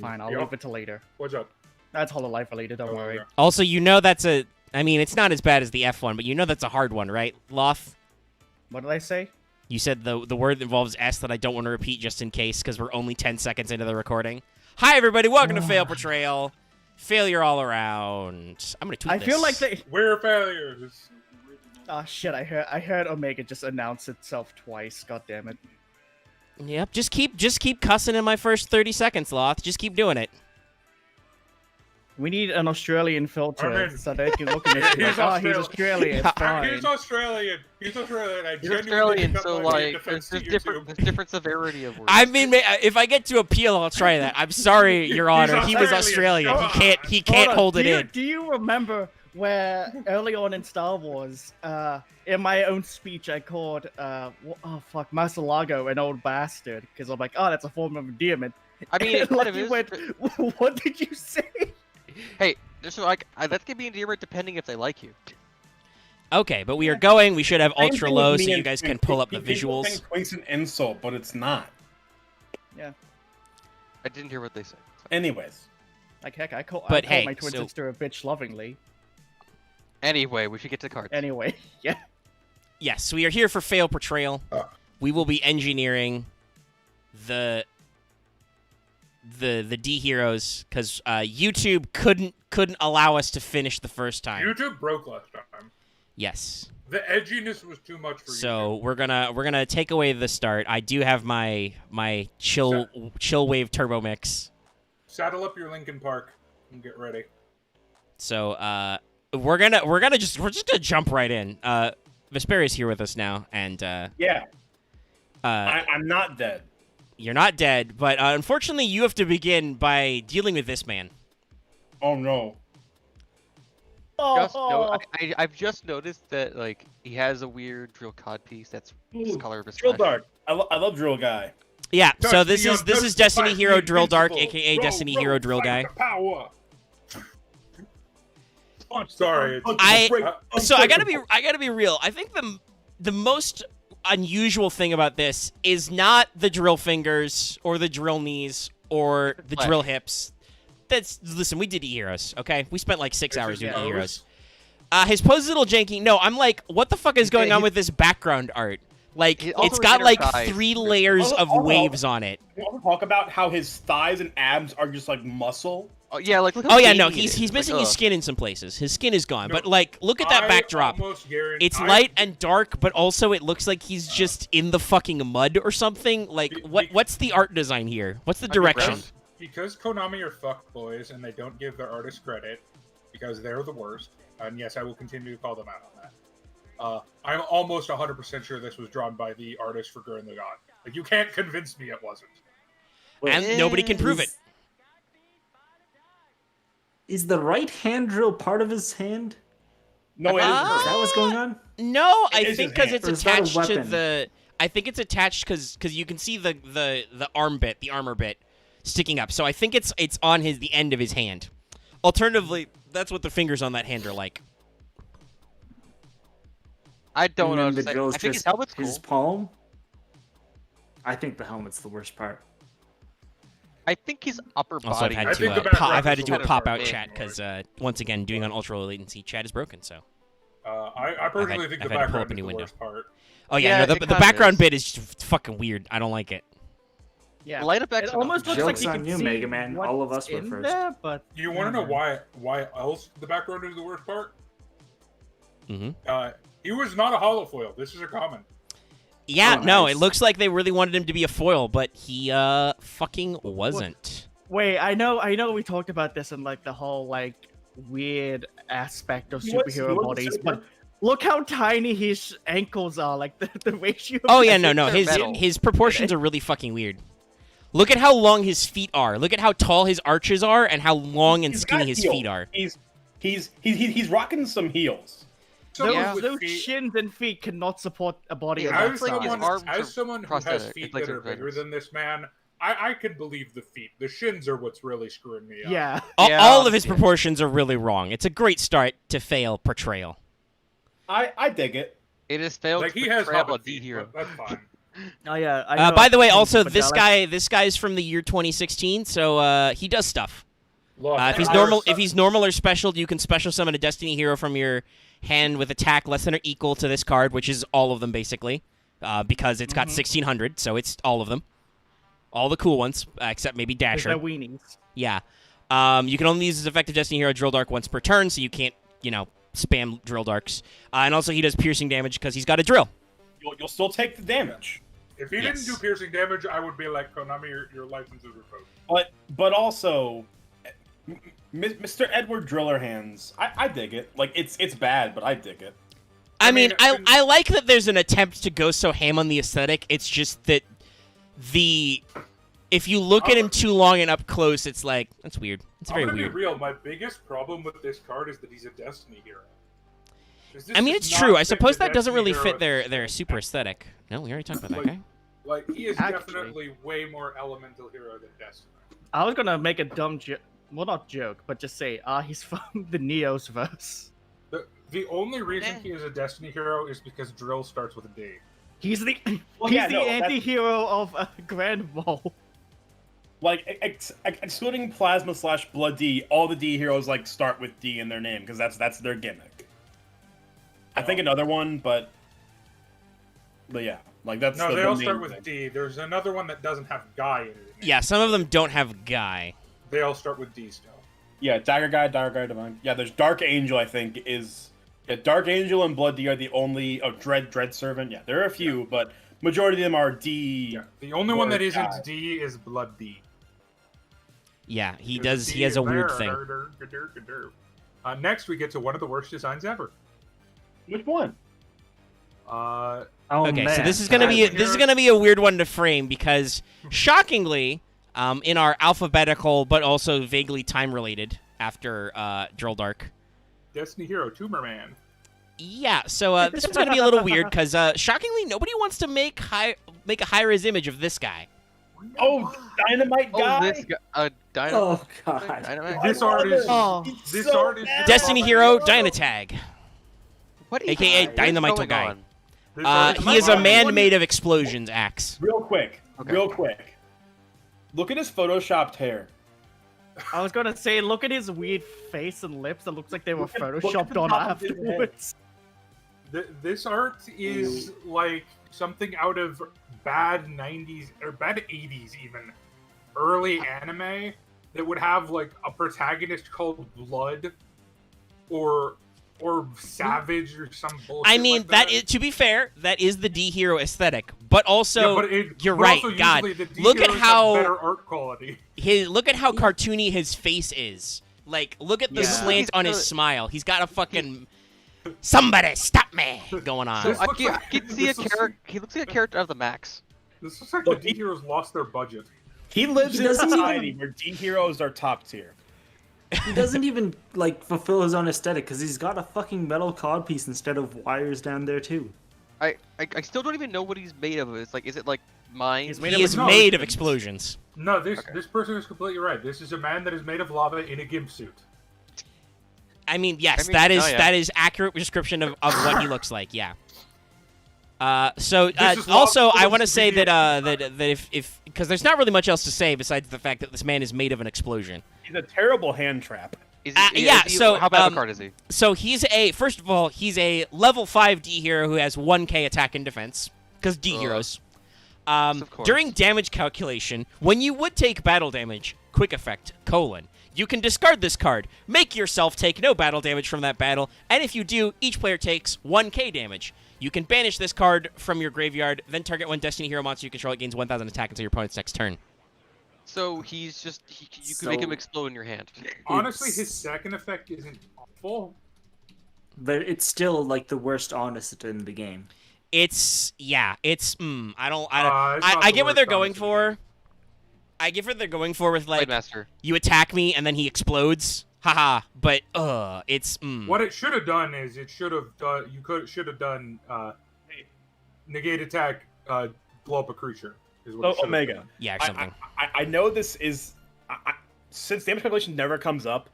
Fine, I'll Yo. leave it till later. What's up? That's Hololive related, don't worry. Okay. Also, you know that's a... I mean, it's not as bad as the F one, but you know that's a hard one, right, Loth? What did I say? You said the word that involves S that I don't want to repeat just in case, because we're only 10 seconds into the recording. Hi, everybody. Welcome to Fail Portrayal. Failure all around. I'm going to tweet this. I feel like they... We're failures. Oh, shit, I heard Omega just announce itself twice. God damn it. Yep, just keep cussing in my first 30 seconds, Loth. Just keep doing it. We need an Australian filter I mean- so they can look at this and be He's like, oh, he's Australian, it's fine. He's Australian. He's Australian. I He's genuinely Australian, cut so my like defense there's to different YouTube. there's different severity of words. I mean, if I get to appeal, I'll try that. I'm sorry, Your Honor. He was Australian. Australian. He Come can't on, hold it in. Do you remember where early on in Star Wars, in my own speech, I called, Master Lago an old bastard? Because I'm like, oh, that's a form of endearment. I mean, it And kind of you is. went, but- what did you say? Hey, just like that can be endearment depending if they like you. Okay, but we are going. We should have Same ultra thing with low me so you and guys Twink. can pull up the People visuals. think Twink's an insult, but it's not. Yeah, I didn't hear what they said. Anyways, like heck, I call hey, my twin so- sister a bitch lovingly. Anyway, we should get to cards. Anyway, yeah. Yes, we are here for Fail Portrayal. We will be engineering the D heroes because YouTube couldn't allow us to finish the first time. YouTube broke last time. Yes. The edginess was too much for So we're gonna take away the start. I do have my chill wave turbo mix. YouTube. Saddle up your Lincoln Park and get ready. So we're just gonna jump right in. Vesperia's here with us now, and yeah, I'm not dead. you're not dead, but unfortunately you have to begin by dealing with this man. Oh no. I've just noticed that like he has a weird drill cod piece that's the color of his Drill flesh. Dark. I love Drill Guy. Yeah, so Touch this me is on Destiny Justified Hero the Drill Dark, Invincible. aka Destiny Roll, Hero Drill Guy. fight the power. Sorry. So I gotta be real. I think the most unusual thing about this is not the drill fingers or the drill knees or the Flesh. drill hips. Listen, we did E-Heroes, okay? We spent like 6 hours doing Yeah. E-Heroes. His pose is a little janky. No, I'm like, what the fuck is going on with this background art? Like, He also it's got inner like thighs. 3 layers of waves on it. You want to talk about how his thighs and abs are just like muscle? Oh yeah, like look how Oh yeah, veiny no, it he's is. missing Like, his ugh. skin in some places. His skin is gone, No, but like, look at that backdrop. It's light and dark, but also it looks like he's just in the fucking mud or something. Like, what's the art design here? What's the direction? Underground. Because Konami are fuckboys and they don't give their artists credit because they're the worst. And yes, I will continue to call them out on that. I'm almost 100% sure this was drawn by the artist for Gurren Lagann. Like, you can't convince me it wasn't. And nobody can prove it. Is the right hand drill part of his hand? No, it Is Ah. isn't. that what's going on? No, I It is think his because hand. it's Or is that a attached to weapon? the. I think it's attached because you can see the arm bit, the armor bit, sticking up. So I think it's on the end of his hand. Alternatively, that's what the fingers on that hand are like. I don't And then the understand. drill's I think his just helmet's cool. his palm. I think the helmet's the worst part. I think his upper Also, I've body. had I to think the background I've had to is do a a little pop out bit chat more. because once again, doing on ultra low latency, chat is broken. So. I personally think I've the had to pull up background a is new the window. worst part. Oh yeah, Yeah, no, it the kinda background is. bit is just fucking weird. I don't like it. Yeah. Light up It X. almost looks Joke's like you on can you, see Mega Man. what's All of us were in first. there, but You want to know why else the background is the worst part? Mm-hmm. He was not a holofoil. This is a common. Yeah, Oh, no, nice. it looks like they really wanted him to be a foil, but he fucking wasn't. wait, I know we talked about this in like the whole like weird aspect of He was- superhero he was a bodies, super- but look how tiny his ankles are, like the ratio. of Oh yeah, his no, ankles are metal. his proportions are really fucking weird. Look at how long his feet are. Look at how tall his arches are, and how long and He's skinny got his heels. feet are. He's rocking some heels. Those, Yeah. those shins and feet cannot support a body Yeah, of As that like his size. arms are someone who has prosthetic. feet It's like that are they're bigger feathers. than this man, I could believe the feet. The shins are what's really screwing me up. Yeah. Yeah, All of his yeah. proportions are really wrong. It's a great start to fail Portrayal. I dig it. It is failed Like, to he has portray a hobbit D feet, hero. but that's fine. Oh yeah. I know By the way, from also Godarla. this guy's from the year 2016, so he does stuff. Look, If he's normal or special, you can special summon a Destiny hero from your hand with attack less than or equal to this card, which is all of them basically, because it's got 1600, so it's all of them, all the cool ones except maybe There's Dasher. no weenies. Yeah. You can only use his effective Destiny hero drill dark once per turn, so you can't spam drill darks. And also he does piercing damage because he's got a drill. You'll still take the damage. If he didn't do piercing damage, I would be like, Konami, your license is revoked. But also, Mr. Edward Driller Hands, I dig it. Like it's bad, but I dig it. I mean, I like that there's an attempt to go so ham on the aesthetic. It's just that if you look at him too long and up close, it's like, that's weird. It's very I'm gonna weird. be real. My biggest problem with this card is that he's a Destiny hero. I mean, it's true. I suppose that doesn't really fit their super aesthetic. No, we already talked about that guy. Like, he is Actually. definitely way more elemental hero than Destiny. I was gonna make a dumb joke. Well, not joke, but just say, he's from the Neos verse. The only reason he is a Destiny hero is because Drill starts with a D. He's the Well, he's yeah, the no, that's- anti-hero of Grand Mole. Like excluding Plasma / Blood D, all the D heroes like start with D in their name because that's their gimmick. I think another one, but yeah, like that's No, the they all main start with thing. D. There's another one that doesn't have Guy in it. Yeah, some of them don't have guy. They all start with D still. Yeah, Dagger Guy, Divine. Yeah, there's Dark Angel. I think is Dark Angel and Blood D are the only. Oh, Dread Servant. Yeah, there are a few, but majority of them are D. Yeah. The only one that Or isn't Guy. D is Blood D. Yeah, he There's does. D He has a in weird there. thing. Next, we get to one of the worst designs ever. Which one? Oh, Okay, so man. this is gonna be a weird one to frame because, shockingly, in our alphabetical but also vaguely time related after Drill Dark. Destiny hero, Tumor Man. Yeah, so this one's gonna be a little weird because shockingly nobody wants to make a high-res image of this guy. Oh, Dynamite Oh, Guy. this guy, Dynamite. Oh god. Dynamite. This art is. Oh. This so art is. bad. Destiny hero Dynatag, What is aka what is Dynamite going guy. on? This art He is a my man one- made of explosions axe. Real quick. Look at his photoshopped hair. I was gonna say, look at his weird face and lips. It looks like they were Look at the photoshopped on top of his head. afterwards. This art is like something out of bad 90s or bad 80s even early anime that would have like a protagonist called Blood or Savage or some bullshit. I mean, like that to be fair, that is the D hero aesthetic, but also but you're right. also God, usually the D look at heroes have how better art quality. look at how cartoony his face is. Like, look at the Yeah. slant He's on his got- smile. He's got a fucking somebody stop me going on. This I looks can, like- I can see a this looks character. He looks like a character of the Max. This looks like the D heroes lost their budget. He lives He in doesn't society even- where D heroes are top tier. He doesn't even like fulfill his own aesthetic because he's got a fucking metal cod piece instead of wires down there too. I still don't even know what he's made of. It's like, is it like mine? He's made He of is no, made of it's- explosions. No, this Okay. this person is completely right. This is a man that is made of lava in a gimp suit. I mean, yes, I mean, that is oh, yeah. that is accurate description of what he looks like. Yeah. So This is also, lost I to want to the say video. that if because there's not really much else to say besides the fact that this man is made of an explosion. He's a terrible hand trap. Is yeah, so, how bad of a card is he? So he's first of all, he's a level 5 D hero who has 1k attack and defense because D Ugh. heroes. Of course. During damage calculation, when you would take battle damage, quick effect, : you can discard this card, make yourself take no battle damage from that battle, and if you do, each player takes 1k damage. You can banish this card from your graveyard, then target one Destiny hero monster you control. It gains 1,000 attack until your opponent's next turn. So he's just you can make him So- explode in your hand. Honestly, It's- his second effect isn't awful. But it's still like the worst honest in the game. It's I It's don't not I the get what they're worst going honest for. I get what they're going for with like Blade Master. you attack me and then he explodes. Haha, but it's What it should have done is it should have done. Should have done negate attack, blow up a creature. Is what So it should have Omega. done. yeah, or something. I know this is since damage calculation never comes up.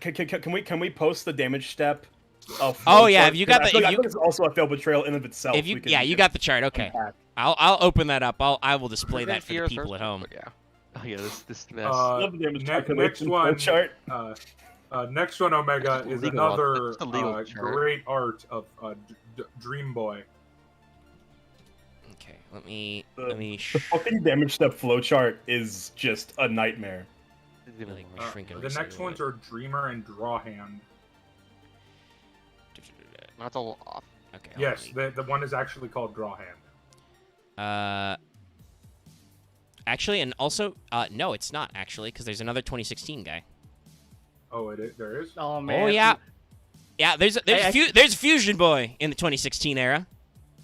Can we post the damage step? Of Oh, yeah, chart? if you got I the- feel if I you- think it's also a failed betrayal in and of itself. If you we can- yeah, we you can got the chart. Okay. unpack. I'll open that up. I will display that for the Heroes people first, at home. but yeah. Oh yeah, this mess. Love the damage next calculation one, chart. next one, Omega, is Legal one. another It's a legal chart. great art of Dream Boy. Okay, let me The fucking damage step flowchart is just a nightmare. like shrink and The next recycle ones it. are Dreamer and Drawhand. That's all off. Okay. Yes, the one is actually called Drawhand. Actually, and also, no, it's not actually, because there's another 2016 guy. Oh, there is? Oh man. Oh yeah, yeah. There's there's Fusion Boy in the 2016 era.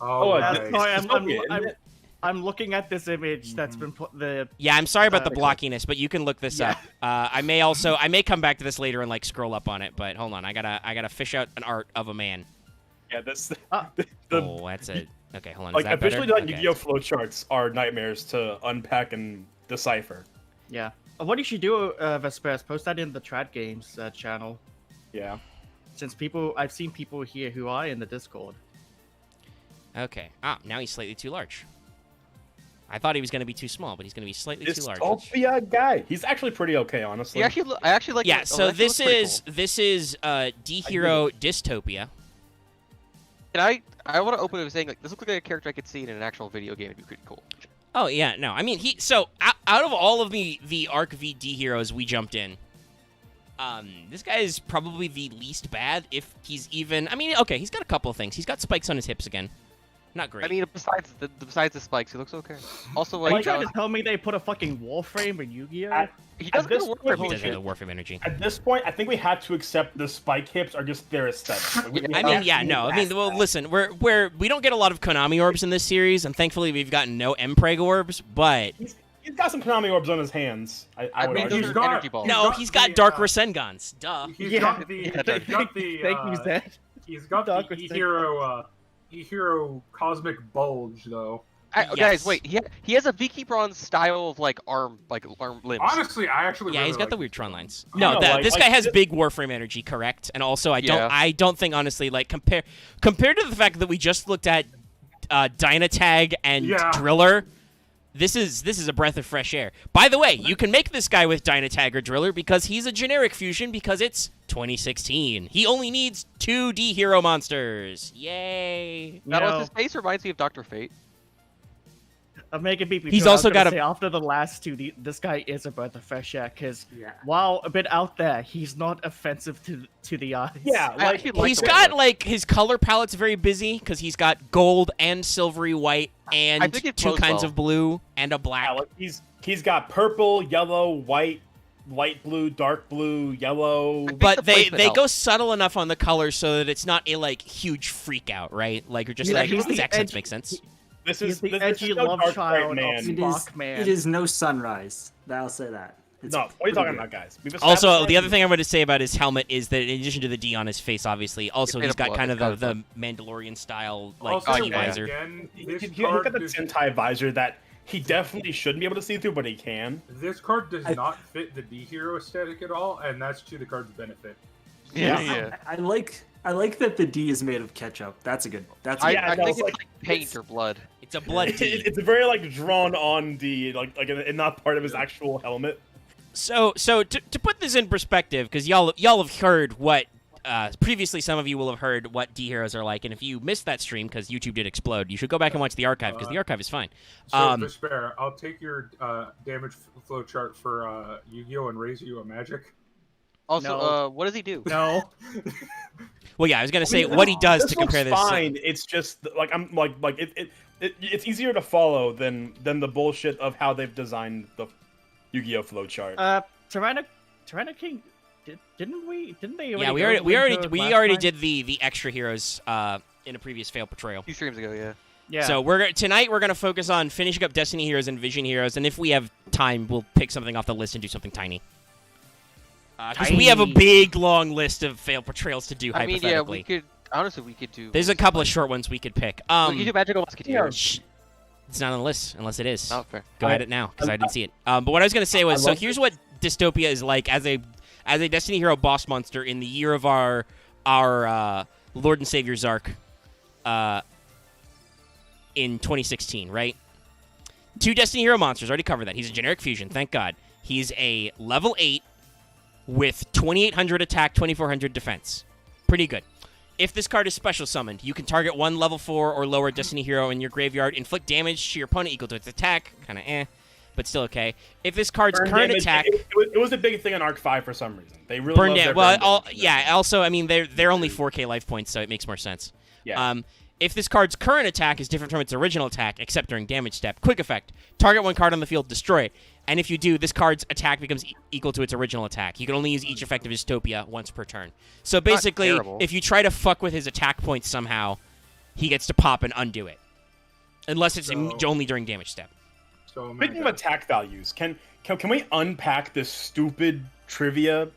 Oh, yeah, okay. Sorry, I'm looking at this image that's been put Yeah, I'm sorry about the cool. blockiness, but you can look this up. I may come back to this later and like scroll up on it, but hold on, I gotta fish out an art of a man. Yeah, that's Oh, that's it. Okay, hold on. like is that officially better? like Okay. Yu-Gi-Oh flowcharts are nightmares to unpack and decipher. Yeah. What you should do, Vesper, is post that in the Trad Games channel. Yeah. Since I've seen people here who are in the Discord. Okay. Ah, now he's slightly too large. I thought he was going to be too small, but he's going to be slightly too large. Dystopia guy. He's actually pretty okay, honestly. I actually like. Yeah. it. So it actually this looks pretty is D Hero Dystopia. cool. And I want to open it with saying like this looks like a character I could see in an actual video game. It'd be pretty cool. Oh yeah, no. I mean, out of all of the Arc V D heroes we jumped in, this guy is probably the least bad. If he's even, I mean, okay, he's got a couple of things. He's got spikes on his hips again. Not great. I mean, besides the spikes, he looks okay. Also, Are you like trying to tell me they put a fucking Warframe in Yu-Gi-Oh? he doesn't this get a point, he work does have the Warframe energy. At this point, I think we have to accept the spike hips are just their aesthetic. Like, we I have mean, to yeah, move no. I mean, past well, that. listen, we don't get a lot of Konami orbs in this series, and thankfully we've gotten no Mpreg orbs. But He's got some Konami orbs on his hands. I would mean, argue. those are energy balls. no, he's got the, Dark Rasengans. Duh. He's Yeah. got the. Yeah, He's got the. Thank you, Zed. He's got Dark the Rasengan. E-Hero Cosmic Bulge though. Yes. Guys, wait. He has a Viki Bronze style of like arm limbs. Honestly, I actually. Yeah, really he's got like the this weird Tron one. lines. I No, don't know, this like- guy has like- big Warframe energy, correct? And also, I don't think honestly, like compared to the fact that we just looked at Dyna Tag and Yeah. Driller, this is a breath of fresh air. By the way, you can make this guy with Dyna Tag or Driller because he's a generic fusion because it's 2016. He only needs 2 D hero monsters. Yay! You That was know, his face reminds me of Dr. Fate. I'm making beep. He's also got a- after the last two, this guy is a breath of fresh air because Yeah. while a bit out there, he's not offensive to the eyes. Yeah, I like actually like He's the way got it looks. like his color palette's very busy because he's got gold and silvery white and I think it 2 flows kinds well. of blue and a black. yeah, like he's got purple, yellow, white, light blue, dark blue, yellow. think But the they placement go helps. subtle enough on the colors so that it's not a like huge freak out, right? Like you're just Yeah, like he's these the accents edge- make sense. This He's is the this edgy is no love Dark child Knight, of man. Bachman. It is no sunrise. I'll say that. It's No, what are you pretty talking good. about, guys? We've Also, established the other already- thing I'm going to say about his helmet is that in addition to the D on his face, obviously, also made he's of got blood, kind of it's the Mandalorian style like Also, T yeah. visor. again, this He's got card the does- Sentai visor that he definitely shouldn't be able to see through, but he can. This card does not fit the D hero aesthetic at all, and that's to the card's benefit. Yeah. I like that the D is made of ketchup. That's a good. That's a I, good. Yeah, I no, think it's it's like paint or blood. It's a blood D. It's very like drawn on the and not part of his actual helmet. So to put this in perspective, because y'all have heard what previously, some of you will have heard what D heroes are like, and if you missed that stream because YouTube did explode, you should go back and watch the archive because the archive is fine. So, Despair, I'll take your damage flow chart for Yu-Gi-Oh! And raise you a magic. Also, No. what does he do? No. Well, yeah, I was gonna say what he does This to compare looks this. fine. It's just like I'm like it's easier to follow than the bullshit of how they've designed the Yu-Gi-Oh! Flowchart. Tyranno King. Didn't they? Yeah, we go already into it we last already time? did the extra heroes in a previous failed portrayal. 2 streams ago, yeah. Yeah. So tonight we're gonna focus on finishing up Destiny Heroes and Vision Heroes, and if we have time, we'll pick something off the list and do something tiny. Because we have a Tiny. big long list of failed portrayals to do. I mean, yeah, Hypothetically, we could. Honestly, we could do. there's a couple of short ones we could pick. We could do Magical Musketeers. Shh. It's not on the list unless it is. Not fair. Go at it now because I didn't see it. But what I was gonna say was, so love here's what Dystopia is like as a Destiny Hero boss monster in the year of our Lord and Savior Zark. in 2016, right? 2 Destiny Hero monsters, already covered that. He's a generic fusion, thank God. He's a level 8 with 2,800 attack, 2,400 defense. Pretty good. If this card is special summoned, you can target 1 level 4 or lower Destiny Hero in your graveyard, inflict damage to your opponent equal to its attack. Kind of but still okay. If this card's Burn current damage, attack... It was a big thing in Arc 5 for some reason. They really burn love their damage. burn Well, damage. yeah, also, I mean, they're only 4k life points, so it makes more sense. Yeah. If this card's current attack is different from its original attack, except during damage step, quick effect. Target 1 card on the field, destroy it. And if you do, this card's attack becomes equal to its original attack. You can only use each effect of dystopia once per turn. So basically, if you try to fuck with his attack points somehow, he gets to pop and undo it. Unless it's only during damage step. So Speaking of attack values, can we unpack this stupid trivia,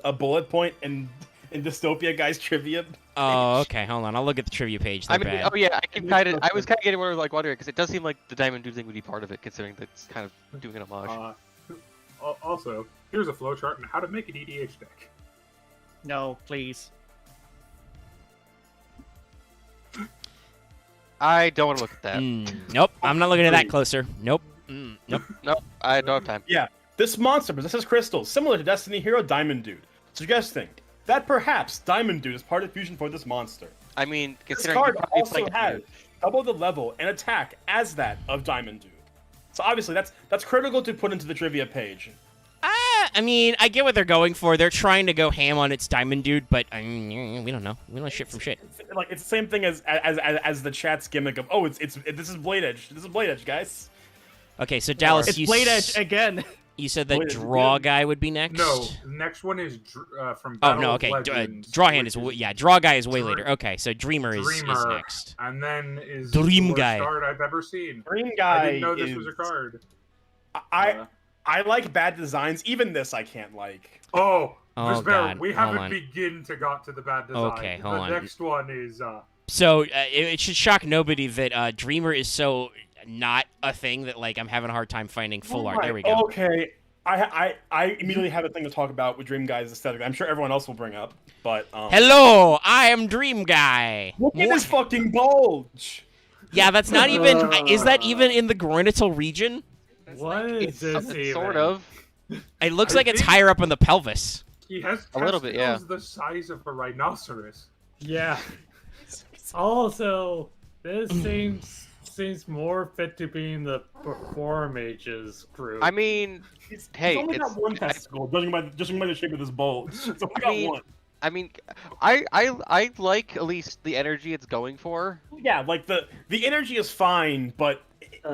a bullet point in Dystopia guys trivia? Oh, okay. Hold on. I'll look at the trivia page. I They're mean, bad. oh yeah, I was kind of getting wondering because it does seem like the Diamond Dude thing would be part of it, considering that's kind of doing an homage. Also, here's a flowchart on how to make an EDH deck. No, please. I don't want to look at that. Nope. I'm not looking at that closer. Nope. Nope. Nope, I don't have time. Yeah, this monster possesses crystals similar to Destiny Hero Diamond Dude, suggesting that perhaps Diamond Dude is part of fusion for this monster. I mean, This considering card you're probably also playing has double the level and attack as that of Diamond Dude. So obviously that's critical to put into the trivia page. I mean, I get what they're going for. They're trying to go ham on its Diamond Dude, but I mean, we don't know. We don't know shit from shit. It's the same thing as the chat's gimmick of this is Blade Edge. This is Blade Edge, guys. Okay, so Dallas, It's Blade Edge again. You said that Blade Edge Draw again. Guy would be next. No, the next one is from Oh Battle no, of okay. Legends, Drawhand which is Draw Guy is way later. Okay, so Dreamer is Dreamer, next. and then is Dream the worst Guy. card I've ever seen. Dream Guy. I didn't know this was a card. I like bad designs. Even this I can't like. Oh, Oh, Mr. God, we hold haven't on. begin to got to the bad design. Okay, hold the on. next one is So it should shock nobody that Dreamer is so not a thing that like I'm having a hard time finding full art. There we go. Okay. I immediately have a thing to talk about with Dream Guy's aesthetic. I'm sure everyone else will bring up, but Hello, I am Dream Guy. look at this fucking bulge. Yeah, that's not even. Is that even in the groinital region? What is this even? Sort of. It looks I like it's think- higher up in the pelvis. he has A little bit, yeah. testicles the size of a rhinoceros. Yeah. Also, this seems more fit to be in the Perform Mages group. I mean, hey, It's only it's- got one testicle, judging by the shape of this bulge. It's only I got mean- one. I mean, I like at least the energy it's going for. Yeah, like the energy is fine, but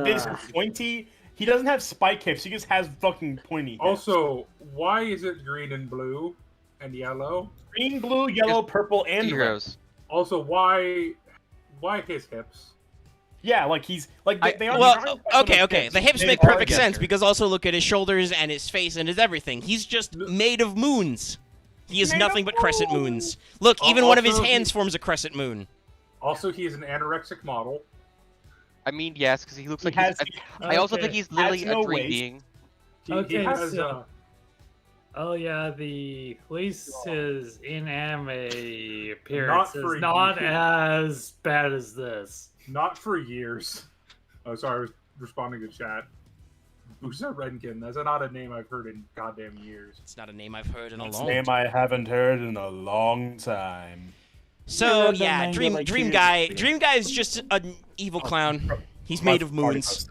this is pointy. He doesn't have spike hips. He just has fucking pointy hips. Also, why is it green and blue and yellow? Green, blue, yellow, purple, and red. Heroes. Also, why his hips? Yeah, like he's like they are. Well, okay. The hips They make are perfect sense gesture. because also look at his shoulders and his face and his everything. He's just made of moons. He is Made nothing of but crescent moons. moons. Look, even one of his Also, hands forms a crescent moon. Also, he is an anorexic model. I mean, yes, because he looks He like has- I also Okay. think he's literally Has no a dream waist. being. He Okay, has so- Oh yeah, at least his inanime appearance for is not you. as bad as this. not for years. Oh, sorry, I was responding to chat. Busa Renkin, that's not a name I've heard in goddamn years. It's not a name I've heard in a It's a long name I haven't heard in a long time. So read that yeah, manga like 2 Dream years Guy. ago. Dream Guy is just an evil clown. He's made of moons.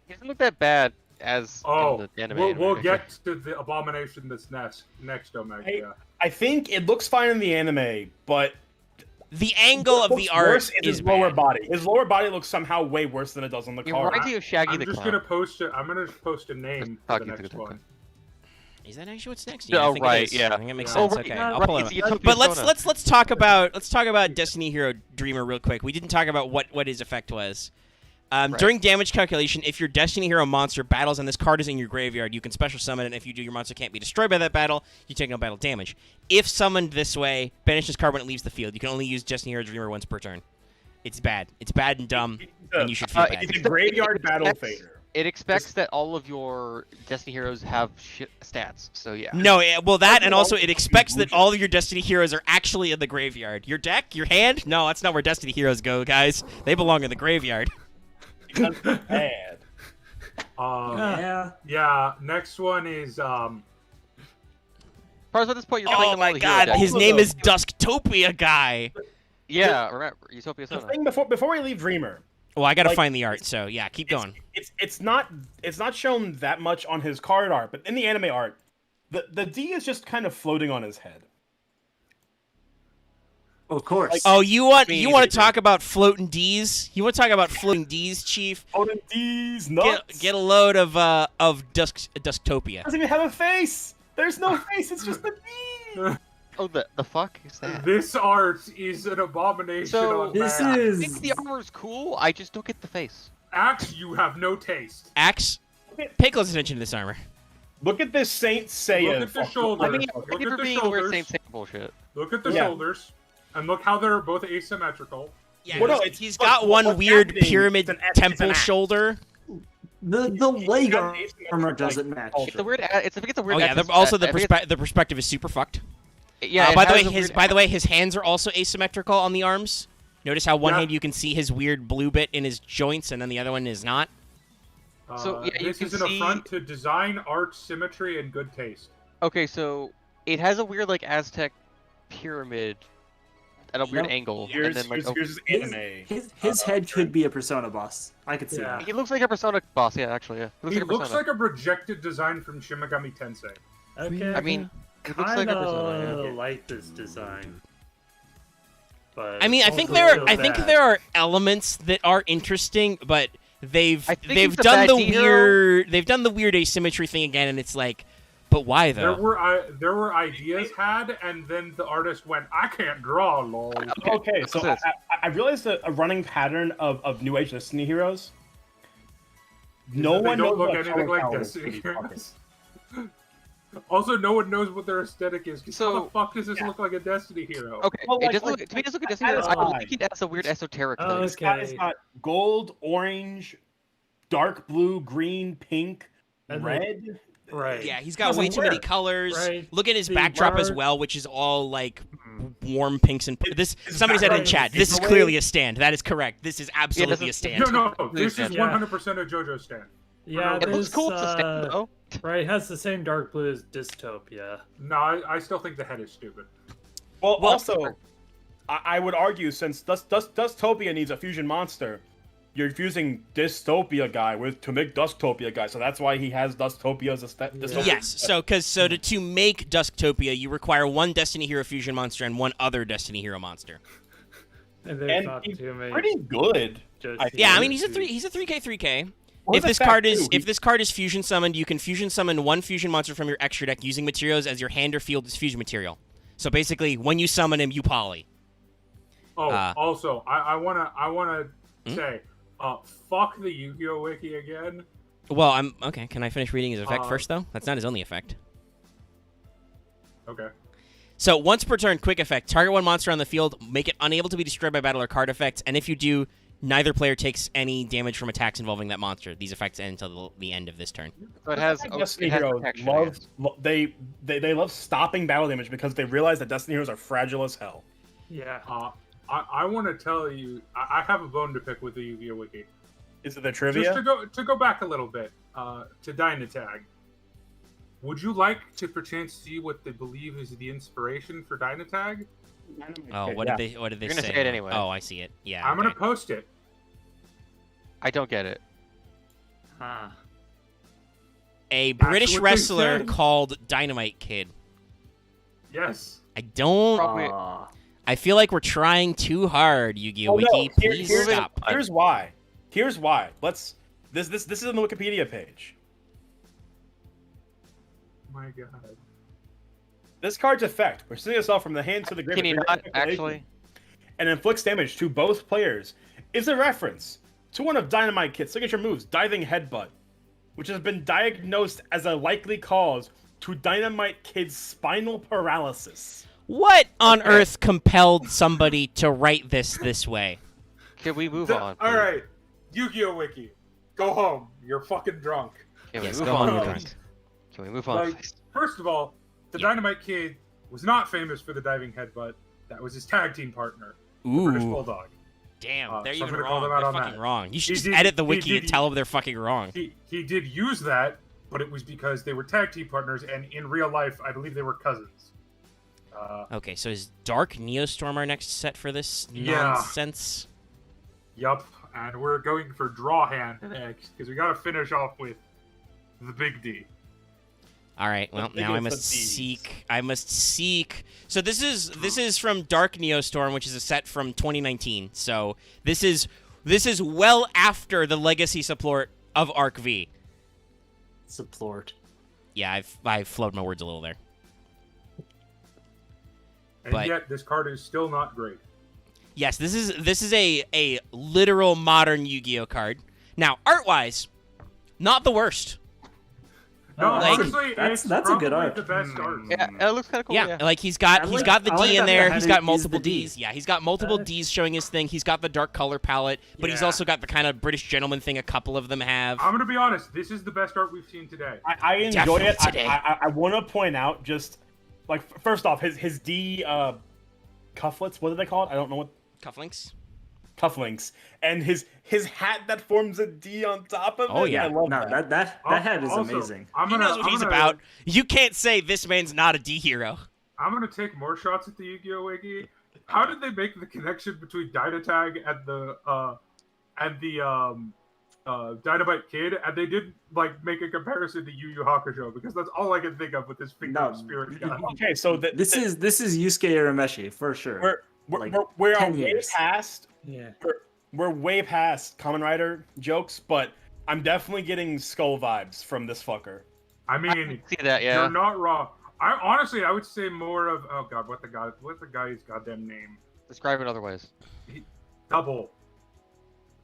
He doesn't look that bad as Oh, in the anime. we'll get to the abomination that's next, Omega. I think it looks fine in the anime, but The angle what of the looks art worse is his lower bad. body. His lower body looks somehow way worse than it does on the It card. reminds me of Shaggy I'm the just Clown. gonna post it. I'm gonna post a name for the Talking to next the one. Is that actually what's next? Oh, I think it right, is. yeah. I think it makes Oh, sense. right, Okay, yeah, I'll right, pull it it's up. Utopia But let's Persona. talk about Destiny Hero Dreamer real quick. We didn't talk about what his effect was. Right. During damage calculation, if your Destiny Hero monster battles and this card is in your graveyard, you can special summon it. And if you do, your monster can't be destroyed by that battle. You take no battle damage. If summoned this way, banish this card when it leaves the field. You can only use Destiny Hero Dreamer once per turn. It's bad. It's bad and dumb, and you should feel bad. It's a graveyard battle It's- fader. It expects that all of your Destiny heroes have stats, so yeah. No, well that, and also it expects that all of your Destiny heroes are actually in the graveyard. Your deck, your hand? No, that's not where Destiny heroes go, guys. They belong in the graveyard. Because they're bad. Yeah. Next one is Probably at this point you're playing Oh them my all the hero god, decks. his name is Dusktopia guy. Yeah, remember Utopia The Sona. thing before we leave Dreamer, Well, I gotta Like, find the art, so yeah, keep going. it's not shown that much on his card art, but in the anime art, the D is just kind of floating on his head. Of course. Oh, you want Me to neither. talk about floating D's? You want to talk about floating D's, Chief? Floating D's nuts. Get a load of Dusktopia. Doesn't even have a face. There's no face. It's just a D. Oh, the fuck is that? this art is an abomination. So- on This man. I is. think the armor's cool. I just don't get the face. Axe, you have no taste. Axe, pay close attention to this armor. Look at this Saint Seiya. Look at the shoulders. I mean, Look thank you at for the being aware of shoulders. same bullshit. Look at the Yeah. shoulders, and look how they're both asymmetrical. Yeah, Well, no, he's look, got one what's weird happening, pyramid it's an temple axe. shoulder. The leg armor doesn't match. It's a weird. I think it's a weird. Oh yeah, access- also the I think it's- the perspective is super fucked. Yeah. it by the has way, a weird his hands are also asymmetrical on the arms. Notice how one Yeah. hand you can see his weird blue bit in his joints, and then the other one is not. So, yeah, you this can is an see- affront to design, art, symmetry, and good taste. Okay, so it has a weird like Aztec pyramid at a weird Yep. angle, Here's, and then like here's his anime. His head could be a Persona boss. I could see Yeah. that. he looks like a Persona boss. Yeah, actually, yeah. He looks like a projected design from Shimigami Tensei. Okay. I mean, it looks like a Persona. Kinda Yeah. like this design. But I mean, I think also there feel I think bad. there are elements that are interesting, but they've I think they've he's the done bad the hero. weird asymmetry thing again, and it's like, but why There though? were ideas had, and then the artist went, "I can't draw, lol." Okay, so What's this? I realized a running pattern of New Age Destiny heroes. No They one don't knows look what anything color like palette Destiny is for these heroes. Also, no one knows what their aesthetic is. 'Cause how So- the fuck does this look like a Destiny hero? Okay, Well, it like- does look like- to me. It does look that Destiny. is I odd. think it has a weird esoteric Oh, thing. This guy has Okay. got gold, orange, dark blue, green, pink, And red. Right. Yeah, he's got Doesn't way too many work. colors. Right. Look at his The backdrop as large- well, which is all like warm pinks and this. His Somebody said in background chat, is this is giveaway. clearly a stand. That is correct. This is absolutely a doesn't- stand. No, this is Yeah. 100% a JoJo stand. Yeah, It looks this, cool. It's a stand, though. Right, it has the same dark blue as Dystopia. No, I still think the head is stupid. Well, Well- also, I would argue since Dustopia needs a fusion monster, you're fusing Dystopia guy to make Dusktopia guy, so that's why he has Dustopia as a Dystopia. Yes, so to make Dusktopia, you require one Destiny Hero fusion monster and one other Destiny Hero monster. And there's And not he's too many. pretty good. just I Yeah, I here mean he's a to- 3K. Well, If his this effect, card is too, if this card is fusion summoned, you can fusion summon one fusion monster from your extra deck using materials as your hand or field is fusion material. So basically, when you summon him, you poly. Oh, Uh, also, I wanna Hmm? say, fuck the Yu-Gi-Oh wiki again. Well, I'm okay. Can I finish reading his effect Uh, first, though? That's not his only effect. Okay. So once per turn, quick effect: target one monster on the field, make it unable to be destroyed by battle or card effects, and if you do, neither player takes any damage from attacks involving that monster. These effects end until the end of this turn. So it has. Destiny it has heroes protection, I love guess. they love stopping battle damage because they realize that Destiny heroes are fragile as hell. Yeah. I want to tell you, I have a bone to pick with the Yu-Gi-Oh wiki. Is it the trivia? Just to go back a little bit to Dynatag. Would you like to perchance see what they believe is the inspiration for Dynatag? Oh, Okay, what yeah. did they You're say? gonna say it anyway. Oh, I see it. Yeah. I'm gonna okay. post it. I don't get it. Huh. A That's British what they wrestler said. called Dynamite Kid. Yes. I don't. Probably. I feel like we're trying too hard, Yu-Gi-Oh! Oh, no, Wiki. here- Please here's, stop. here's why. Here's why. This is on the Wikipedia page. My God. This card's effect, which sends itself from the hand to the grave Can you of not speculation, actually? and inflicts damage to both players, is a reference to one of Dynamite Kid's signature moves, Diving Headbutt, which has been diagnosed as a likely cause to Dynamite Kid's spinal paralysis. What on earth compelled somebody to write this way? Can we move on? All please? right, Yu-Gi-Oh wiki, go home. You're fucking drunk. Can we Yes, move go on? on, you're please? drunk. Can we move on? Like, please? first of all, the Yeah. Dynamite Kid was not famous for the diving headbutt. That was his tag team partner, the British Ooh, Bulldog. damn, they're so I'm even gonna call wrong. them out They're on fucking that. wrong. You should He just did- edit the he wiki and did- tell them they're fucking wrong. He did use that, but it was because they were tag team partners, and in real life, I believe they were cousins. Okay, so is Dark Neostorm our next set for this Yeah. nonsense? Yup, and we're going for drawhand next because we got to finish off with the big D. All right. Well, now I biggest must of these. seek. I must seek. So this is from Dark Neostorm, which is a set from 2019. So this is well after the legacy support of Arc V. Support. Yeah, I've flowed my words a little there. And But- yet, this card is still not great. Yes, this is a literal modern Yu-Gi-Oh card. Now, art-wise, not the worst. No, Like- honestly, That's it's a good probably art. the best art. Yeah, it looks kind of cool. Yeah, Yeah. like he's got I the like D that in they there. had He's to got use multiple the D. Ds. Yeah, he's got multiple Ds showing his thing. He's got the dark color palette, but he's Yeah. also got the kind of British gentleman thing a couple of them have. I'm gonna be honest. This is the best art we've seen today. I enjoyed it. Definitely today. I want to point out just like first off his D cufflets. What do they call it? I don't know what Cufflinks. cufflinks and his hat that forms a D on top of it. Oh, yeah. I love No, that. that head is Also, amazing. I'm He gonna, knows what I'm he's gonna- about. You can't say this man's not a D hero. I'm gonna take more shots at the Yu-Gi-Oh wiki. How did they make the connection between Dynatag and the Dynamite Kid? And they didn't like make a comparison to Yu Yu Hakusho because that's all I can think of with this finger No, of spirit guy. Okay, so This is Yusuke Urameshi for sure. Like, we're 10 way years. past Yeah. we're way past Kamen Rider jokes, but I'm definitely getting Skull vibes from this fucker. I mean, See that? Yeah. you're not wrong. I would say more of what's the guy's goddamn name? Describe it otherwise. Double.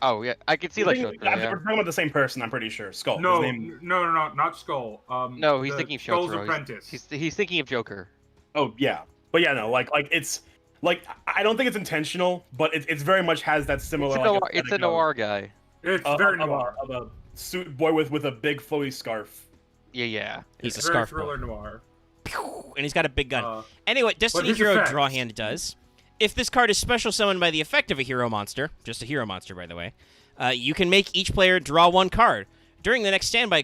Oh yeah, I can see like. We're Shotgun, yeah. talking about the same person, I'm pretty sure. Skull. No, His name- no, not Skull. No, he's the thinking of Skull's Shotaro. apprentice. He's thinking of Joker. Oh yeah, but yeah, no, like it's like I don't think it's intentional, but it's very much has that similar. It's a noir guy. It's Of, very of, noir. a, of a suit boy with a big flowy scarf. Yeah. He's a It's very scarf thriller boy. noir. And he's got a big gun. Uh, Anyway, Destiny his Hero effects- Drawhand does. If this card is special summoned by the effect of a hero monster, just a hero monster, by the way, you can make each player draw one card. During the next standby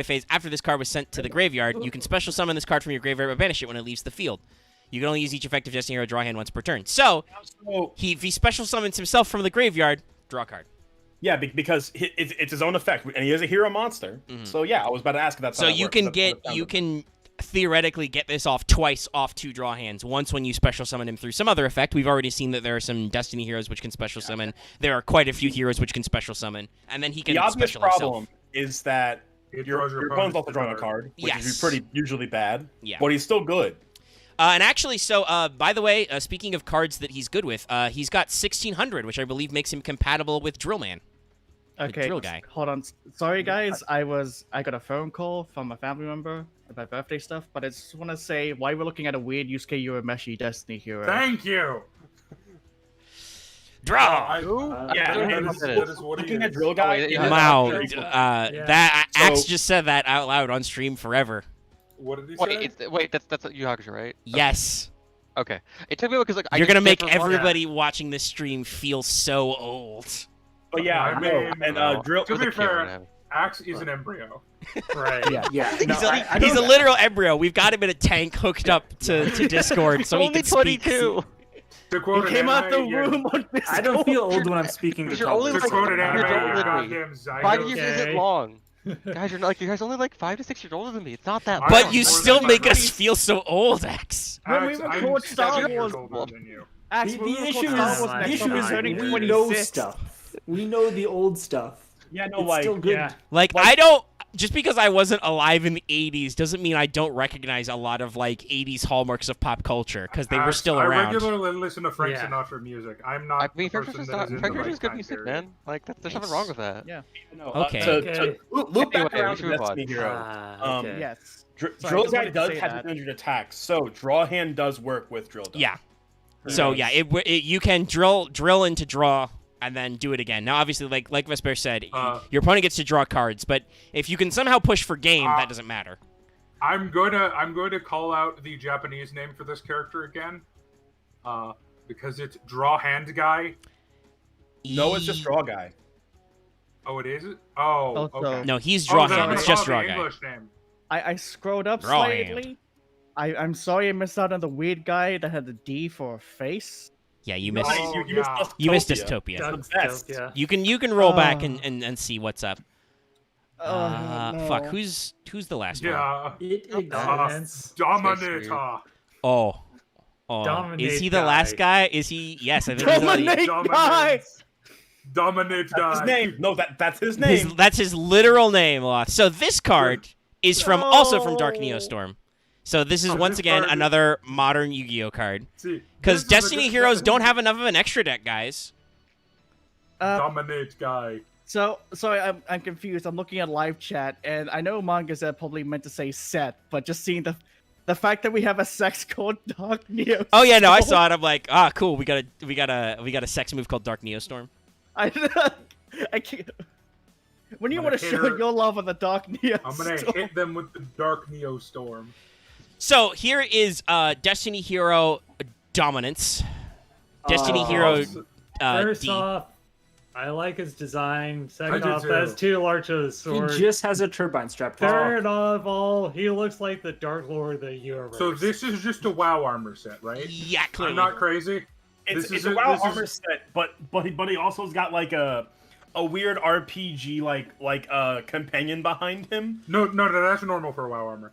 phase, after this card was sent to the graveyard, you can special summon this card from your graveyard but banish it when it leaves the field. You can only use each effective Destiny Hero Drawhand once per turn. So, So if he special summons himself from the graveyard, draw a card. yeah, because it's his own effect, and he is a hero monster. So yeah, I was about to ask if that's So how that you works. can That's get what it sounded you like. can theoretically get this off twice off 2 draw hands. Once when you special summon him through some other effect. We've already seen that there are some Destiny heroes which can special summon. There are quite a few heroes which can special summon, and then he can The obvious special problem himself. is that It your draws your opponent's opponent's also drawing a card. card, which Yes. is pretty usually bad. Yeah. But he's still good. And actually, so by the way, speaking of cards that he's good with, he's got 1600, which I believe makes him compatible with Drillman. The Okay, drill guy. hold on. Sorry, guys. I got a phone call from a family member about birthday stuff, but I just want to say why we're looking at a weird Yusuke Urameshi Destiny hero. Thank you. Draw. Yeah, and that is what he looking at is. drill guy. Oh, yeah, is Wow, very Yeah. that Axe So- just said that out loud on stream forever. What did he Wait, say? that's Yu Hakusho, right? Yes, Okay. It took me because like you're gonna make never watched- everybody watching this stream feel so old. But yeah, I I know. mean, And No. drill. To was a be kid when it fair, happened. Axe is an embryo. Right. Yeah. He's a literal embryo. We've got him in a tank hooked up to Discord so he Only can speak. 22. To quote He an came out the anime, you're- room on this. I don't feel old when I'm speaking to You're only To toddlers. quote an You're anime, older you're than me. goddamn Zygo. 5 years isn't Okay. long. Guys, you guys are only like 5 to 6 years older than me. It's not that long. I But don't you know still that make my us buddies- feel so old, X. When we Axe, record I'm Star 7 years Wars- older than you. Axe, The when we record issue Star is, Wars the next issue time, is I'm turning we 26. know stuff. We know the old stuff. Yeah, no, It's like still good. Yeah. Like, I don't. Just because I wasn't alive in the 80s doesn't mean I don't recognize a lot of, like, 80s hallmarks of pop culture, because they were Axe, still I around. regularly listen to Frank Yeah. Sinatra music. I'm not I mean, the person that is in the Frank right Ocean's good time music, period. man. Like, there's nothing wrong with that. Yeah. no, Okay. Okay. loop back Anyway, around we to should move Destiny on. Hero. Okay. Yes. Drill Sorry, I guy just wanted to does say have that. 200 attacks, so draw hand does work with drill. Yeah. So, yeah, you can drill into draw and then do it again. Now, obviously, like Vesper said, your opponent gets to draw cards, but if you can somehow push for game, that doesn't matter. I'm going to call out the Japanese name for this character again, because it's drawhand guy. No, it's just draw guy. Oh, it is? Oh, Also- okay. No, he's Oh, draw then I'm hand. gonna It's just call draw the guy. English name. I scrolled up Draw hand. slightly. I'm sorry I missed out on the weird guy that had the D for a face. Yeah, you missed. Oh, yeah. You missed dystopia. That's the best. Yeah. You can roll back and see what's up. No. Fuck. Who's the last one? Yeah. It exists. Dominance. Dominator. Oh. Is he the Dominate last guy? Is he? Yes, I think he's Dominate guy! Dominate That's guy. his name. No, that's his name. that's his literal name, Loth. So this card is from also from Dark Neostorm. So this is Oh, once this again card- another modern Yu-Gi-Oh card. See, Because this is a Destiny good- heroes don't have enough of an extra deck, guys. Dominate guy. So sorry, I'm confused. I'm looking at live chat, and I know Manga said probably meant to say set, but just seeing the fact that we have a sex called Dark Neo. Oh yeah, no, I saw it. I'm like, cool. We got a sex move called Dark Neostorm. I can't. When you I'm want to gonna hit show her- your love of the Dark Neo, I'm gonna hit them with the Dark Neo Storm. So here is Destiny Hero Dominance. Destiny Hero First D. off, I like his design. I Second do off, too. that's too large of a He sword. just has a turbine strapped to his back. Third of all, he looks like the Dark Lord of the universe. So this is just a WoW armor set, right? Yeah, clearly. I'm not crazy. It's This is a a- WoW this is- armor set, but he also's got like a weird RPG like companion behind him. No, that's normal for WoW armor.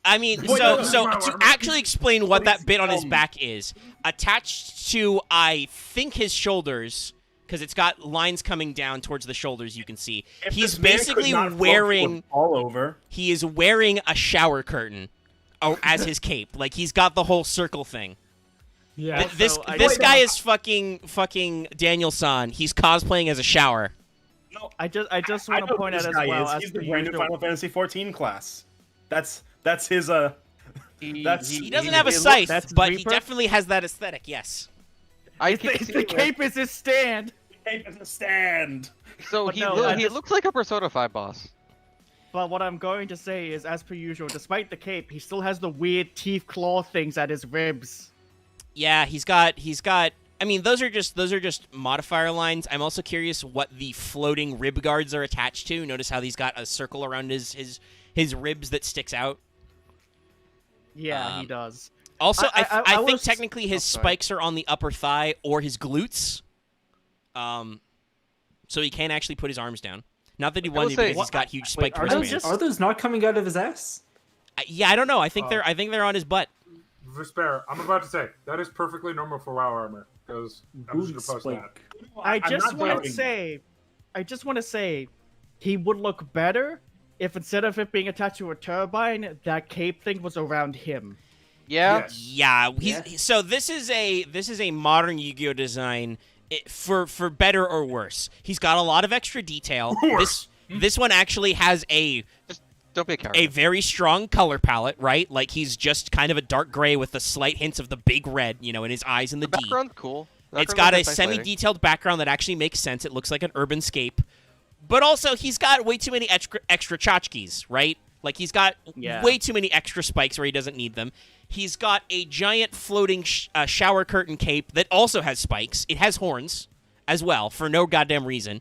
I mean, Wait, so no, so no, to no. actually explain what that bit on his Um, back is, attached to I think his shoulders, because it's got lines coming down towards the shoulders. You can see If he's this man could basically not float wearing all over. he is wearing a shower curtain, as his cape. Like he's got the whole circle thing. yeah. This Also, I- this Wait, guy is fucking Daniel San. He's cosplaying as a shower. No, I just I want know to who point out this as guy well is. as He's the per brand new usual- Final Fantasy 14 class. That's his That's- He doesn't have a look- scythe, that's but he Reaper? definitely has that aesthetic. Yes. I The, can see the where- cape is his stand. cape as a stand. So But he no, I he just- looks like a Persona 5 boss. But what I'm going to say is, as per usual, despite the cape, he still has the weird teeth claw things at his ribs. Yeah, he's got. I mean, those are just modifier lines. I'm also curious what the floating rib guards are attached to. Notice how he's got a circle around his ribs that sticks out. Yeah, he does. Also, I think was- technically his sorry. spikes are on the upper thigh or his glutes. So he can't actually put his arms down. Not that he I will wanted to say- because he's got huge spiked Are wristbands. those, are those not coming out of his ass? Yeah, I don't know. I think they're on his butt. Vesper, I'm about to say that is perfectly normal for WoW armor because I'm Booty just gonna post that. spike. I I'm just not want to doubting. say, he would look better if instead of it being attached to a turbine, that cape thing was around him. Yeah. Yes. Yeah, Yeah. so this is a modern Yu-Gi-Oh design for better or worse. He's got a lot of extra detail. This one actually has a Don't be a coward. very strong color palette, right? Like he's just kind of a dark gray with the slight hints of the big red, in his eyes and the D. Background's cool. It's Background got a has nice lighting. semi-detailed background that actually makes sense. It looks like an urban scape. But also, he's got way too many extra tchotchkes, right? Like, he's got Yeah. way too many extra spikes where he doesn't need them. He's got a giant floating shower curtain cape that also has spikes. It has horns as well, for no goddamn reason.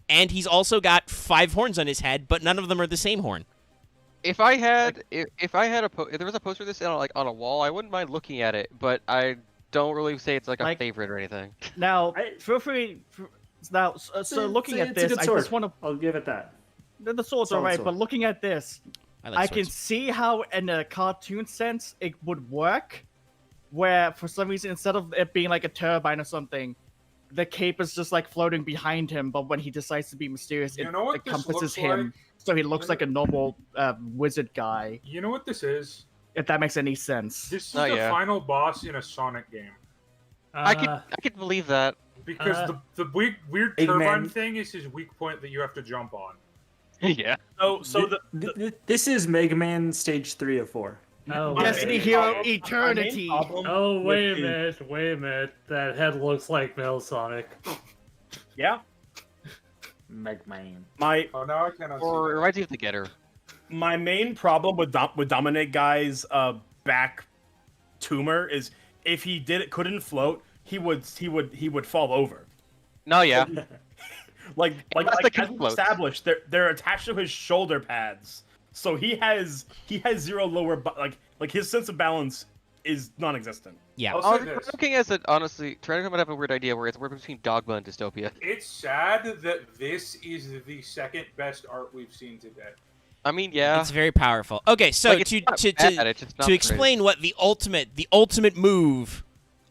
And he's also got 5 horns on his head, but none of them are the same horn. If I had if there was a poster of this on a wall, I wouldn't mind looking at it, but I don't really say it's like a Like- favorite or anything. Now, I- feel free. Now, so looking at It's a this, good I sword. just want to. I'll give it that. The sword's Solid alright, sword. but looking at this, I I like can swords. see how, in a cartoon sense, it would work. Where, for some reason, instead of it being like a turbine or something, the cape is just like floating behind him. But when he decides to be mysterious, You it know what this encompasses looks him, like? so he looks like a normal wizard guy. You know what this is? If that makes any sense. This is Oh, the yeah. final boss in a Sonic game. I could believe that. Because the weird Eggman. turbine thing is his weak point that you have to jump on. Yeah. So the This is Mega Man Stage 3 of 4. Oh, Destiny wait. Hero my main Eternity. problem Oh, wait a with minute. Wait a minute. That head looks like Metal Sonic. Yeah. Megman. My Oh, now I cannot see. Or it that. reminds me of the Getter. my main problem with Dominic Guy's back tumor is if he couldn't float, he would fall over. No, yeah. Like Unless they can as we float. established, they're attached to his shoulder pads, so he has zero lower like his sense of balance is non-existent. Yeah. I'll Oh, say this. Debunking has honestly, Trinity might have a weird idea where it's we're between Dogma and Dystopia. It's sad that this is the second best art we've seen today. I mean, yeah. It's very powerful. Okay, so Like, it's not bad, it's just not to the explain what the ultimate move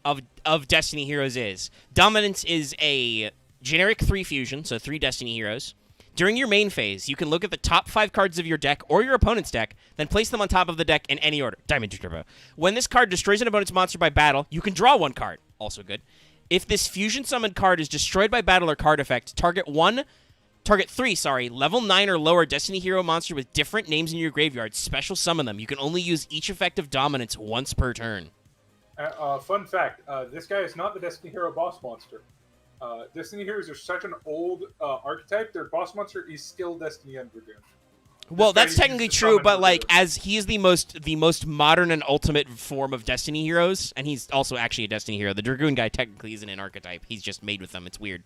of Destiny Heroes is. Dominance is a generic 3 fusion, so 3 Destiny Heroes. During your main phase, you can look at the top 5 cards of your deck or your opponent's deck, then place them on top of the deck in any order. Diamond Turbo. When this card destroys an opponent's monster by battle, you can draw 1 card. Also good. If this fusion summoned card is destroyed by battle or card effect, target 3, level 9 or lower Destiny Hero monster with different names in your graveyard. Special summon them. You can only use each effect of Dominance once per turn. Fun fact, this guy is not the Destiny Hero boss monster. Destiny Heroes are such an old archetype, their boss monster is still Destiny Dragoon. Well, guy that's used technically to true, summon but like Dragoon. as he is the most modern and ultimate form of Destiny Heroes, and he's also actually a Destiny Hero. The Dragoon guy technically isn't an archetype. He's just made with them. It's weird.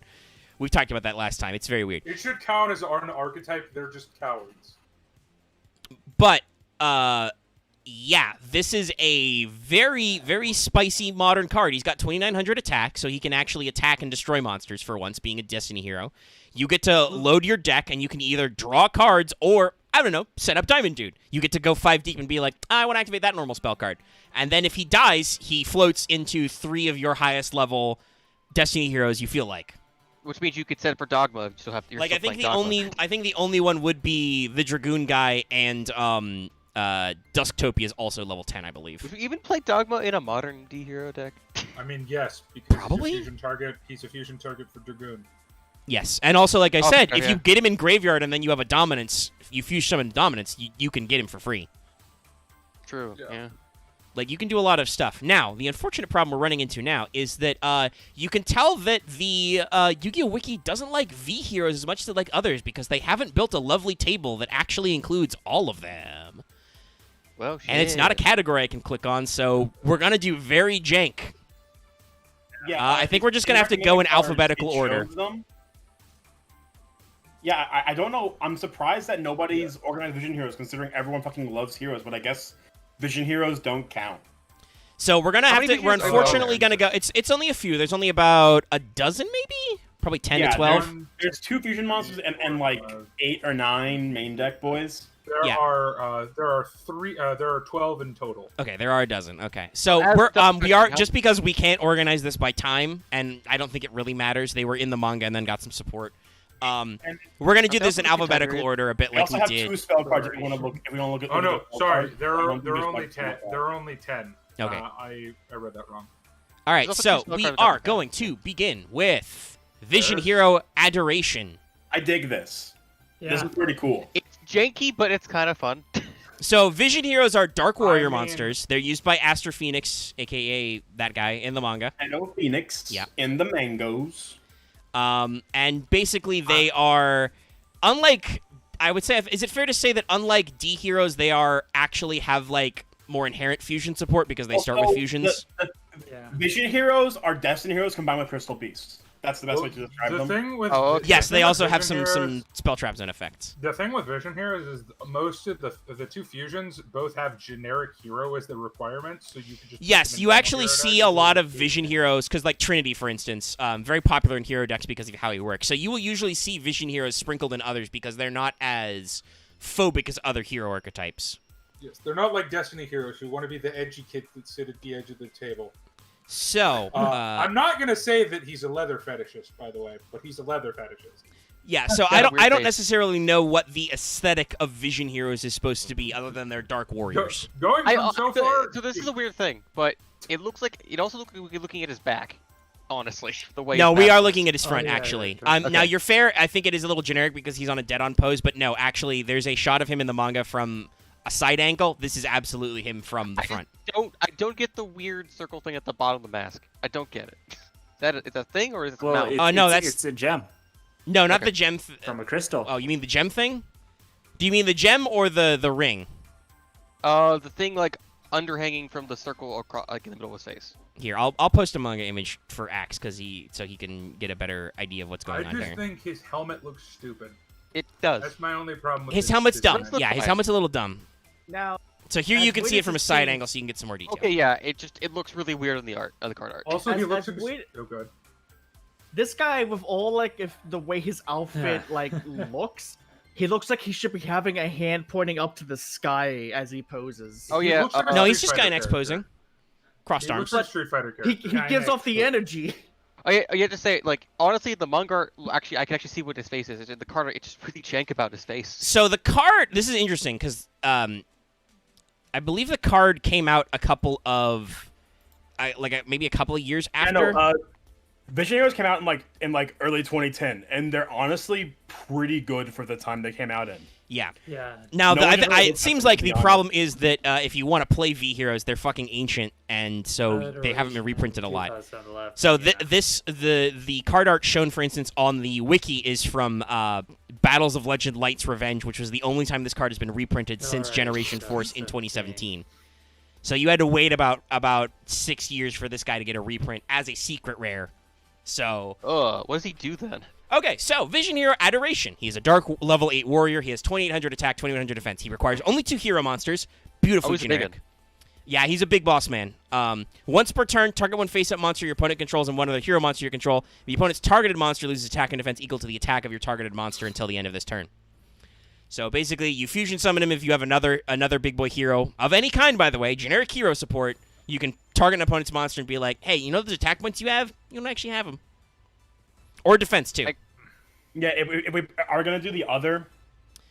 We've talked about that last time. It's very weird. It should count as an archetype, they're just cowards. But yeah, this is a very, very spicy modern card. He's got 2,900 attack, so he can actually attack and destroy monsters for once, being a Destiny Hero. You get to load your deck, and you can either draw cards or, I don't know, set up Diamond Dude. You get to go 5 deep and be like, I want to activate that normal spell card. And then if he dies, he floats into 3 of your highest level Destiny Heroes you feel like. Which means you could set it for Dogma. You still have you're Like still I think playing the Dogma. only one would be the Dragoon guy, and Dusktopia is also level 10, I believe. Would you even play Dogma in a modern D hero deck? I mean, yes, because Probably? he's a fusion target for Dragoon. Yes, and also, like I Oh, said, okay, if yeah. you get him in Graveyard and then you have a Dominance, if you fuse summon Dominance, you can get him for free. True. Yeah. Yeah. Like, you can do a lot of stuff. Now, the unfortunate problem we're running into now is that you can tell that the Yu-Gi-Oh! Wiki doesn't like V-Heroes as much as they like others because they haven't built a lovely table that actually includes all of them. Well, shit. And it's not a category I can click on, so we're going to do very jank. Yeah, I think we're just going to have to go in alphabetical order. Yeah, I don't know. I'm surprised that nobody's organized Vision Heroes, considering everyone fucking loves heroes. But I guess Vision Heroes don't count. So we're gonna How have many to. We're Visions are there? unfortunately gonna go. It's only a few. There's only about a dozen, maybe, probably 10 Yeah, to 12. There's 2 fusion monsters and like 8 or 9 main deck boys. There Yeah. there are 12 in total. Okay, there are a dozen. Okay, so As we're the- we are just because we can't organize this by time, and I don't think it really matters. They were in the manga and then got some support. And We're gonna do I this in also think it's alphabetical underrated. order, a bit we like also we have did. 2 spell cards if we want to look. If we want to look at. Oh no, look at spell sorry, cards. there We are don't do just only like 10. spell There are only 10. Okay. I read that wrong. All right, There's also so two spell we cards are that going to begin with Vision Yes. Hero Adoration. I dig this. This Yeah. is pretty cool. It's janky, but it's kind of fun. So Vision Heroes are Dark Warrior I mean- monsters. They're used by Astro Phoenix, aka that guy in the manga. I know Phoenix. Yeah. In the mangoes. And basically they are, unlike, I would say, is it fair to say that unlike D Heroes, they are actually have like more inherent fusion support because they start with Also, fusions? Yeah. Vision Heroes are Destiny Heroes combined with Crystal Beasts. That's the best way to describe The them. thing with Oh, okay. Yes, the they thing with also have Vision some Heroes- spell traps and effects. The thing with Vision Heroes is most of the 2 fusions both have generic hero as the requirement, so you can just. Yes, put them in you normal actually hero see decks a and lot then of Vision Heroes, because like Trinity, for instance, very popular in hero decks because of how he works. So you will usually see Vision Heroes sprinkled in others because they're not as phobic as other hero archetypes. Yes, they're not like Destiny heroes who want to be the edgy kids that sit at the edge of the table. So, I'm not gonna say that he's a leather fetishist, by the way, but he's a leather fetishist. yeah, so got I a don't weird taste. necessarily know what the aesthetic of Vision Heroes is supposed to be, other than they're Dark Warriors. Going from so far, So this is a weird thing, but it looks like it also looks like we're looking at his back. Honestly, the way. No, his we back are looks. looking at his Oh, front, yeah, actually. yeah, Now, Okay. you're fair. I think it is a little generic because he's on a dead-on pose, but no, actually, there's a shot of him in the manga from a side angle. This is absolutely him from the front. I don't get the weird circle thing at the bottom of the mask. I don't get it. that it's a thing or is it a Well, mount? no, it's a gem No, not Okay. the gem. from a crystal. Oh, you mean the gem thing? Do you mean the gem or the ring? The thing like underhanging from the circle across, like in the middle of his face. Here, I'll post a manga image for Axe so he can get a better idea of what's I going on just here. think his helmet looks stupid. It does. That's my only problem with His helmet's dumb. design. Yeah, his helmet's a little dumb. Now, So here As you can see weird it as from a it side seems- angle, so you can get some more detail. Okay, yeah, it looks really weird on the card art. Also, he As- looks as like weird- oh good. this guy with all like if the way his outfit like looks, he looks like he should be having a hand pointing up to the sky as he poses. Oh He yeah, looks like a No, Street he's just Fighter guy next character. posing. Crossed He arms. looks like a Street Fighter he character. gives off the energy. I have to say, like, honestly, the manga art, actually, I can actually see what his face is. The card art, it's just really jank about his face. So the card, this is interesting because I believe the card came out a couple of, maybe a couple of years I after. know. Vision Heroes came out in early 2010, and they're honestly pretty good for the time they came out in. Yeah. Yeah. Now, No one ever it looks seems at them, like to the be honest. problem is that if you want to play V Heroes, they're fucking ancient, and so they haven't been reprinted a lot. So the card art shown, for instance, on the wiki is from Battles of Legend Light's Revenge, which was the only time this card has been reprinted since Alright, Generation so Force in that's 2017. So you had to wait about 6 years for this guy to get a reprint as a secret rare. So What does he do then? okay, so Vision Hero Adoration. He's a dark level 8 warrior. He has 2800 attack, 2100 defense. He requires only 2 hero monsters. Beautifully he's a big generic. one. Yeah, he's a big boss man. Once per turn, target one face-up monster your opponent controls and one other hero monster you control. The opponent's targeted monster loses attack and defense equal to the attack of your targeted monster until the end of this turn. So basically, you fusion summon him if you have another big boy hero of any kind, by the way. Generic hero support. You can target an opponent's monster and be like, hey, you know those attack points you have? You don't actually have them. Or defense, too. Yeah, if we are gonna do the other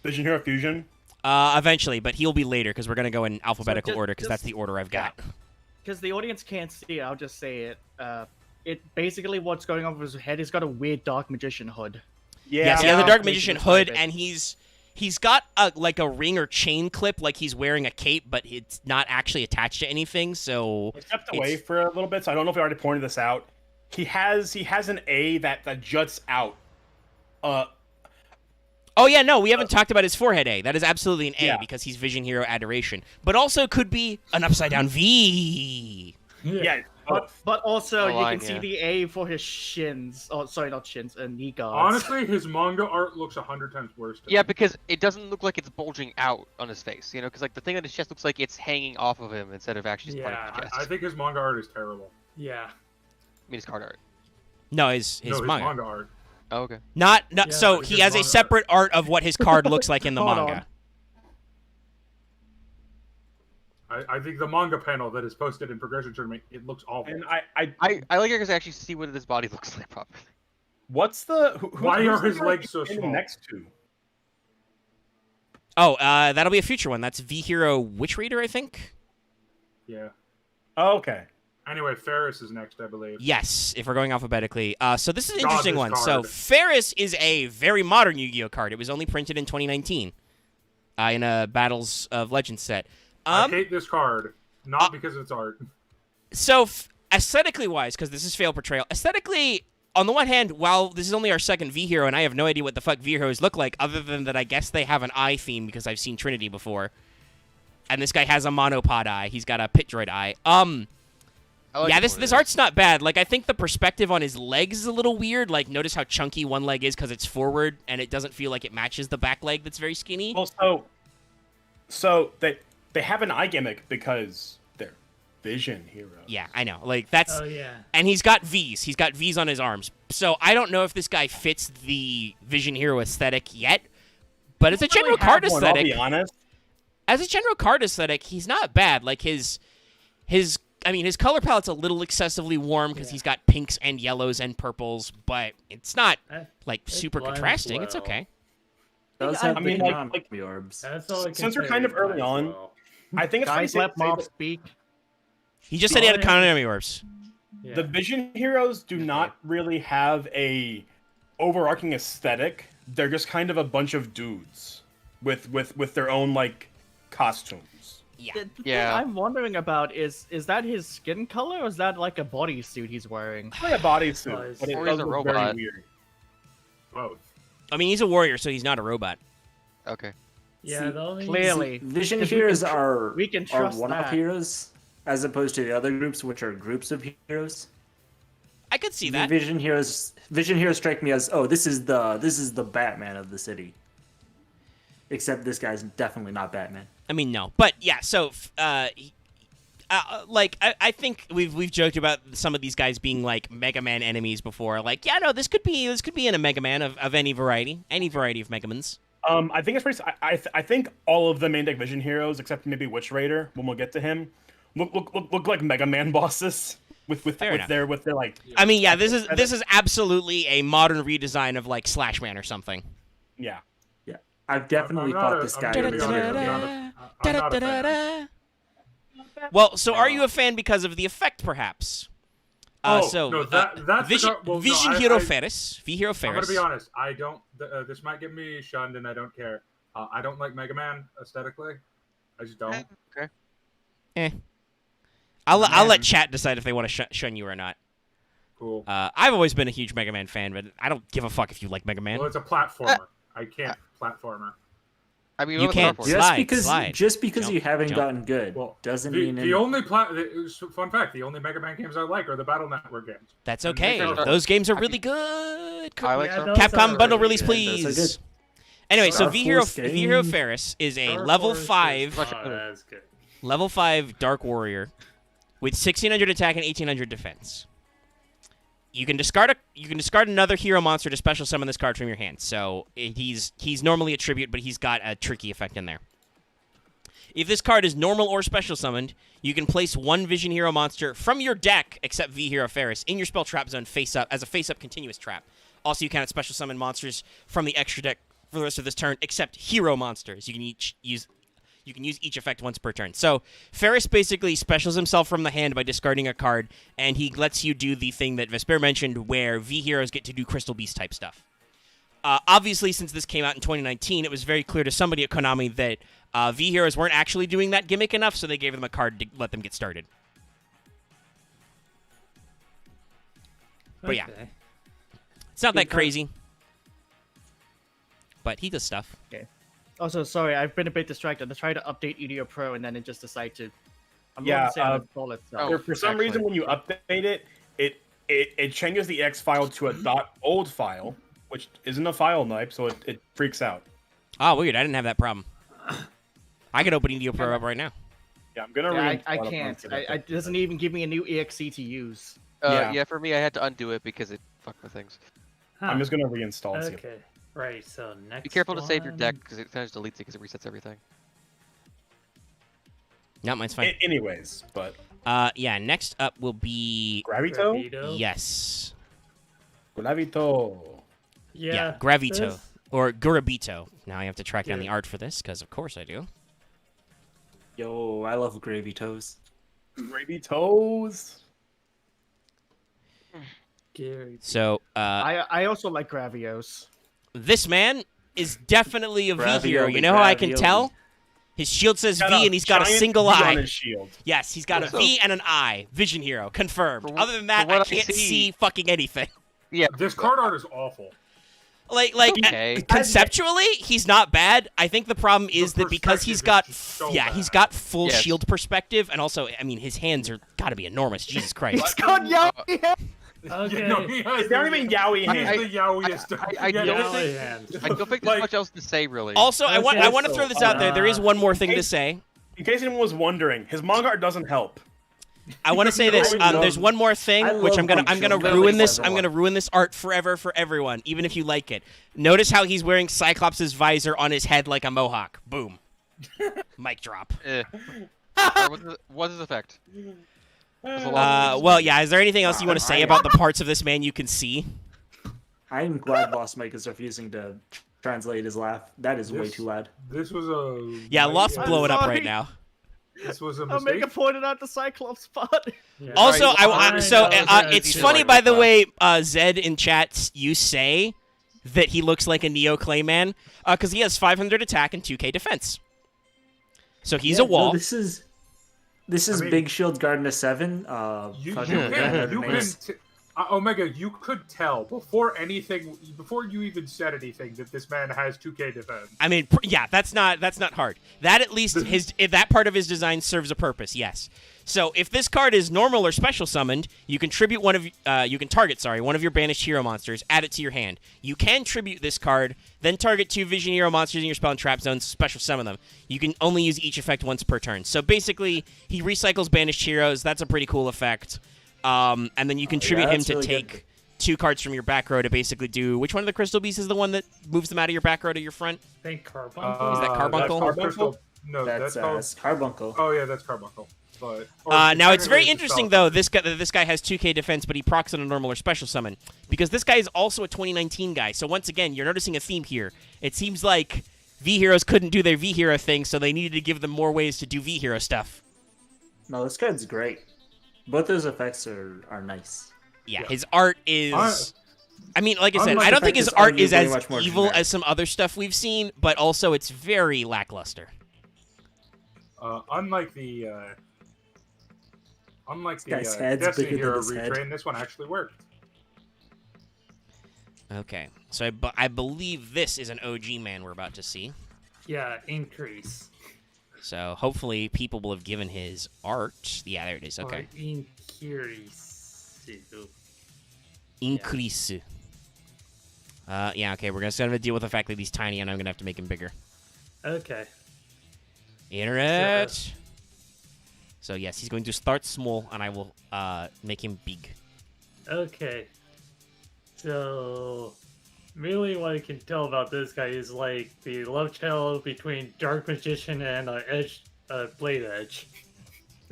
Vision Hero Fusion. Eventually, but he'll be later because we're going to go in alphabetical just- order because that's just- the order I've got. Because the audience can't see it, I'll just say it. It basically what's going on with his head. He's got a weird dark magician hood. Yeah, Yes, he has a Dark Making Magician it hood, private. and he's got a ring or chain clip, like he's wearing a cape, but it's not actually attached to anything. So He stepped away for a little bit, so I don't know if I already pointed this out. He has an A that juts out. oh yeah, no, we haven't talked about his forehead A. That is absolutely an A Yeah. because he's Vision Hero Adoration, but also could be an upside down V. Yeah. But also, The you line, can see yeah. the A for his shins. Oh, sorry, not shins, knee guards. Honestly, his manga art looks 100 times worse. To Yeah, me. because it doesn't look like it's bulging out on his face, you know? Because, like, the thing on his chest looks like it's hanging off of him instead of actually just part of his chest. I think his manga art is terrible. Yeah. I mean, his card art. No, his No, his manga. manga art. Oh, okay. Not Yeah, so his he has a manga separate art of what his card looks like in the Hold manga. I think the manga panel that is posted in Progression Tournament, it looks awful. And I like it because I actually see what his body looks like properly. what's the Why who's are the his guy legs so he's small? Next to? Oh, that'll be a future one. That's V Hero Witch Reader, I think. Yeah. Oh, okay. Anyway, Ferris is next, I believe. Yes, if we're going alphabetically. So this is an God, interesting this one. So card. Ferris is a very modern Yu-Gi-Oh card. It was only printed in 2019 in a Battles of Legends set. I hate this card, not because of its art. So aesthetically wise, because this is failed portrayal, aesthetically, on the one hand, while this is only our second V Hero, and I have no idea what the fuck V Heroes look like, other than that I guess they have an eye theme because I've seen Trinity before. And this guy has a monopod eye. He's got a pit droid eye. I like Yeah, it this more this than- art's not bad. Like, I think the perspective on his legs is a little weird. Like, notice how chunky one leg is because it's forward, and it doesn't feel like it matches the back leg that's very skinny. Well, so they have an eye gimmick because they're Vision Heroes. Yeah, I know. Like, that's... Oh yeah. And he's got V's. He's got V's on his arms. So I don't know if this guy fits the Vision Hero aesthetic yet, but as a general card I'll aesthetic... be honest. As a general card aesthetic, he's not bad. Like, his color palette's a little excessively warm because he's got pinks and yellows and purples, but it's not, like, It super blends contrasting. It's well. okay. Does I have mean, big like- non-copy orbs. That's all I can Since we're say, kind of it early blends on, well. I think it's Guys, funny let to say Mob that speak. He just said he had economy orbs. Yeah. the Vision Heroes do not really have a overarching aesthetic. They're just kind of a bunch of dudes with their own like costumes. Yeah. The thing Yeah. I'm wondering about is that his skin color or is that like a bodysuit he's wearing? It's like a bodysuit, but it Or does he's a look very robot. weird. Both. I mean, he's a warrior, so he's not a robot. Okay. Yeah, See, the only Clearly. Vision Because we heroes can are we can trust one-off that. heroes, as opposed to the other groups, which are groups of heroes. I could see The that. Vision heroes strike me as, oh, this is the Batman of the city. Except this guy's definitely not Batman. I mean, no, but yeah. So, like, I think we've joked about some of these guys being like Mega Man enemies before. Like, yeah, no, this could be in a Mega Man of any variety of Megamans. I think it's pretty. I think all of the main deck Vision heroes, except maybe Witch Raider, when we'll get to him, look like Mega Man bosses with their like. I mean, yeah, this is absolutely a modern redesign of like Slash Man or something. Yeah. I've definitely thought this guy gonna was be honest, here. I'm not a fan. Well, so are you a fan because of the effect, perhaps? No, that's Vision, well, no, Vision I- Hero I- Ferris, V Hero I'm Ferris. gonna be honest. I don't. This might get me shunned, and I don't care. I don't like Mega Man aesthetically. I just don't. Okay. I'll let chat decide if they want to shun you or not. Cool. I've always been a huge Mega Man fan, but I don't give a fuck if you like Mega Man. Well, it's a platformer. I can't platformer. I mean, You what can't was the Dark Force? Just because Jump, you haven't jump. gotten good Well, doesn't the, mean the any- only fun fact: the only Mega Man games I like are the Battle Network games. That's And okay. Star Force. Those games are really good. I like Yeah, Star those Capcom are bundle really release, good. please. Those are good. Anyway, so Star V Hero Force V Hero game. Ferris is a Star level Force is- 5 Oh, that's good. level 5 Dark Warrior with 1600 attack and 1800 defense. You can discard another hero monster to special summon this card from your hand. So he's normally a tribute, but he's got a tricky effect in there. If this card is normal or special summoned, you can place one Vision Hero monster from your deck, except V Hero Ferris, in your spell trap zone face up as a face up continuous trap. Also, you cannot special summon monsters from the extra deck for the rest of this turn, except hero monsters. You can use each effect once per turn. So Ferris basically specials himself from the hand by discarding a card, and he lets you do the thing that Vesper mentioned, where V Heroes get to do Crystal Beast type stuff. Obviously, since this came out in 2019, it was very clear to somebody at Konami that V Heroes weren't actually doing that gimmick enough, so they gave them a card to let them get started. But yeah, Okay. it's not that crazy. But he does stuff. Also, sorry, I've been a bit distracted. I tried to update EDO Pro and then it just decided to. I'm Yeah, not saying uninstall it. So. oh, For some reason, when you update it, it changes the X file to a .old file, which isn't a file type, so it freaks out. Oh, weird. I didn't have that problem. I could open EDO Pro up right now. Yeah, I'm gonna. Yeah, I reinstall it can't. once it It doesn't even give me a new EXE to use. Yeah. Yeah, for me, I had to undo it because it fucked with things. I'm just gonna reinstall and see if- Okay. Right. So next. Be careful to save your one- deck because it kind of deletes it because it resets everything. No, mine's fine. Anyways, but Yeah, next up will be... Gravito? Gravito? Yes. Gravito. Yeah. Gravito. this- Or Gurabito. Now I have to track down Yeah. the art for this, because of course I do. Yo, I love gravy toes. Gravy toes. Gary. So, I also like Gravios. this man is definitely a V Ravioli, hero. You know how I can ravioli. tell? His shield says Got V and he's got a giant single V on eye. his shield. Yes, he's got a So- V and an eye. Vision hero. Confirmed. For- Other than that, for what I I can't see- see fucking anything. Yeah. This card art is awful. Like Okay. conceptually, he's not bad. I think the problem is that because he's got perspective is just so he's bad. got full Yes. shield perspective, and also, I mean, his hands are got to be enormous. Jesus Christ. It's called Yo. Okay. No, he has They're not even yaoi He's hands. the yaoiest. I Yeah, don't this Yellow is- hand. I don't think there's Like- much else to say, really. Also, I want to so, throw this out there. There is one more thing to okay. say. In case anyone was wondering, his manga art doesn't help. I want to say this. There's one more thing, I which love I'm gonna functional ruin graphics this. I'm gonna everyone. ruin this art forever for everyone, even if you like it. Notice how he's wearing Cyclops' visor on his head like a mohawk. Boom. Mic drop. What's his effect? There's a lot. Well, yeah. Is there anything else you want to say about the parts of this man you can see? I'm glad Lost Mike is refusing to translate his laugh. That is way This- too loud. This was a. Yeah, Lost I'm blow it up sorry. right now. This was a I'll make mistake. a point out the Cyclops spot. Yeah. Also, Alright, it's yeah, funny, like by the that. way, Zed in chat, you say that he looks like a Neo Clayman because he has 500 attack and 2k defense. So he's Yeah, a wall. No, this is I mean, Big Shield Garden of 7. Omega, you could tell before you even said anything that this man has 2K defense. I mean, yeah, that's not hard. That at least that part of his design serves a purpose. Yes. So if this card is normal or special summoned, you can target one of your banished hero monsters, add it to your hand. You can tribute this card, then target 2 vision hero monsters in your spell and trap zones, special summon them. You can only use each effect once per turn. So basically, he recycles banished heroes. That's a pretty cool effect. And then you contribute him to really take good. 2 cards from your back row to basically do... Which one of the crystal beasts is the one that moves them out of your back row to your front? I think Carbuncle. Is that Carbuncle? That's called Carbuncle. Oh yeah, that's Carbuncle. But now it's very interesting though. This guy has 2K defense, but he procs on a normal or special summon because this guy is also a 2019 guy. So once again, you're noticing a theme here. It seems like V heroes couldn't do their V hero thing, so they needed to give them more ways to do V hero stuff. No, this card's great. Both those effects are nice. Yeah, his art is. I mean, like I said, Unlike I don't think his art is as much more evil generic. as some other stuff we've seen, but also it's very lackluster. Unlike the guy's head's Destiny bigger than Hero his head. retrain, this one actually worked. Okay, so I believe this is an OG man we're about to see. Yeah, increase. So hopefully people will have given his art. Yeah, there it is. Okay. Or increase. Increase. Yeah, okay, we're just going to deal with the fact that he's tiny and I'm going to have to make him bigger. Okay. Internet. Sure. So yes, he's going to start small and I will make him big. Okay. So, really what I can tell about this guy is like the love child between Dark Magician and Blade Edge.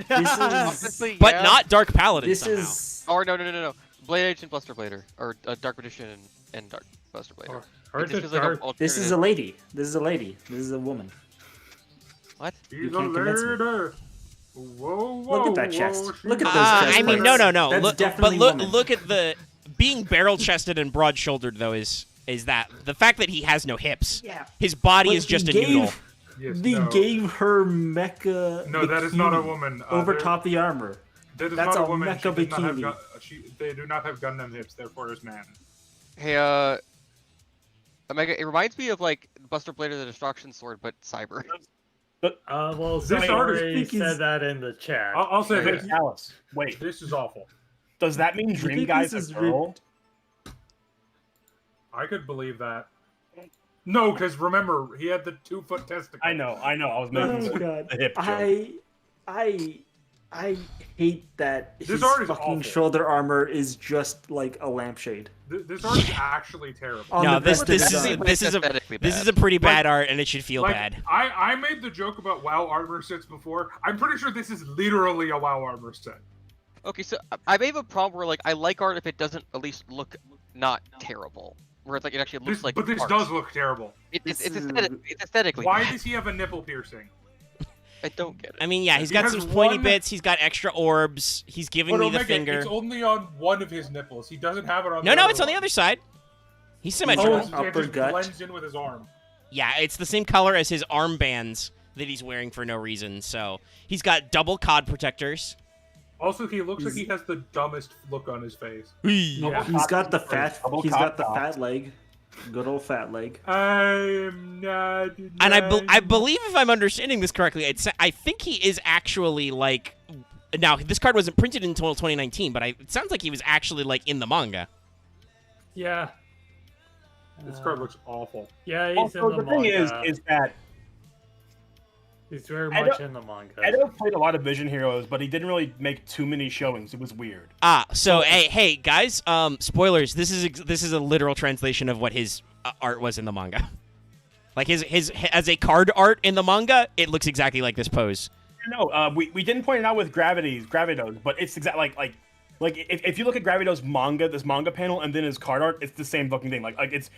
This is, Honestly, But yeah. not Dark Paladin this somehow. is Or no. Blade Edge and Buster Blader, or Dark Magician and Dark Buster Blader. Or It just the feels like an dark. this is a alternative- lady. This is a lady. This is a woman. What? He's a can't convince me. leader. Whoa, Look at that whoa, chest. she Look at was- those chest I mean, plates. no. That's Look, definitely but woman. look at the being barrel-chested and broad-shouldered though is that the fact that he has no hips. Yeah. His body But is just a he noodle. Yes, They no. gave her mecha. No, that is not a bikini woman. over There- top the armor. That is That's not a a woman. mecha She does not have bikini. they do not have Gundam hips, therefore is man. Hey, Omega, it reminds me of like Buster Blader the Destruction Sword, but cyber. Well, This somebody artist already think is- said that in the chat. I'll say Hey, this. Alice, wait. This is awful. Does that mean You Dream think Guy's this a is girl? I could believe that. No, because remember, he had the 2-foot testicle. I know. I was making Oh god. the hip joke. I hate that This his art is fucking awful. shoulder armor is just like a lampshade. This art is actually terrible. On No, the this best this is design. this is a Aesthetically this bad. is a pretty bad art and it should feel Like, bad. I made the joke about WoW armor sets before. I'm pretty sure this is literally a WoW armor set. Okay, so I may have a problem where like I like art if it doesn't at least look not terrible. Where it's like it actually looks like But this art. does look terrible. It's This is- aesthetically. Why bad. does he have a nipple piercing? I don't get it. I mean, yeah, he's He got has some pointy one- bits. He's got extra orbs. He's giving But me the Omega, finger. it's only on one of his nipples. He doesn't have it on No, the it's on the one. other side. He's Oh, symmetrical. it Upper just gut. blends in with his arm. Yeah, it's the same color as his armbands that he's wearing for no reason. So he's got double COD protectors. Also, he looks like he has the dumbest look on his face. Yeah. He's got the fat. Double He's cop got the top. fat leg. Good old fat leg. I'm not. And I believe if I'm understanding this correctly, I think he is actually like. Now this card wasn't printed until 2019, but it sounds like he was actually like in the manga. Yeah. This card looks awful. Yeah, he's Also, in the the thing manga. is that He's very I much don't- in the manga. Edo played a lot of Vision Heroes, but he didn't really make too many showings. It was weird. So hey guys, spoilers. This is a literal translation of what his art was in the manga. Like his as a card art in the manga, it looks exactly like this pose. No, we didn't point it out with Gravitos, but it's exactly like if you look at Gravito's manga, this manga panel, and then his card art, it's the same fucking thing. Like it's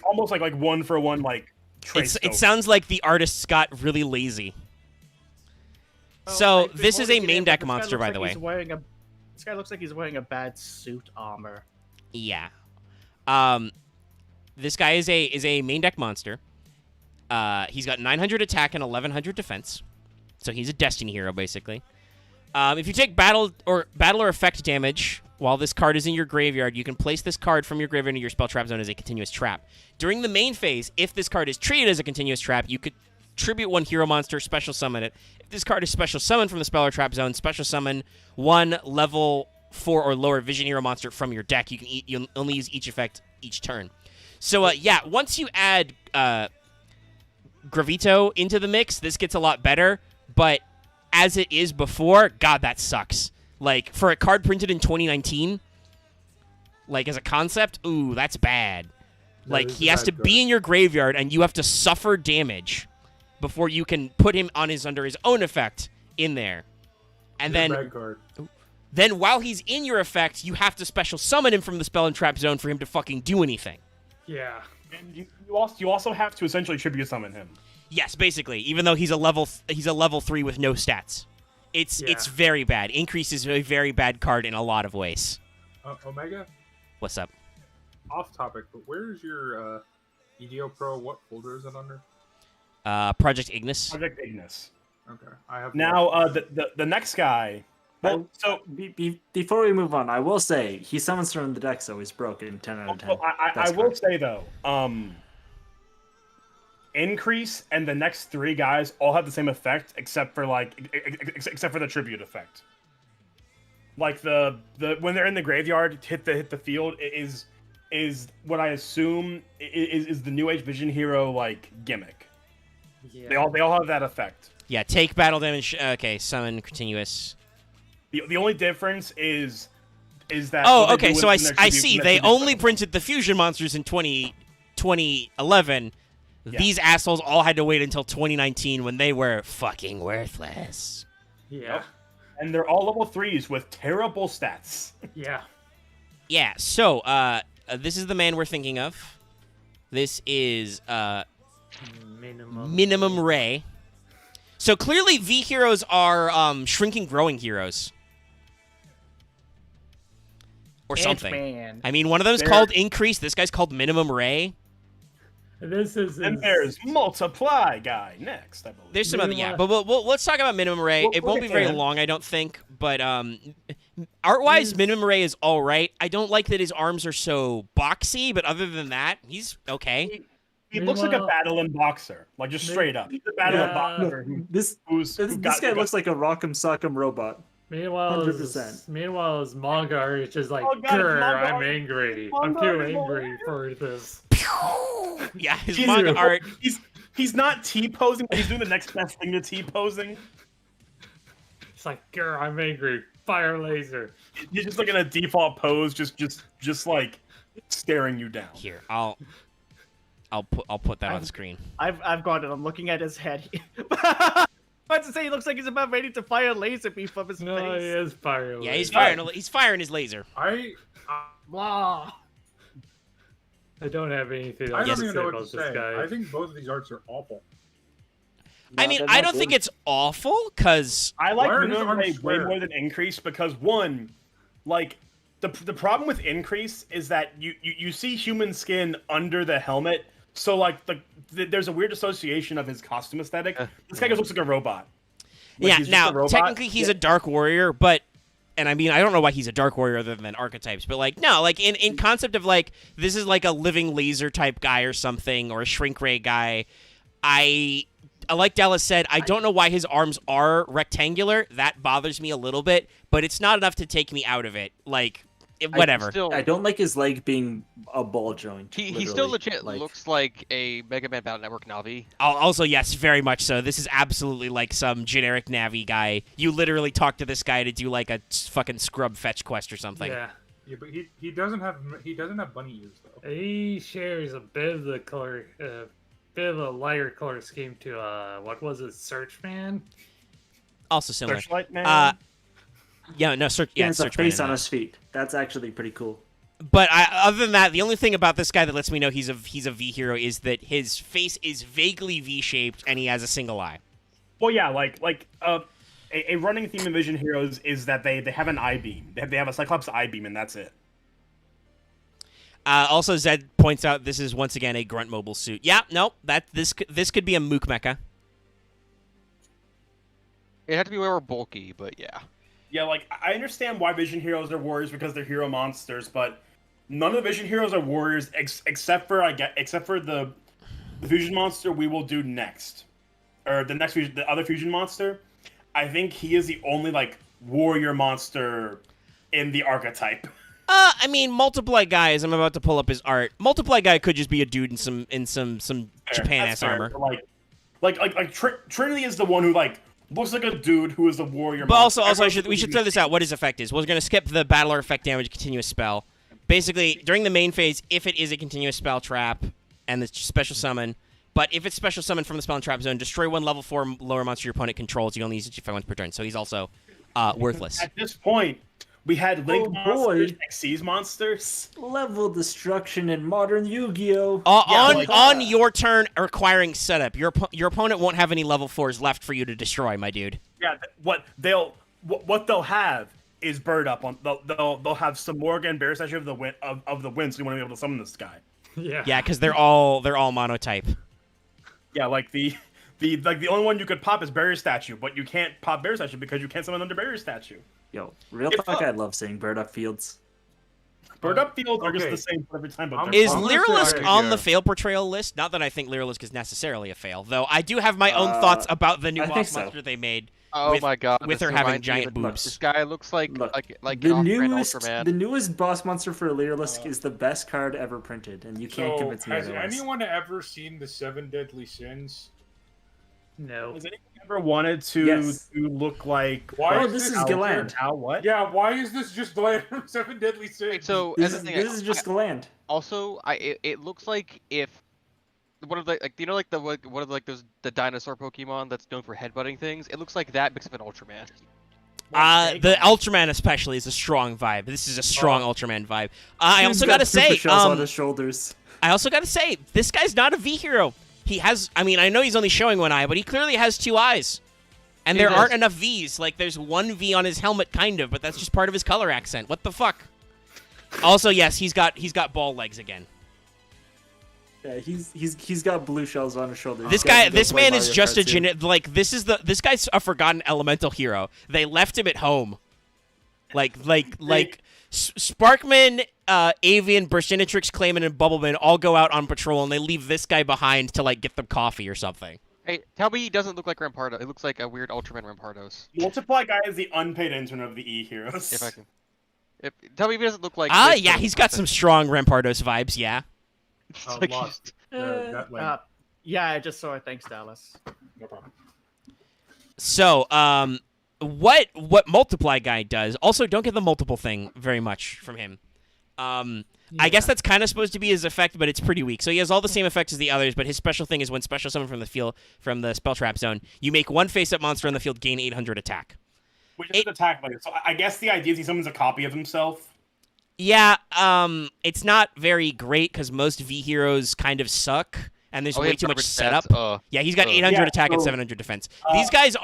almost like one for one like. It sounds like the artists got really lazy. So this is a main deck monster, by the way. This guy looks like he's wearing a bad suit armor. Yeah. This guy is a main deck monster. He's got 900 attack and 1100 defense. So he's a Destiny hero, basically. If you take battle or effect damage while this card is in your graveyard, you can place this card from your graveyard into your spell trap zone as a continuous trap. During the main phase, if this card is treated as a continuous trap, you could tribute one hero monster, special summon it. If this card is special summoned from the spell or trap zone, special summon one level 4 or lower vision hero monster from your deck. You only use each effect each turn. So yeah, once you add Gravito into the mix, this gets a lot better. But as it is before, God, that sucks. Like, for a card printed in 2019, like, as a concept, ooh, that's bad. Like, he has to be in your graveyard, and you have to suffer damage before you can put him on under his own effect in there. And then while he's in your effect, you have to special summon him from the spell and trap zone for him to fucking do anything. Yeah. And you also have to essentially tribute summon him. Yes, basically. Even though he's a level 3 with no stats, it's very bad. Increase is a very bad card in a lot of ways. Omega. What's up? Off topic, but where's your EDO Pro? What folder is it under? Project Ignis. Project Ignis. Okay, I have. Now, the next guy. Well, so before we move on, I will say he summons from the deck, so he's broken 10 out of 10. I will say though, Increase and the next 3 guys all have the same effect, except for except for the tribute effect. Like the when they're in the graveyard, hit the field is what I assume is the New Age Vision Hero like gimmick. Yeah. They all have that effect. Yeah, take battle damage. Okay, summon continuous. The only difference is that. Oh, okay. So I see. They only printed the fusion monsters in 2011. Yeah. These assholes all had to wait until 2019 when they were fucking worthless. Yeah. Yep. And they're all level 3s with terrible stats. Yeah. Yeah. So this is the man we're thinking of. This is Minimum Ray. So clearly V heroes are shrinking growing heroes. Or something. Ant-Man. I mean, one of them is called Increase. This guy's called Minimum Ray. And there's Multiply guy next, I believe. There's some other, yeah. But let's talk about Minimum Ray. It won't be very long, I don't think. But art-wise, Minimum Ray is all right. I don't like that his arms are so boxy, but other than that, he's okay. He looks like a battling boxer, like just straight up. He's a battling boxer. This guy looks like a Rock'em Sock'em robot. Meanwhile, 100%. His manga art is just like, grr, I'm angry. I'm too angry for this. Yeah, his manga art. He's not T-posing, but he's doing the next best thing to T-posing. It's like, grr, I'm angry. Fire laser. He's just like in a default pose, just like staring you down. Here, I'll put that on screen. I've got it. I'm looking at his head. I was to say he looks like he's about ready to fire a laser beam from his face. No, he is firing. Yeah, he's firing his laser. Blah. I don't have anything I else don't to even say know what about to this say. guy. I think both of these arts are awful. I mean, I don't think it's awful, because I like Minimum Ray way more than Increase, because one, like, the problem with Increase is that you see human skin under the helmet, so like there's a weird association of his costume aesthetic. This guy just looks like a robot. Like, yeah, now technically he's a Dark Warrior, but and I mean I don't know why he's a Dark Warrior other than archetypes, but like no, like in concept of like this is like a living laser type guy or something, or a shrink ray guy. Like Dallas said, I don't know why his arms are rectangular. That bothers me a little bit, but it's not enough to take me out of it. Like, whatever. I don't like his leg being a ball joint. He still legit looks like a Mega Man Battle Network Navi. Also, yes, very much so. This is absolutely like some generic Navi guy. You literally talk to this guy to do like a fucking scrub fetch quest or something. Yeah. Yeah, but he doesn't have bunny ears though. He shares a bit of the color. Bit of a lighter color scheme to what was it, Searchman? Also similar. Searchlight Man. Yeah, no, Searchman. He has a face on his feet. That's actually pretty cool. But other than that, the only thing about this guy that lets me know he's a V hero is that his face is vaguely V-shaped and he has a single eye. Well, yeah, like a running theme of Vision Heroes is that they have an eye beam. They have a Cyclops eye beam, and that's it. Also, Zed points out this is once again a grunt mobile suit. Yeah, no, this could be a mook mecha. It'd have to be more bulky, but yeah. Yeah, like I understand why Vision Heroes are warriors because they're hero monsters, but none of the Vision Heroes are warriors except for the fusion monster we will do next, or the other fusion monster. I think he is the only like warrior monster in the archetype. I mean, Multiply Guy, as I'm about to pull up his art, Multiply Guy could just be a dude in some Japan ass armor. Like Trinity is the one who like looks like a dude who is a warrior. But monster. also we should throw this out. What his effect is? We're gonna skip the battler effect damage continuous spell. Basically, during the main phase, if it is a continuous spell trap and the special summon, but if it's special summon from the spell and trap zone, destroy one level 4 lower monster your opponent controls. You only use it 5 once per turn, so he's also worthless. At this point, we had Link monsters, Xyz monsters. Level destruction in modern Yu-Gi-Oh! On your turn requiring setup, your opponent won't have any level 4s left for you to destroy, my dude. Yeah, what they'll have is Bird Up on. They'll have some Morgan Bear Statue of the wind, so you want to be able to summon this guy. Yeah, because they're all monotype. Yeah, like the only one you could pop is Barrier Statue, but you can't pop Barrier Statue because you can't summon under Barrier Statue. Yo, real talk, I love seeing Bird Up fields. Bird Up fields are just the same every time. But Is Lyrilusk on the fail portrayal list? Not that I think Lyrilusk is necessarily a fail, though I do have my own thoughts about the new boss monster they made. Oh my god! With her having giant boobs. This guy looks like the Ultraman. The newest boss monster for Lyrilusk is the best card ever printed, and you can't convince me otherwise. Has anyone ever seen the 7 Deadly Sins? No. Has anyone ever wanted to look like? This is Galand. How? What? Yeah. Why is this just Galand from 7 Deadly Sins? Wait, so This is just Galand. Also, it looks like if one of the the dinosaur Pokemon that's known for headbutting things. It looks like that mixed with an Ultraman. The Ultraman especially is a strong vibe. This is a strong Ultraman vibe. I also gotta say, on his shoulders. I also gotta say, this guy's not a V hero. He has, I mean, I know he's only showing one eye, but he clearly has 2 eyes. And there aren't enough Vs. Like, there's one V on his helmet, kind of, but that's just part of his color accent. What the fuck? Also, yes, he's got ball legs again. Yeah, he's got blue shells on his shoulders. This man is just a this guy's a forgotten elemental hero. They left him at home. Like Sparkman, Avian, Burstinatrix, Clayman, and Bubbleman all go out on patrol, and they leave this guy behind to like get them coffee or something. Hey, tell me he doesn't look like Rampardo. It looks like a weird Ultraman Rampardos. Multiply Guy is the unpaid intern of the E heroes. If I can. Tell me if he doesn't look like. Yeah, he's got some strong Rampardos vibes. Yeah. Lost. Yeah, I just saw it. Thanks, Dallas. No problem. So, what Multiply Guy does? Also, don't get the multiple thing very much from him. I guess that's kind of supposed to be his effect, but it's pretty weak. So he has all the same effects as the others, but his special thing is when special summon from the spell trap zone, you make one face-up monster on the field gain 800 attack. Which is an attack layer. So I guess the idea is he summons a copy of himself. Yeah, it's not very great because most V heroes kind of suck, and there's way too much setup. Yeah, he's got 800 attack and 700 defense. These guys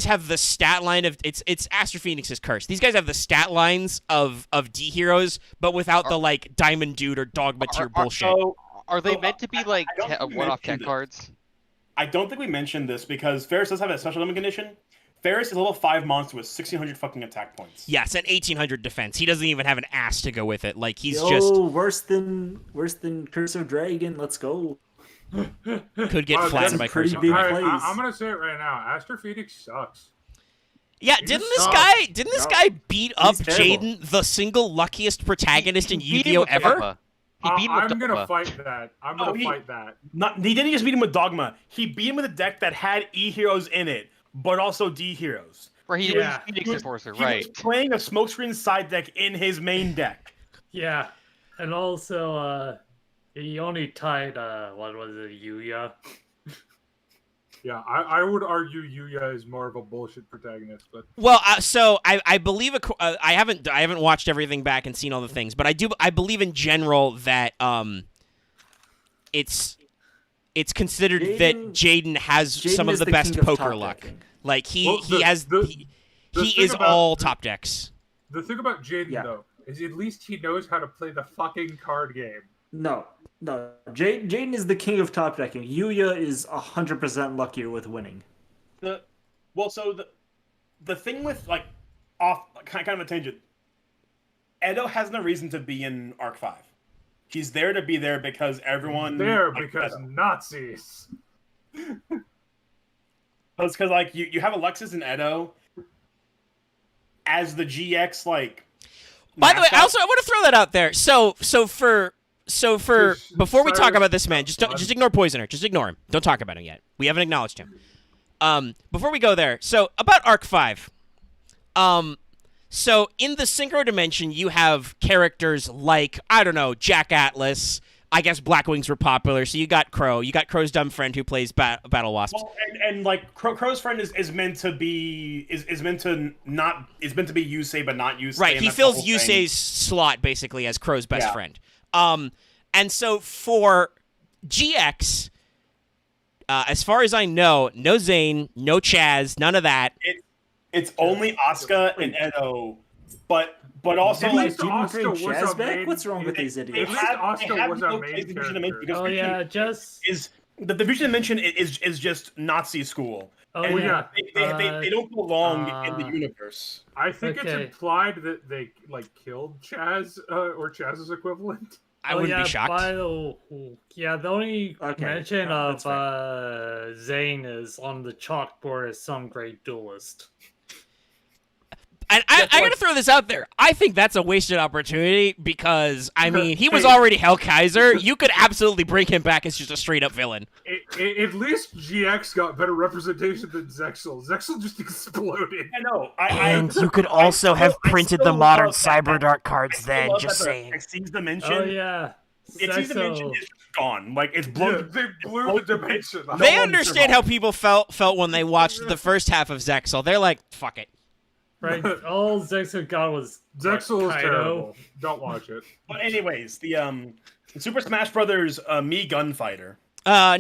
have the stat line of it's Astro Phoenix's curse. These guys have the stat lines of D heroes, but without the like Diamond Dude or Dogma tier bullshit. Are they meant to be like one-off tech cards? I don't think we mentioned this because Ferris does have a special limit condition. Ferris is a level 5 monster with 1,600 fucking attack points. Yes, and 1,800 defense. He doesn't even have an ass to go with it. Like he's worse than Curse of Dragon. Let's go. Could get flattened by Curse of Dragon. I'm gonna say it right now. Astro Phoenix sucks. Yeah, didn't this guy beat up Jaden, the single luckiest protagonist in Yu-Gi-Oh ever? I'm gonna fight that. Fight that. He didn't just beat him with Dogma. He beat him with a deck that had E heroes in it, but also D heroes. Where he was Phoenix Enforcer, right? He was playing a smokescreen side deck in his main deck. Yeah, and also he only tied what was it, Yuya? Yeah, I would argue Yuya is more of a bullshit protagonist, but so I believe I haven't watched everything back and seen all the things, but I believe in general that it's considered that Jaden has some of the best poker luck. Like he is all top decks. The thing about Jaden though is at least he knows how to play the fucking card game. No. Jaden is the king of top decking. Yuya is 100% luckier with winning. The thing with like kind of a tangent. Edo has no reason to be in Arc 5. He's there to be there because everyone because Edo. Nazis. Because like you have Alexis and Edo as the GX like. By the way, mascot. I want to throw that out there. So for before we talk about this man, just ignore Poisoner. Just ignore him. Don't talk about him yet. We haven't acknowledged him. Before we go there, so about Arc 5. So in the Synchro Dimension, you have characters like, I don't know, Jack Atlas. I guess Blackwings were popular, so you got Crow. You got Crow's dumb friend who plays Battle Wasps. Well, and like Crow's friend is meant to be meant to be Yusei but not Yusei. Right, and he that's the fills whole thing. Yusei's slot basically as Crow's best friend. And so for GX, as far as I know, no Zane, no Chaz, none of that. It's only Asuka and Edo, but also At like least Asuka was Chaz a back? main- What's wrong with these At idiots? least Asuka was a main character. because Oh yeah, just is the Fusion Dimension is just Nazi school. oh And yeah. they don't belong in the universe. I think Okay. it's implied that they like killed Chaz or Chaz's equivalent. I wouldn't be shocked. The only Okay, mention that's of Zane is on the chalkboard as some great duelist. And I gotta throw this out there. I think that's a wasted opportunity because, I mean, he was already Hellkaiser. You could absolutely bring him back as just a straight-up villain. At least GX got better representation than Zexal. Zexal just exploded. I know. And you could also have printed the modern CyberDark cards then, just saying. Exceeds Dimension. Oh yeah. Exceeds Dimension is gone. Like it's blown. They blew the dimension. They one understand survived. how people felt when they watched the first half of Zexal. They're like, fuck it. Right. All Zexal got was Zexal is Kaido. terrible. Don't watch it. But anyways, the Super Smash Brothers Me Gunfighter. No.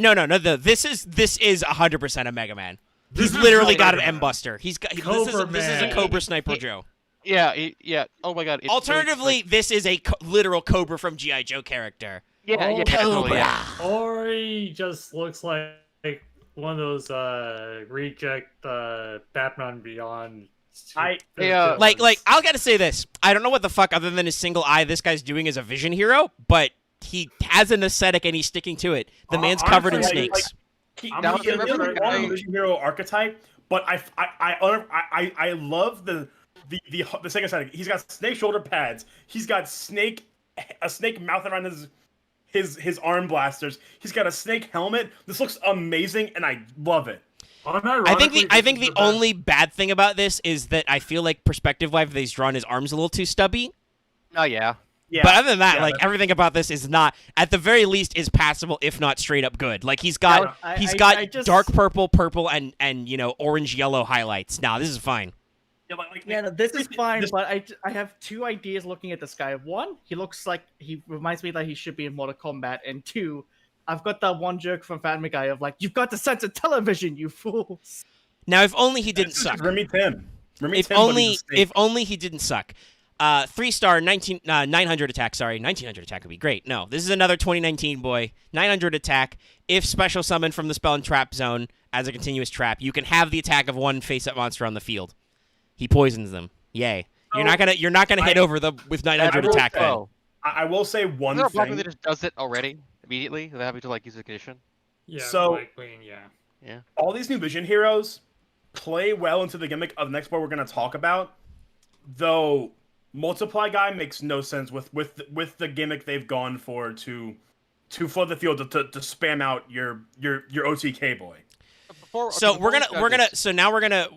This is 100% a Mega Man. He's literally got an M-Buster. He's got this is a Man. Cobra Sniper Joe. Yeah, yeah. Oh my god. It's Alternatively, this is a literal Cobra from G.I. Joe character. yeah, definitely, yeah. Or he just looks like one of those reject Batman Beyond. Yeah. Like I gotta say this. I don't know what the fuck other than his single eye this guy's doing as a vision hero, but he has an aesthetic and he's sticking to it. The man's covered in honestly, snakes. I'm Now, gonna he remember really that won guy- Vision Hero archetype, but I love the second aesthetic. He's got snake shoulder pads. He's got a snake mouth around his arm blasters. He's got a snake helmet. This looks amazing, and I love it. I think the only bad thing about this is that I feel like perspective-wise, he's drawn his arms a little too stubby. Oh yeah. Yeah. But other than that, Yeah, like everything about this is not, at the very least, is passable, if not straight up good. Like he's got I just- dark purple, and orange yellow highlights. Nah, this is fine. Yeah, no, this is fine, but I have two ideas looking at this guy. One, he looks like he reminds me that he should be in Mortal Kombat, and two, I've got that one joke from Family Guy of like, you've got the sense of television, you fools. Now, if only he didn't suck. Remy Tim. If only he didn't suck. 3-star, 900 attack. Sorry, 1900 attack would be great. No, this is another 2019 boy. 900 attack. If special summon from the spell and trap zone as a continuous trap, you can have the attack of one face-up monster on the field. He poisons them. Yay! You're not gonna hit over them with 900 attack. Then. I will say one Is there a block thing. that just does it already immediately without having to like use a condition? Yeah. So- Black Queen, yeah. All these new Vision heroes play well into the gimmick of the next part we're going to talk about, though Multiply Guy makes no sense with the gimmick they've gone for to flood the field to spam out your OTK boy. So Before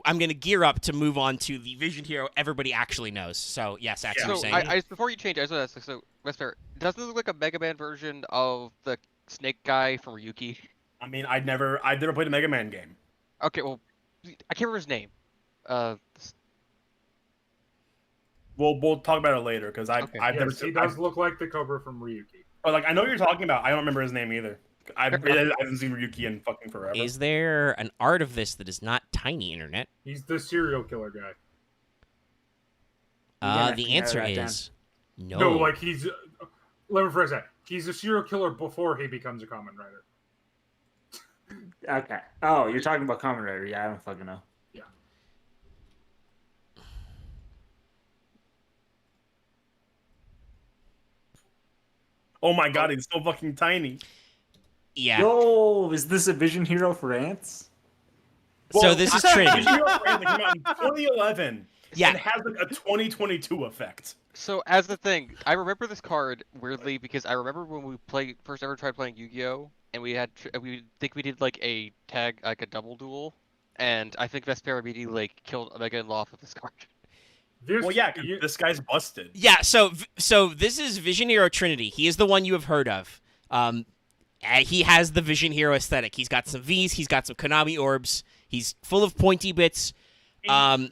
I'm gonna gear up to move on to the Vision hero everybody actually knows. So yes, Ax, you were So saying. before you change, I just want to ask, so Westfair, doesn't this look like a Mega Man version of the Snake guy from Ryuki? I mean, I'd never played a Mega Man game. Okay, well, I can't remember his name. We'll talk about it later because I've Okay. never Yes, he seen. does look like the Cobra from Ryuki. But like I know what you're talking about. I don't remember his name either. I haven't seen Ryuki in fucking forever. Is there an art of this that is not tiny internet? He's the serial killer guy. The answer narrow that is No. No, like he's. Let me phrase that. He's a serial killer before he becomes a common writer. Okay. Oh, you're talking about Kamen Rider. Yeah, I don't fucking know. Yeah. Oh my god, he's so fucking tiny. Yeah. Yo, is this a Vision Hero for ants? So this is Trinity. Vision Hero Brand that came out in 2011. Yeah. And has like a 2022 effect. So as the thing, I remember this card weirdly because I remember when we first ever tried playing Yu-Gi-Oh, and we think we did like a tag, like a double duel, and I think Vesper immediately like killed Omega and Law with this card. Well, yeah, this guy's busted. Yeah, so this is Vision Hero Trinity. He is the one you have heard of. He has the Vision Hero aesthetic. He's got some V's. He's got some Konami orbs. He's full of pointy bits.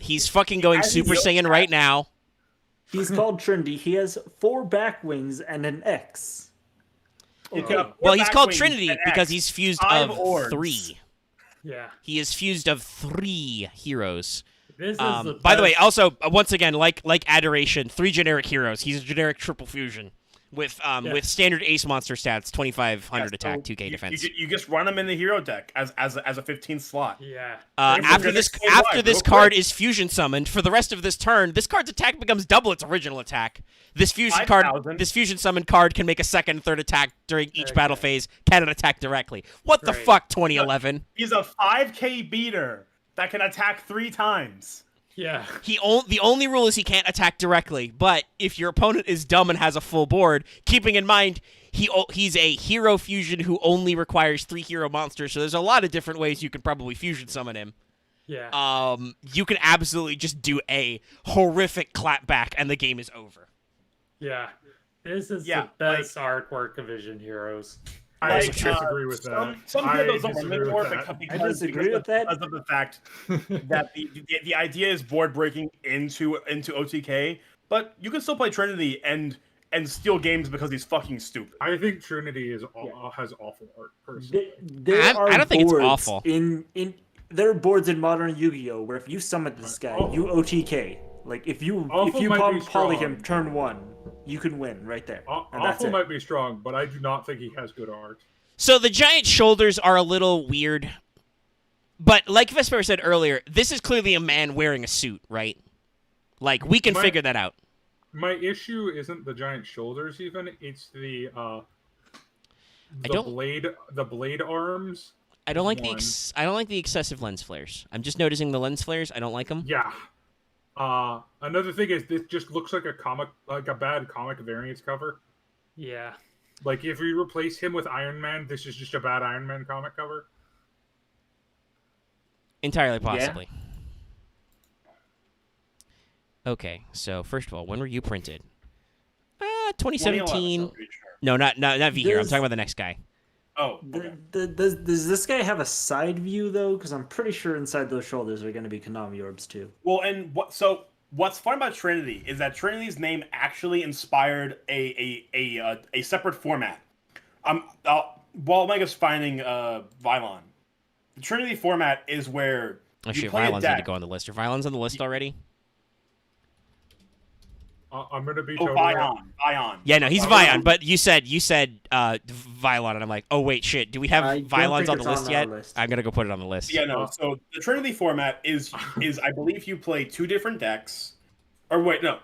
He's fucking going Super Saiyan right now. He's called Trinity. He has 4 back wings and an X. Okay. Well, he's called Trinity because he's fused 5 of orbs. 3. Yeah. He is fused of 3 heroes. This is the By the way, best- also once again, like Adoration, 3 generic heroes. He's a generic triple fusion with standard Ace monster stats, 2,500 attack, 2K defense. You just run him in the hero deck as a 15 slot. Yeah. After this real card quick. is fusion summoned, for the rest of this turn, this card's attack becomes double its original attack. This fusion 5,000. summoned card can make a second and third attack during each battle phase. Cannot attack directly. What the Right. fuck, 2011? He's a 5k beater that can attack 3 times. Yeah. The only rule is he can't attack directly, but if your opponent is dumb and has a full board, keeping in mind he's a hero fusion who only requires 3 hero monsters, so there's a lot of different ways you can probably fusion summon him. Yeah. You can absolutely just do a horrific clapback and the game is over. Yeah. This is Yeah, the best artwork of Vision Heroes. I Like, disagree with that. Some I heroes don't disagree run with more that. because I disagree with that. because of the fact that the idea is board breaking into OTK, but you can still play Trinity and steal games because he's fucking stupid. I think Trinity has awful art, personally. There I are don't think it's boards awful. There are boards in modern Yu-Gi-Oh where if you summon this guy, you OTK. Like if you Awful might be poly strong. him turn 1, you can win right there. And that's Awful it. might be strong, but I do not think he has good art. So the giant shoulders are a little weird, but like Vesper said earlier, this is clearly a man wearing a suit, right? Like, we can figure that out. My issue isn't the giant shoulders, even. It's the blade arms. I don't like One. I don't like the excessive lens flares. I'm just noticing the lens flares. I don't like them. Yeah. Another thing is this just looks like a bad comic variants cover. Yeah. Like if you replace him with Iron Man, this is just a bad Iron Man comic cover. Entirely possibly. Okay, so first of all, when were you printed? 2017. 2011, I'm pretty sure. No, not V here. I'm Does- talking about the next guy. Oh, okay. Does this guy have a side view though? Because I'm pretty sure inside those shoulders are going to be Konami orbs too. Well, and what's fun about Trinity is that Trinity's name actually inspired a separate format. While Omega's finding Vylon, the Trinity format is where Oh you shit, play a Vylons need to deck. go on the list. Are Vylons on the list already? I'm gonna be Oh, totally Vyon. Yeah, no, he's Vyon, but you said Vylon, and I'm like, oh wait, shit, do we have I don't Vylons think on the it's list on yet? our list. I'm gonna go put it on the list. Yeah, no. So the Trinity format is I believe you play 2 different decks, or wait, no.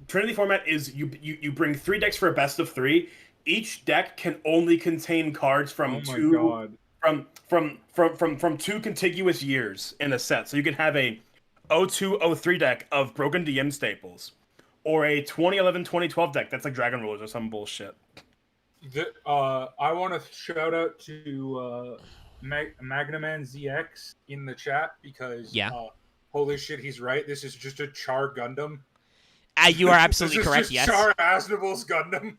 Trinity format is you bring 3 decks for a best of 3. Each deck can only contain cards from from 2 contiguous years in a set. So you can have a 02-03 deck of Broken DM staples, or a 2011-2012 deck that's like Dragon Rulers or some bullshit. I want to shout out to Magnaman ZX in the chat because holy shit, he's right. This is just a Char Gundam. You are absolutely correct. This is Yes, just Char Aznable's Gundam.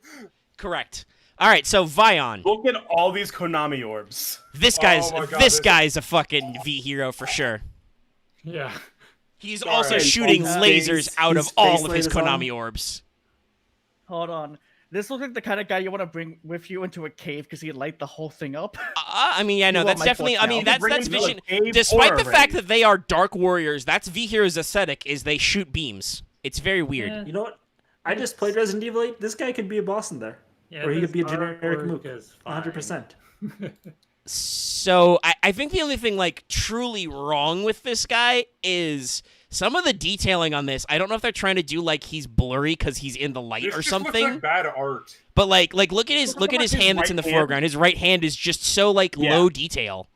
correct. All right, so Vyon. Look at all these Konami orbs. This guy's Oh my God, this guy's a fucking V hero for sure. Yeah. He's Sorry. also shooting His lasers face- out his of all face of his lasers on. Konami orbs. Hold on. This looks like the kind of guy you want to bring with you into a cave because he'd light the whole thing up. I mean, yeah, no, You that's want my definitely. foot I mean, now. Bring that's him to a Vision. cave Despite or the a fact raid. that they are Dark Warriors, that's V Hero's aesthetic. Is they shoot beams. It's very weird. Yeah. You know what? I just played Resident Evil 8. This guy could be a boss in there. Yeah, Or he could this be a generic artwork Mook. is fine. 100%. So I think the only thing like truly wrong with this guy is some of the detailing on this. I don't know if they're trying to do like he's blurry because he's in the light This or just looks something. like bad art. But like look at his his hand that's in the right hand. foreground. His right hand is just so like Yeah. low detail.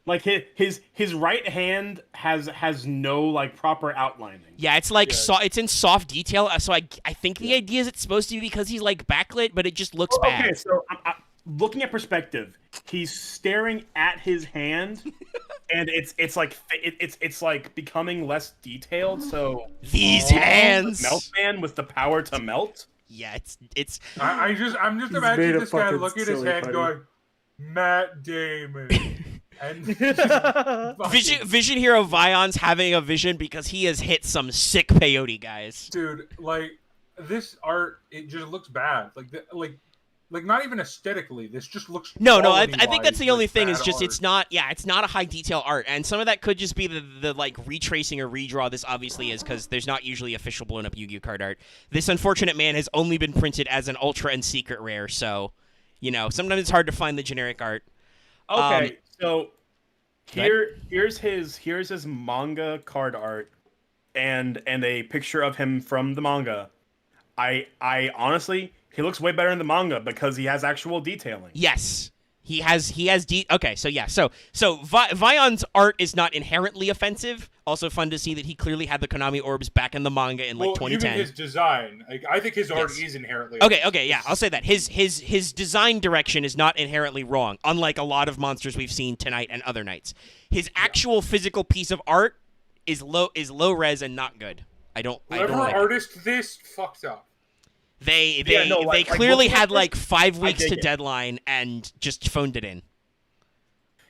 Like his right hand has no like proper outlining. Yeah, it's like Yeah. it's in soft detail. So I think the idea is it's supposed to be because he's like backlit, but it just looks bad. Okay, so I'm looking at perspective. He's staring at his hand, and it's like becoming less detailed. So These hands. Melt Man with the power to melt. Yeah, it's I'm just He's made imagining a this guy fucking looking at his silly hand putty. going, Matt Damon. And Vision Hero Vyon's having a vision because he has hit some sick peyote guys. dude, like this art, it just looks bad. Like not even aesthetically. This just looks. No, I quality-wise think that's the only like thing. bad Is just art. it's not a high detail art, and some of that could just be the like retracing or redraw. This obviously is because there's not usually official blown up Yu-Gi-Oh card art. This unfortunate man has only been printed as an ultra and secret rare, so sometimes it's hard to find the generic art. Okay, so go ahead. here's his manga card art, and a picture of him from the manga. I honestly, he looks way better in the manga because he has actual detailing. Yes. He has okay, so yeah. So Vyon's art is not inherently offensive. Also fun to see that he clearly had the Konami orbs back in the manga in like Well, 2010. even his design, like I think his art Yes. is inherently Okay, yeah, I'll say that. His design direction is not inherently wrong, unlike a lot of monsters we've seen tonight and other nights. His actual physical piece of art is low res and not good. I don't Whoever like it. artist this fucked up. They Yeah, no, like clearly looking at had this, like 5 I weeks dig to it. deadline and just phoned it in.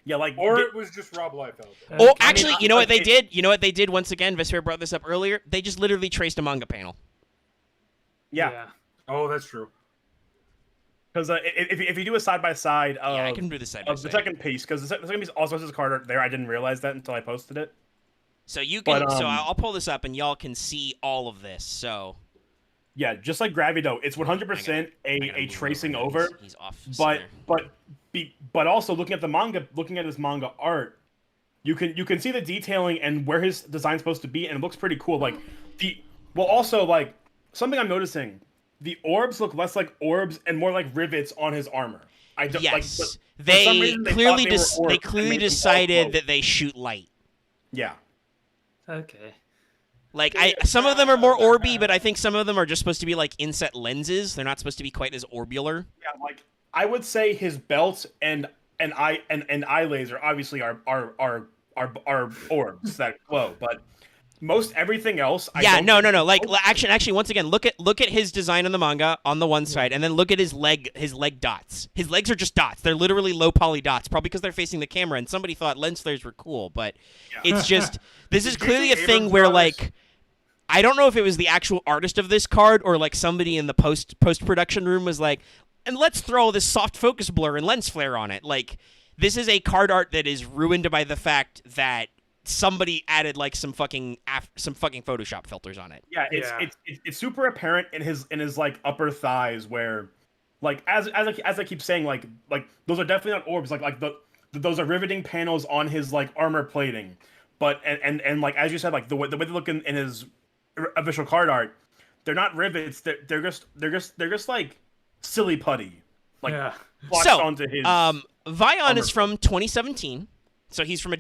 Yeah, like Or it was just Rob Liefeld. Oh, actually, you know what they okay. did? You know what they did once again? Vesper brought this up earlier. They just literally traced a manga panel. yeah. Oh, that's true. Because if you do a side by side of Yeah, I can do this side by of the side. second piece, because the second piece also has his card art there. I didn't realize that until I posted it. So you can. But, So I'll pull this up and y'all can see all of this. So Yeah, just like Gravito, it's 100% I gotta a move tracing now. over. He's off. But center. but also looking at the manga, looking at his manga art, you can see the detailing and where his design's supposed to be, and it looks pretty cool. Like also like something I'm noticing, the orbs look less like orbs and more like rivets on his armor. I don't like. Yes, But for some they reason, clearly thought they were orbs they and clearly made them all decided glow. that they shoot light. Yeah. Okay. Like some of them are more orby, but I think some of them are just supposed to be like inset lenses. They're not supposed to be quite as orbular. Yeah, like I would say his belt and eye laser obviously are orbs that glow, but most everything else. Yeah, no. think- Like actually, once again, look at his design on the manga on the one side, and then look at his leg dots. His legs are just dots. They're literally low poly dots, probably because they're facing the camera. And somebody thought lens flares were cool, but it's just this is Did clearly a J.J. thing Abrams where draw this? like. I don't know if it was the actual artist of this card or like somebody in the post production room was like, and let's throw this soft focus blur and lens flare on it. Like this is a card art that is ruined by the fact that somebody added like some fucking Photoshop filters on it. Yeah, it's super apparent in his like upper thighs where, like as I keep saying, like those are definitely not orbs. Like those are riveting panels on his like armor plating. But and like as you said, like the way they look in his official card art, they're not rivets. They're just like silly putty, like Yeah. flexed So, onto his. Vyon is from 2017, so he's from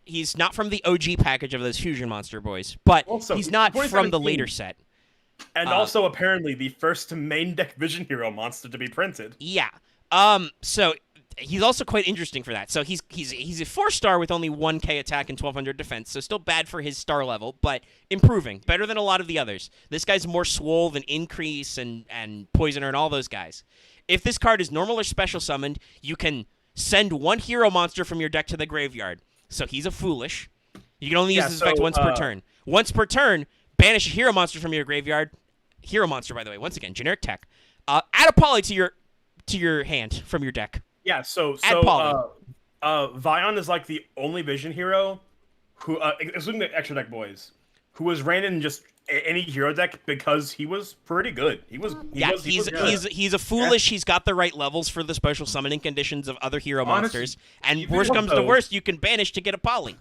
he's not from the OG package of those Fusion Monster Boys, but Also, he's not from the 2017. later set. And also apparently the first main deck Vision Hero monster to be printed. Yeah. So he's also quite interesting for that. So he's a 4-star with only 1k attack and 1200 defense, so still bad for his star level, but improving. Better than a lot of the others. This guy's more swole than Increase and Poisoner and all those guys. If this card is normal or special summoned, you can send one hero monster from your deck to the graveyard. So he's a Foolish. You can only use this effect once per turn. Once per turn, banish a hero monster from your graveyard. Hero monster, by the way, once again, generic tech. Add a poly to your hand from your deck. Yeah, so Vyon is like the only Vision Hero who, excluding the extra deck boys, who was ran in just any hero deck because he was pretty good. He was good. He's a foolish. He's got the right levels for the special summoning conditions of other hero monsters. And worst comes to worst, you can banish to get a poly.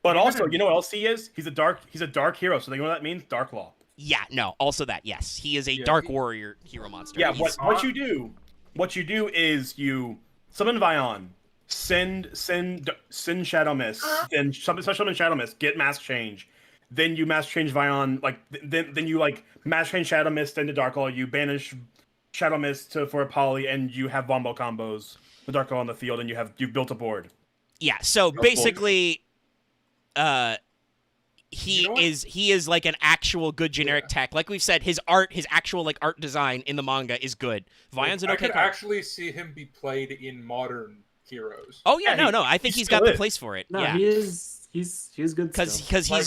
But also, you know what else he is? He's a dark hero. So you know what that means? Dark Law. Yeah, no. Also that, yes, he is a dark warrior hero monster. Yeah. What you do is you summon Vyon, send Shadow Mist, then special summon Shadow Mist, get mask change. Then you mask change Vyon, then you mask change Shadow Mist into Dark Law. You banish Shadow Mist for a poly, and you have Wombo combos with Dark Law on the field, and you've built a board. Yeah. So basically, he is like an actual good generic tech. Like we've said, his actual art design in the manga is good. Vyon's an okay I could card. actually see him be played in modern heroes. Oh yeah, no. I think he's got the place for it. No, yeah. he is. He's good because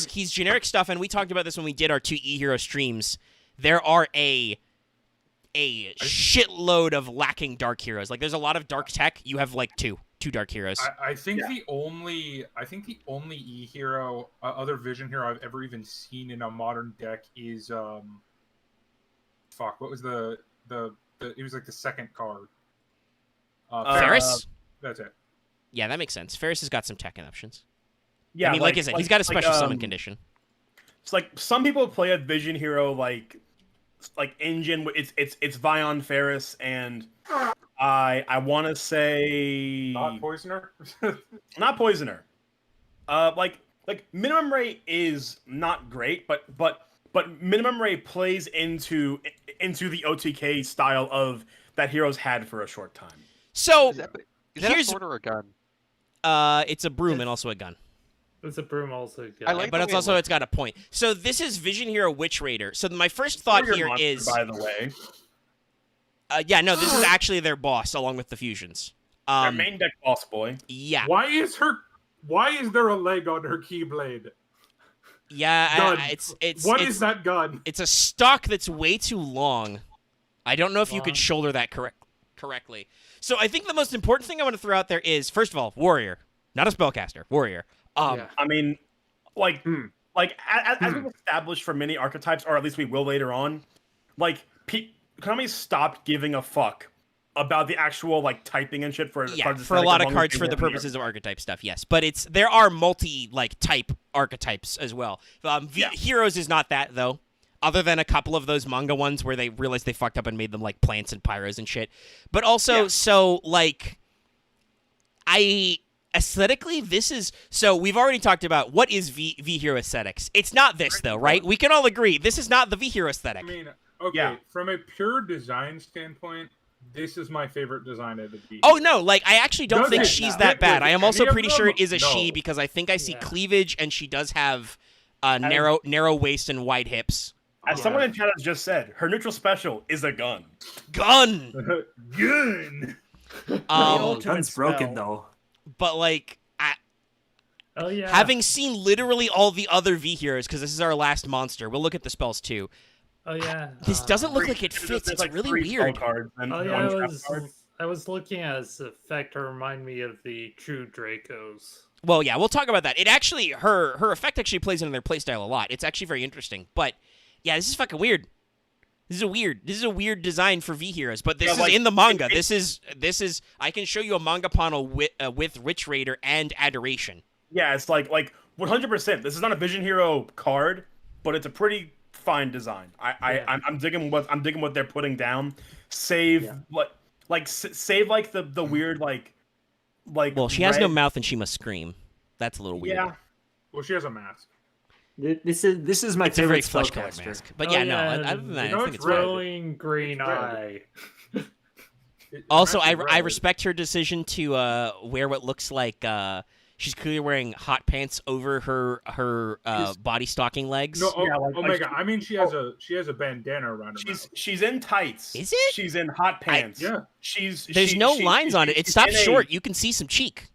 he's generic stuff, and we talked about this when we did our 2 E-Hero streams. There are a shitload of lacking dark heroes. Like there's a lot of dark tech. You have two dark heroes. I think the only E-Hero, other Vision hero I've ever even seen in a modern deck is what was the it was like the second card. Ferris. That's it. Yeah, that makes sense. Ferris has got some tech options. Yeah, I mean, like I said, he's got a special summon condition. It's like some people play a Vision hero like engine. It's Vyon, Ferris, and I want to say Not Poisoner. Not Poisoner. Like minimum rate is not great, but minimum rate plays into the OTK style of that heroes had for a short time. So Is that here's a sword or a gun? it's a broom and also a gun. It's a broom also. I like But the it's way also it it's got a point. So this is Vision Hero Witch Raider. So my first thought Warrior here monster, is, by the way, this is actually their boss along with the fusions. their main deck boss boy. Yeah, Why is there a leg on her keyblade? yeah. Gun. It's What is that gun? It's a stock that's way too long. I don't know if you could shoulder that correctly. So I think the most important thing I want to throw out there is, first of all, warrior, not a spellcaster, warrior. Yeah. I mean, as we've established for many archetypes, or at least we will later on, Konami stopped giving a fuck about the actual typing and shit for cards for a lot of cards for the purposes of archetype stuff. Yes, but there are multi type archetypes as well. Heroes is not that though. Other than a couple of those manga ones where they realized they fucked up and made them like plants and pyros and shit. But also, aesthetically, this is... So, we've already talked about what is V-Hero aesthetics. It's not this, though, right? We can all agree, this is not the V-Hero aesthetic. I mean, okay, from a pure design standpoint, this is my favorite design of the V. Oh, no, I actually don't think she's that bad. Like, I am also any of pretty sure them? it is a she, No. because I think I see cleavage, and she does have narrow waist and wide hips. As someone in chat has just said, her neutral special is a gun. Gun! Gun! Gun's broken though. But, Oh yeah. having seen literally all the other V-Heroes, because this is our last monster, we'll look at the spells, too. Oh yeah. This doesn't look like it fits. It's really weird. I was looking at its effect to remind me of the true Dracos. Well, yeah, we'll talk about that. It actually, her effect actually plays into their playstyle a lot. It's actually very interesting. But, yeah, this is fucking weird. This is a weird design for V-Heroes, but this is in the manga. This is, I can show you a manga panel with Witch Raider and Adoration. Yeah, it's like 100%. This is not a Vision Hero card, but it's a pretty fine design. I'm digging what they're putting down. Save the weird Well, she has no mouth and she must scream. That's a little weird. Yeah. Well, she has a mask. This is my It's a very favorite flesh colored spellcaster. mask. But Oh, no, other than that, I think it's glowing green eye. Also, I respect her decision to wear what looks like she's clearly wearing hot pants over her body stocking legs. No, Yeah, Omega. I mean, she has a bandana around her mouth. She's in tights. Is it? She's in hot pants. Yeah. There's no lines on it. It stops short. You can see some cheek.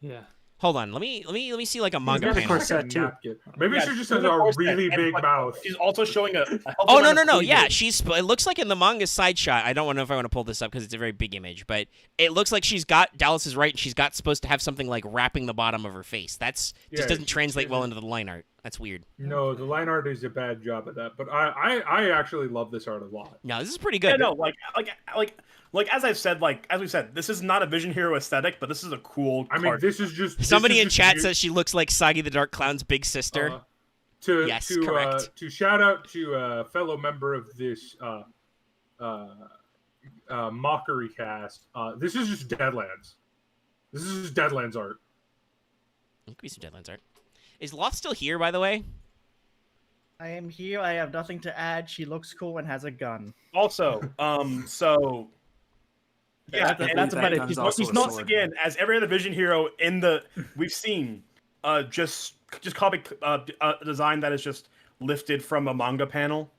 Yeah. Hold on. Let me see like a manga got a panel. corset too. Maybe she just has a really big mouth. She's also showing a Oh no. Yeah, it looks like in the manga side shot. I don't know if I want to pull this up because it's a very big image, but it looks like she's got Dallas is right. And she's got supposed to have something like wrapping the bottom of her face. Just doesn't translate well into the line art. That's weird. No, the line art is a bad job at that, but I actually love this art a lot. No, this is pretty good. Yeah, no, like as I've said, as we said, this is not a Vision Hero aesthetic, but this is a cool. I mean, this is just Somebody this in is chat just says she looks like Sagi the Dark Clown's big sister. Yes, correct. To shout out to a fellow member of this mockery cast. This is just Deadlands. This is just Deadlands art. It could be some Deadlands art. Is Loth still here, by the way? I am here. I have nothing to add. She looks cool and has a gun. Also, so yeah, that's about it. He's once again, as every other Vision Hero we've seen, just copy a design that is just lifted from a manga panel.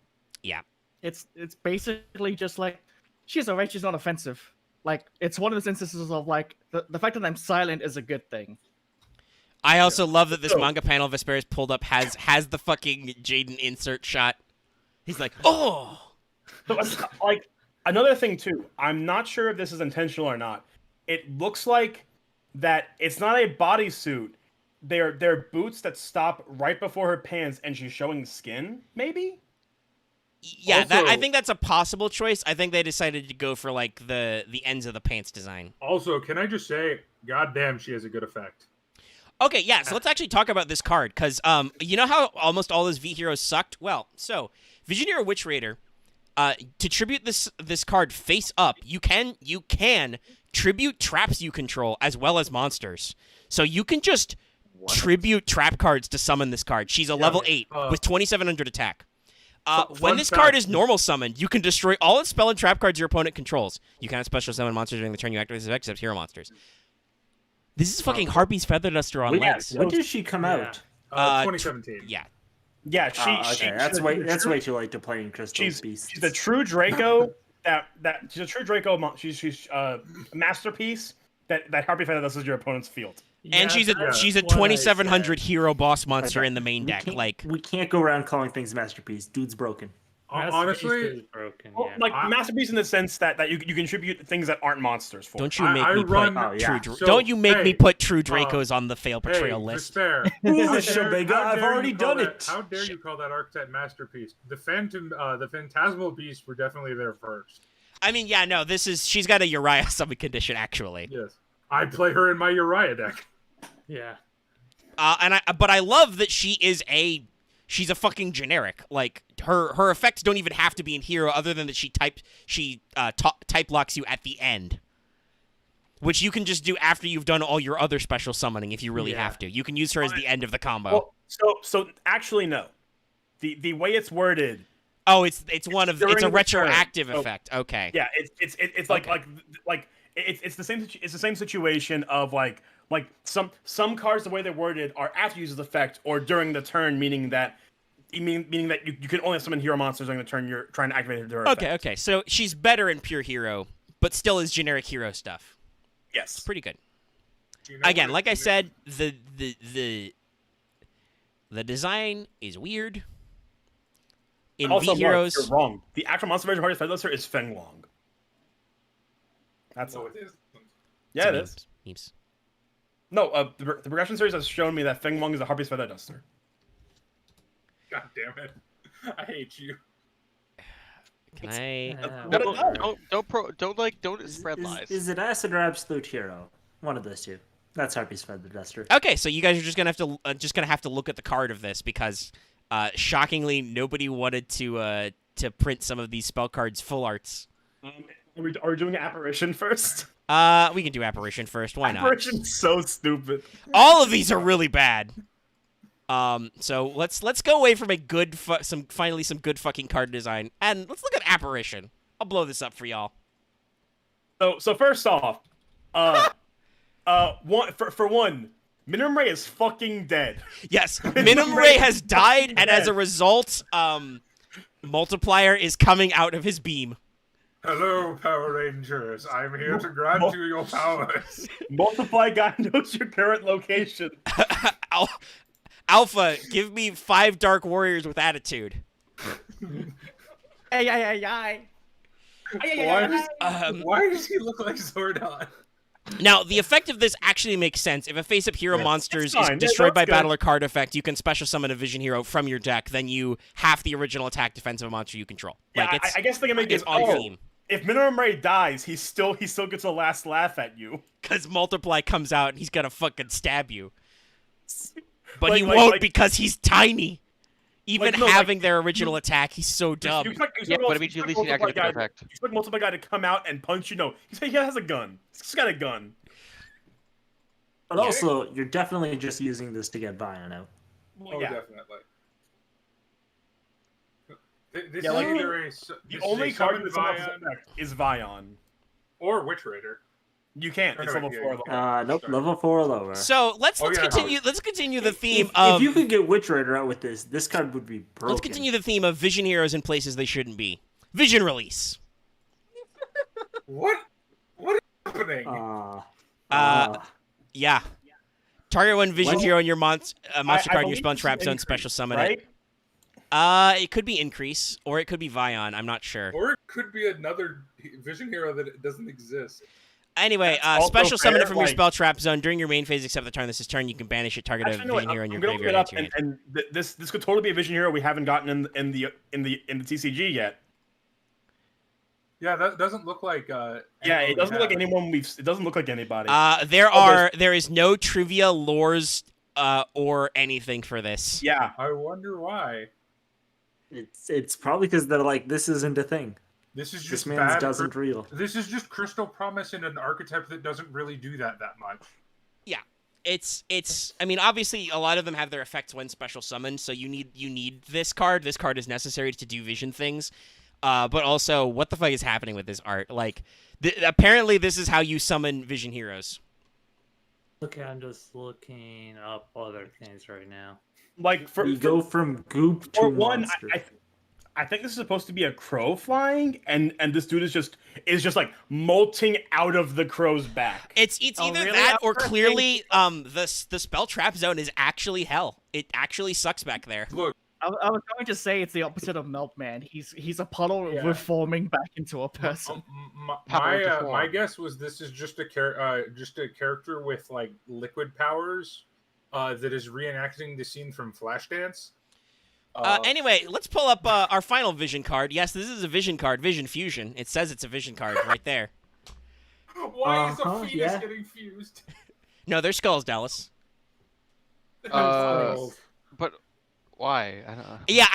Yeah, it's basically just like she's alright. She's not offensive. Like it's one of those instances of like the fact that I'm silent is a good thing. I also love that this manga panel Vesper's pulled up has the fucking Jaden insert shot. He's like, oh. So, like another thing too, I'm not sure if this is intentional or not. It looks like that it's not a bodysuit. They're boots that stop right before her pants, and she's showing skin. Maybe. Yeah, Also, I think that's a possible choice. I think they decided to go for like the ends of the pants design. Also, can I just say, goddamn, she has a good effect. Okay, yeah, so let's actually talk about this card, because you know how almost all those V-Heroes sucked? Well, so, Vision Hero Witch Raider, to tribute this card face up, you can tribute traps you control as well as monsters. So you can just tribute trap cards to summon this card. She's a level 8 with 2,700 attack. When this card is normal summoned, you can destroy all its spell and trap cards your opponent controls. You cannot special summon monsters during the turn you activate this effect, except hero monsters. This is fucking Harpy's Feather Duster on legs. When did she come out? 2017. Yeah. Yeah, That's way too late to play in Crystal Beasts. She's a true Draco. She's a true Draco. She's a masterpiece. That Harpy Feather Duster is your opponent's field. And she's a 2,700 hero boss monster in the main deck. We can't go around calling things masterpiece. Dude's broken. Honestly, broken. Well, masterpiece in the sense that you contribute things that aren't monsters for. Don't you make me put Don't you make me put true Dracos on the fail portrayal list? Despair. I've already done it. How dare you call that archetype masterpiece? The Phantasmal Beasts were definitely there first. I mean, yeah, no, she's got a Uriah summon condition actually. Yes, I play her in my Uriah deck. Yeah. But I love that she's a fucking generic. Like her effects don't even have to be in hero, other than that she type locks you at the end, which you can just do after you've done all your other special summoning if you really have to. You can use her as the end of the combo. Well, so actually no, the way it's worded. Oh, it's a retroactive effect. Okay. Yeah, it's the same situation of like some cards, the way they're worded, are after you use this effect or during the turn, meaning that you can only summon hero monsters during the turn you're trying to activate her effect. Okay. So she's better in pure hero, but still is generic hero stuff. Yes. Pretty good. Again, like I said, the design is weird. In also, V-Heroes, Mark, you're wrong. The actual monster version of Hardy's Feather Duster is Feng Long. That's it is. Yeah, it is. Memes. No, the progression series has shown me that Feng Long is a Harpy's Feather Duster. God damn it! I hate you. Can I? Don't spread lies. Is it Acid or Absolute Hero? One of those two. That's Harpy's Feather Duster. Okay, so you guys are just gonna have to look at the card of this because, shockingly, nobody wanted to print some of these spell cards full arts. Are we doing Apparition first? We can do Apparition first. Why not? Apparition's so stupid. All of these are really bad. So let's go away from some good fucking card design, and let's look at Apparition. I'll blow this up for y'all. So first off, one, Minimum Ray is fucking dead. Yes, Minimum Ray has died, and as a result, Multiplier is coming out of his beam. Hello, Power Rangers. I'm here to grant you your powers. Multiply guy knows your current location. Alpha, give me 5 Dark Warriors with attitude. Why does he look like Zordon? Now, the effect of this actually makes sense. If a face-up hero monster is fine. destroyed by That's battle good. or card effect, you can special summon a vision hero from your deck. Then you half the original attack defense of a monster you control. Yeah, Like, I guess the gimmick it's is on theme. if minimum rate dies, he still gets a last laugh at you. Because Multiply comes out and he's gonna fucking stab you. But Like- he like- won't like- because he's tiny. Even no, like, having their original attack, he's so dumb. You expect Yeah, but it means you at least need to activate the effect. You expect multiple guy to come out and punch you. No, he has a gun. He's got a gun. But also, you're definitely just using this to get Vyon out. Oh, yeah. definitely. This Yeah, is like, either The only card summon that's on this Vyon effect is Vyon. or Witch Raider. You can't. Or It's no, level yeah, 4 you level. Nope, Sorry. level 4 or lower. So let's Oh, yeah, continue. Let's continue the theme If of. you could get Witch Raider out with this card would be broken. Let's continue the theme of vision heroes in places they shouldn't be. Vision release. What is happening? Yeah. Target one vision When- hero in your monster I card in your believe spell and this trap is zone. increase, Special summon right? it. It could be increase or it could be Vyon. I'm not sure. Or it could be another vision hero that doesn't exist. Anyway, That's also special summon it fair, from your like- spell trap zone during your main phase, except the turn this is turn. You can banish it. Target Actually, a no, vision wait, hero in your I'm gonna look graveyard. it up, into your hand. and this could totally be a vision hero we haven't gotten in the TCG yet. Yeah, that doesn't look like. Yeah, anyone it doesn't look like we have. anyone It doesn't look like anybody. There is no trivia, lores, or anything for this. Yeah, I wonder why. It's probably because they're like, this isn't a thing. This is This just man's bad. doesn't real. This is just Crystal Promise in an archetype that doesn't really do that much. It's I mean, obviously a lot of them have their effects when special summoned, so you need this card. This card is necessary to do vision things. But also, what the fuck is happening with this art? Like, apparently this is how you summon vision heroes. Okay, I'm just looking up other things right now. like You go from goop to for one, monster. I think this is supposed to be a crow flying, and this dude is just like molting out of the crow's back. It's Oh, either really? that or That's clearly the spell trap zone is actually hell. It actually sucks back there. Look, I was going to say it's the opposite of Meltman. He's a puddle Yeah. reforming back into a person. Power to my form. guess was this is just a character with like liquid powers that is reenacting the scene from Flashdance. Anyway, let's pull up our final vision card. Yes, this is a vision card, Vision Fusion. It says it's a vision card right there. Why is a Uh-huh, fetus yeah. getting fused? No, they're skulls, Dallas. But why? I don't know. Yeah,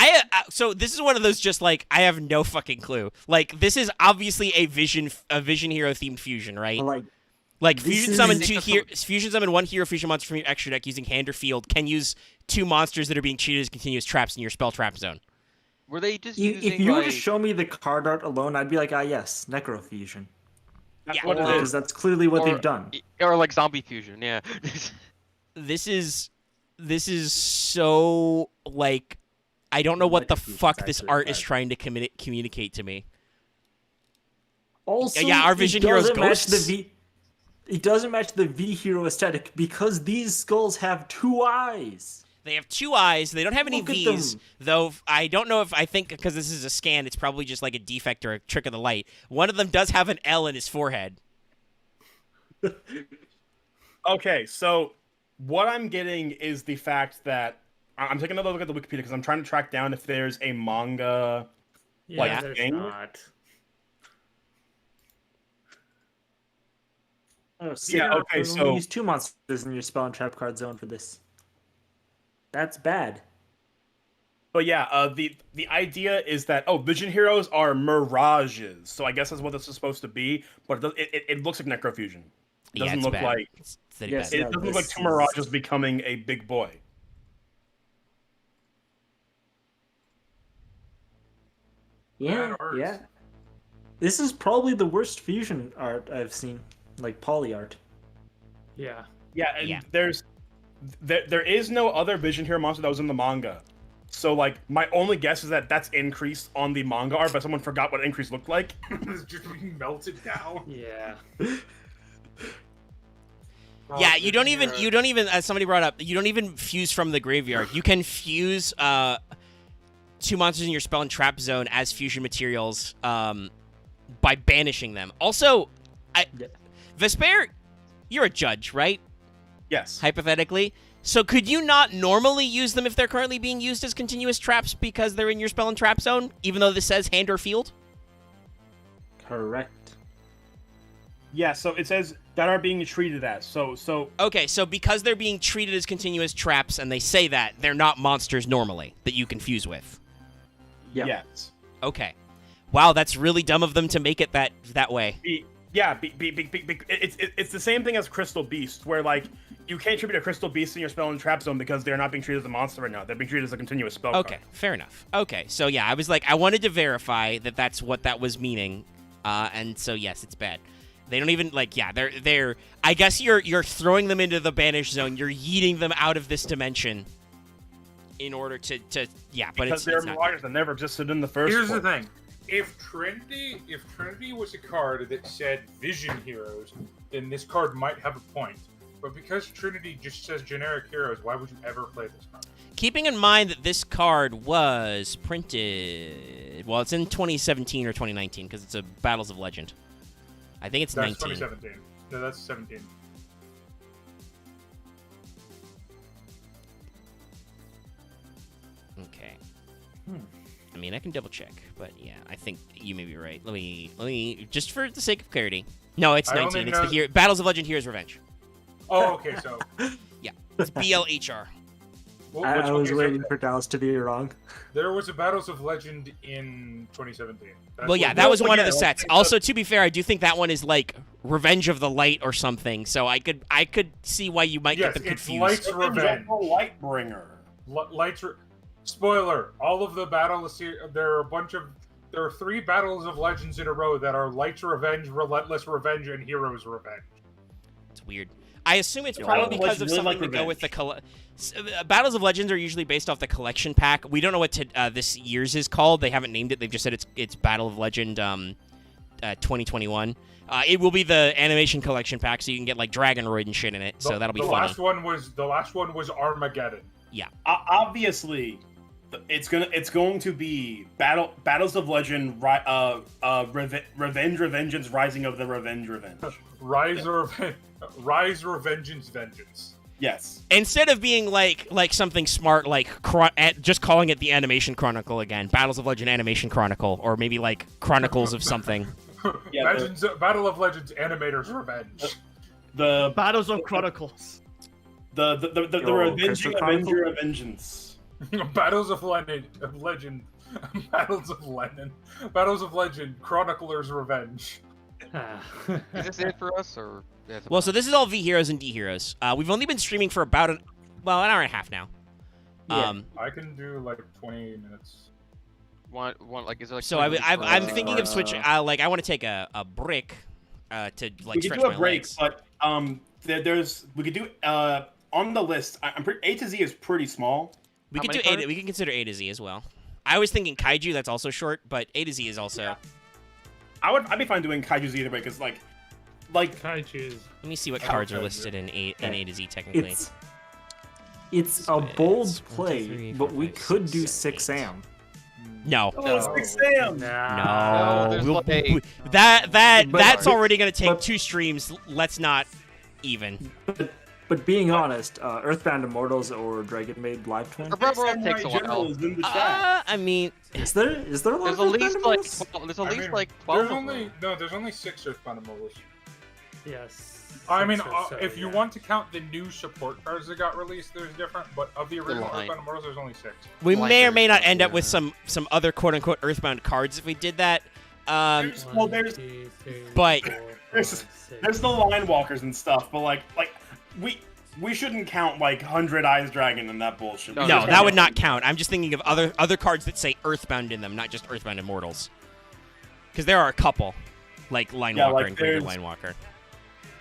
so this is one of those just like I have no fucking clue. Like this is obviously a vision hero themed fusion, right? Like, Like this fusion is- summon fusion summon one hero fusion monster from your extra deck using hand or field. Can use two monsters that are being treated as continuous traps in your spell trap zone. Were they just if using you were like... to show me the card art alone, I'd be like, yes, Necrofusion. That's Yeah. what it Because is. that's clearly what or- they've done. or like zombie fusion? Yeah. This is so like I don't know what the Necrofusion's fuck this actually art is bad. trying to communicate to me. Also, Yeah, our it Vision Heroes doesn't match ghosts. It doesn't match the V hero aesthetic because these skulls have 2 eyes. They have 2 eyes. They don't have any Look at V's, them. though. I don't know if I think because this is a scan, it's probably just like a defect or a trick of the light. One of them does have an L in his forehead. Okay, so what I'm getting is the fact that I'm taking another look at the Wikipedia because I'm trying to track down if there's a manga. Yeah, Like, there's thing? not. Oh, Yeah, okay, you so- use 2 monsters in your spell and trap card zone for this. That's bad. But yeah, the idea is that vision heroes are mirages. So I guess that's what this is supposed to be. But it looks like necrofusion. It Yeah, doesn't it's look bad. like It's pretty Yes, bad. it Yeah, doesn't look like this two mirages becoming a big boy. Yeah, Bad art. yeah. This is probably the worst fusion art I've seen, like poly art. Yeah. Yeah, and Yeah. there is no other vision hero monster that was in the manga. So like my only guess is that that's increased on the manga art, but someone forgot what increase looked like. It's just being melted down. Yeah. Yeah, you don't even as somebody brought up, you don't even fuse from the graveyard. You can fuse 2 monsters in your spell and trap zone as fusion materials by banishing them. Also, Yeah. Vesper You're a judge, right? Yes. Hypothetically. So could you not normally use them if they're currently being used as continuous traps because they're in your spell and trap zone, even though this says hand or field? Correct. Yeah, so it says that are being treated as. So Okay, so because they're being treated as continuous traps and they say that, they're not monsters normally that you confuse with. Yeah. yes. Okay. Wow, that's really dumb of them to make it that way. It's the same thing as Crystal Beast, where like you can't attribute a Crystal Beast in your spell and trap zone because they're not being treated as a monster right now. They're being treated as a continuous spell Okay, fair enough. Okay, so yeah, I was like, I wanted to verify that that's what that was meaning, and so yes, it's bad. They don't even like, yeah, they're. I guess you're throwing them into the banish zone. You're yeeting them out of this dimension in order to yeah, but because it's they're not. monsters that never existed in the first. Here's the place. thing. If Trinity was a card that said Vision Heroes, then this card might have a point. But because Trinity just says generic heroes, why would you ever play this card? Keeping in mind that this card was printed, well, it's in 2017 or 2019 because it's a Battles of Legend. I think it's That's 19. 2017. No, that's 17. Okay. I mean, I can double check, but yeah, I think you may be right. Let me just for the sake of clarity. No, it's I only 19. It's know- the Battles of Legend Heroes Revenge. Oh, okay, so Yeah, it's BLHR. I was okay, so waiting for Dallas to be wrong. there was a Battles of Legend in 2017. That's Well, yeah, what- that was well, one of yeah, the like, sets. Also, to be fair, I do think that one is like Revenge of the Light or something. So I could see why you might Yes, get them it's confused. Light's Revenge. Lightbringer. Spoiler: all of the battles here, there are 3 Battles of Legends in a row that are Light's Revenge, Relentless Revenge, and Heroes Revenge. It's weird. I assume it's Yeah, probably Battles because of of Legends really something like to go with the Battles of Legends are usually based off the collection pack. We don't know what this year's is called. They haven't named it. They've just said it's Battle of Legend 2021. It will be the animation collection pack, so you can get like Dragonroid and shit in it. So that'll be the funny. The last one was Armageddon. Obviously, it's going to be Battles of Legend, Revengeance, Rising of the Revenge. Rise, Revengeance, Vengeance. Yes. Instead of being like something smart, like just calling it the Animation Chronicle again, Battles of Legend Animation Chronicle, or maybe like Chronicles of something. Yeah, Battle of Legends Animator's Revenge. The Battles of Chronicles. the Crystal Revenging Chronicle? Avenger of Vengeance. Battles of Legend. Battles of Legend. Chronicler's Revenge. Is this it for us, or? Well, so this is all V Heroes and D Heroes. We've only been streaming for about an hour and a half now. Yeah. I can do like 20 minutes. One like is there like? So 20 minutes I'm for- thinking of switching. I want to take a break to like We could stretch do a my break, legs. but we could do on the list. I'm pretty A to Z is pretty small. We How could do many A. cards? We can consider A to Z as well. I was thinking Kaiju. That's also short, but A to Z is also. I'd be fine doing Kaiju's either way because like Kaijus. Let me see what I cards don't are know. listed in A to Z technically. It's a bold It's 1, 2, play, 3, but 4, we 5, could 6, do 7, 6 8. Sam. No. oh, No. it's Sam. No, there's we'll- like- that's But- already gonna take 2 streams. Let's not even. But being honest, Earthbound Immortals or Dragon Maid Live Twin? Our brother Samurai takes a General while. is in the chat. I mean, Is there a There's lot at of least Earthbound like Immortals? 12, there's at I least mean, like 12 there's of only them. there's only 6 Earthbound Immortals. Yes. I mean, 6 or so, if you yeah. want to count the new support cards that got released, there's different. But of the original line. Earthbound Immortals, there's only 6. we may or may not Blankers, end up with yeah. some other quote unquote Earthbound cards if we did that. There's One, there's 2, 3, But- 4, there's 5, 6. there's the line walkers and stuff, but like we shouldn't count like 100 Eyes Dragon and that bullshit. No, No, there's that would not count. I'm just thinking of other cards that say Earthbound in them, not just Earthbound Immortals. Because there are a couple, like Linewalker Yeah, like and Greater there's- Linewalker.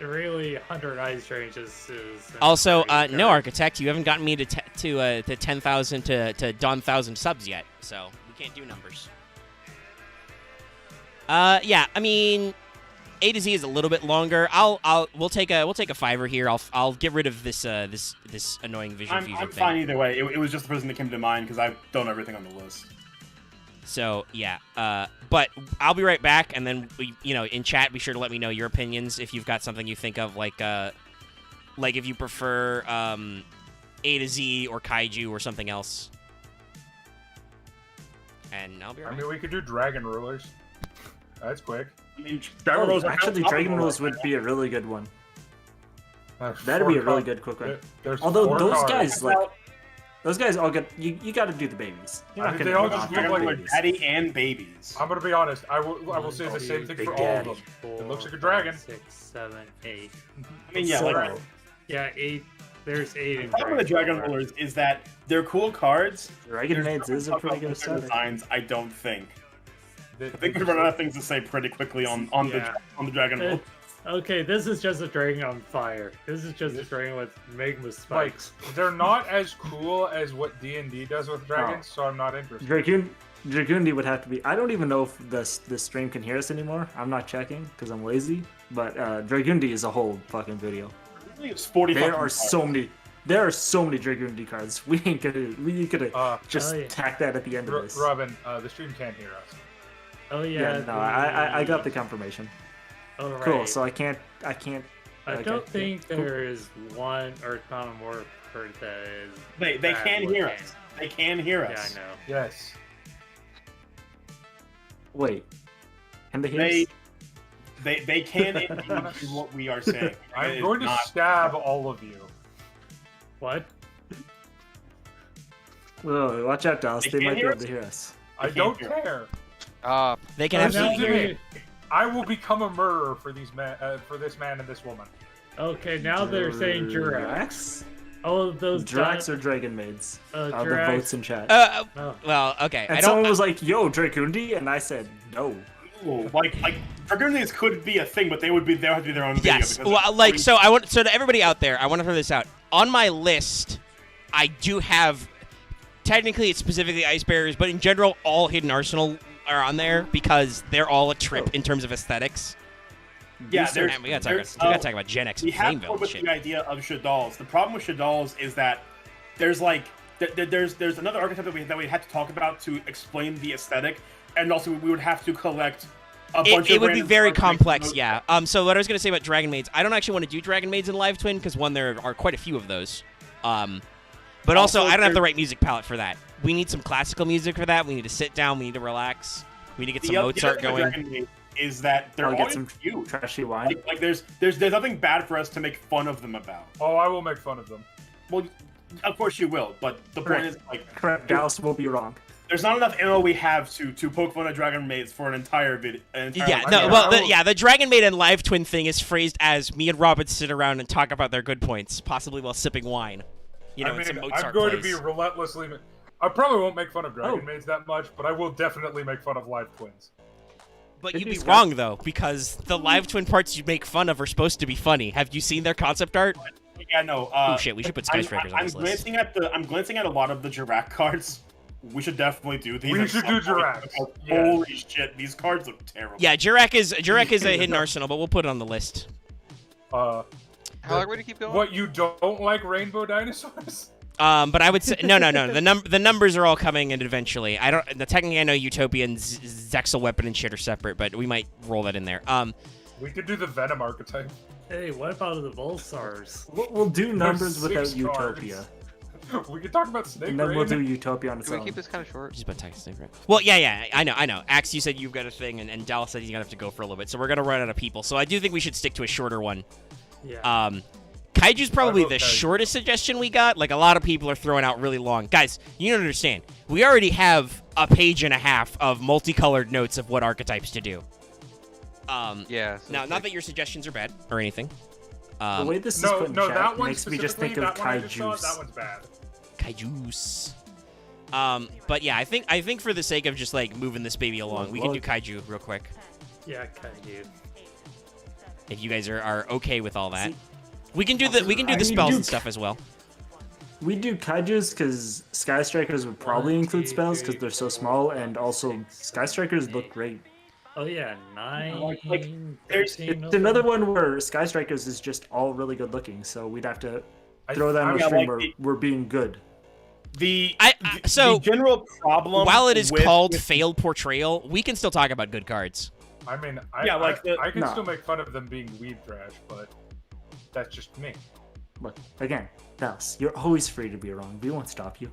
Really, 100 Eyes ranges is. Also, no Architect, you haven't gotten me to 10,000 to Dawn 1,000 subs yet, so we can't do numbers. Yeah, I mean, A to Z is a little bit longer. We'll take a $5 here. I'll get rid of this annoying Vision Fusion I'm thing. fine either way. It was just the person that came to mind because I've done everything on the list. So yeah, but I'll be right back, and then in chat, be sure to let me know your opinions if you've got something you think of, like if you prefer A to Z or Kaiju or something else. And I'll be right back. I mean, we could do dragon rulers. That's quick. I mean, Dragon Rose actually, Dragon Rose would be a really good one. That'd be a really good quick one. Although those guys, like, those guys all get you got to do the babies. You're not they all just do look like babies. daddy and babies. I'm gonna be honest. I will say the same thing for all of them. It looks like a dragon. 6, 7, 8. I mean, yeah, So, like Yeah, 8. There's 8 in the problem with the Dragon Rulers. Rulers is that they're cool cards. Dragon Maids is a pretty good certain aesthetic. designs. I don't think. They- I think we run out of things to say pretty quickly on the Dragon Rule. Okay, this is just a dragon on fire. This is just a dragon with magma Like, spikes. they're not as cool as what D&D does with dragons, so I'm not interested. Dragundi would have to be. I don't even know if the stream can hear us anymore. I'm not checking because I'm lazy. But Dragundi is a whole fucking video. It's 40 There fucking are cards. so many. There are so many Dragundi cards. We ain't gonna. We could have just Oh, yeah. tack that at the end of this. Robin, the stream can't hear us. Oh yeah. Yeah, no, I got the confirmation. Alright. Cool. So I can't. I okay, don't think cool. there is one Earthbound Warper that is. They bad can hear looking. us. They can hear Yeah, us. I know. Yes. Wait. Can they hear They us? they can indeed do what we are saying. It I'm is going to not- stab all of you. What? Whoa, watch out, Dallas. They They can't might be hear able to hear us. I can't don't hear. care. They can Oh, absolutely now hear they're- you. I will become a murderer for these for this man and this woman. Okay, now they're saying Jurax. Drax? All of those Drax or Dragon Maids? The Jurax. votes in chat. Oh. Well, okay. and I someone don't. was like, "Yo, Dragundi," and I said, "No." Ooh, like Dragoonians could be a thing, but they have to be their own video. Yes. because Well, like, so to everybody out there, I want to throw this out. On my list, I do have, technically it's specifically Ice Bearers, but in general, all Hidden Arsenal are on there because they're all a trip in terms of aesthetics. Yeah, These there's, Man, we gotta talk there's, about, we gotta talk about Gen X we and have to Flameville go and with shit. the idea of Shadals. The problem with Shadals is that there's like there's another archetype that we had to talk about to explain the aesthetic, and also we would have to collect a bunch of It would be random very cards to make complex, those- yeah. So what I was gonna say about Dragon Maids, I don't actually want to do Dragon Maids in Live Twin because one, there are quite a few of those. But also, I don't have the right music palette for that. We need some classical music for that. We need to sit down. We need to relax. We need to get some Mozart the other going. Dragon Maid is that they're I'll all get some huge. trashy wine. Like there's nothing bad for us to make fun of them about. Oh, I will make fun of them. Well, of course you will, but the point is like Correct. Dallas will be wrong. there's not enough ammo we have to poke fun at Dragon Maids for an entire video. Yeah, I no, mean, well, I will- the Dragon Maid and Live Twin thing is phrased as me and Robin sit around and talk about their good points, possibly while sipping wine. You know, I and some mean, Mozart I'm going plays. to be relentlessly. I probably won't make fun of Dragon Oh. Maids that much, but I will definitely make fun of Live Twins. But It'd you'd be be Scott- wrong though, because the Live Twin parts you make fun of are supposed to be funny. Have you seen their concept art? Yeah, no. Oh shit, we should put skyscrapers on this list. I'm glancing at a lot of the Jirac cards. We should definitely do these. We at should some do point, Jiracs, because yes. Holy shit, these cards look terrible. Yeah, Jirac is a hidden arsenal, but we'll put it on the list. Uh, How long are we to keep going? what, you don't like rainbow dinosaurs? But I would say no. The numbers are all coming in eventually. I don't. Technically, I know Utopia and Zexal Weapon and shit are separate, but we might roll that in there. We could do the Venom archetype. Hey, what about the Volsars? We'll do numbers There's without 6 Utopia, cards. We could talk about Snake and then Rain. we'll do Utopia on its Can we own. keep this kind of short? Just about text right? Well, yeah. I know. Axe, you said you've got a thing, and Dallas said he's gonna have to go for a little bit, so we're gonna run out of people. So I do think we should stick to a shorter one. Yeah. Kaiju's probably I vote the Kaiju. shortest suggestion we got. Like, a lot of people are throwing out really long. Guys, you don't understand. We already have a page and a half of multicolored notes of what archetypes to do. Yeah. So Now, it's not like- that your suggestions are bad or anything. The way this is No, put in no, chat that one makes me just think specifically, of that one I just saw, Kaijus. that one's bad. Kaijus. But yeah, I think for the sake of just like moving this baby along, we can do Look. Kaiju real quick. Yeah, Kaiju. If you guys are okay with all that. See, We can do the I mean, spells you- and stuff as well. We do Kaijus because Sky Strikers would probably include spells because they're so small, and also Sky Strikers look great. Oh yeah, 9. Like, there's- 13 It's another one where Sky Strikers is just all really good looking, so we'd have to throw that on yeah, a stream like where the- we're being good. The general problem. While it is called failed portrayal, we can still talk about good cards. I mean, I can still make fun of them being weed trash, but that's just me. Look, again, Dallas, you're always free to be wrong. We won't stop you.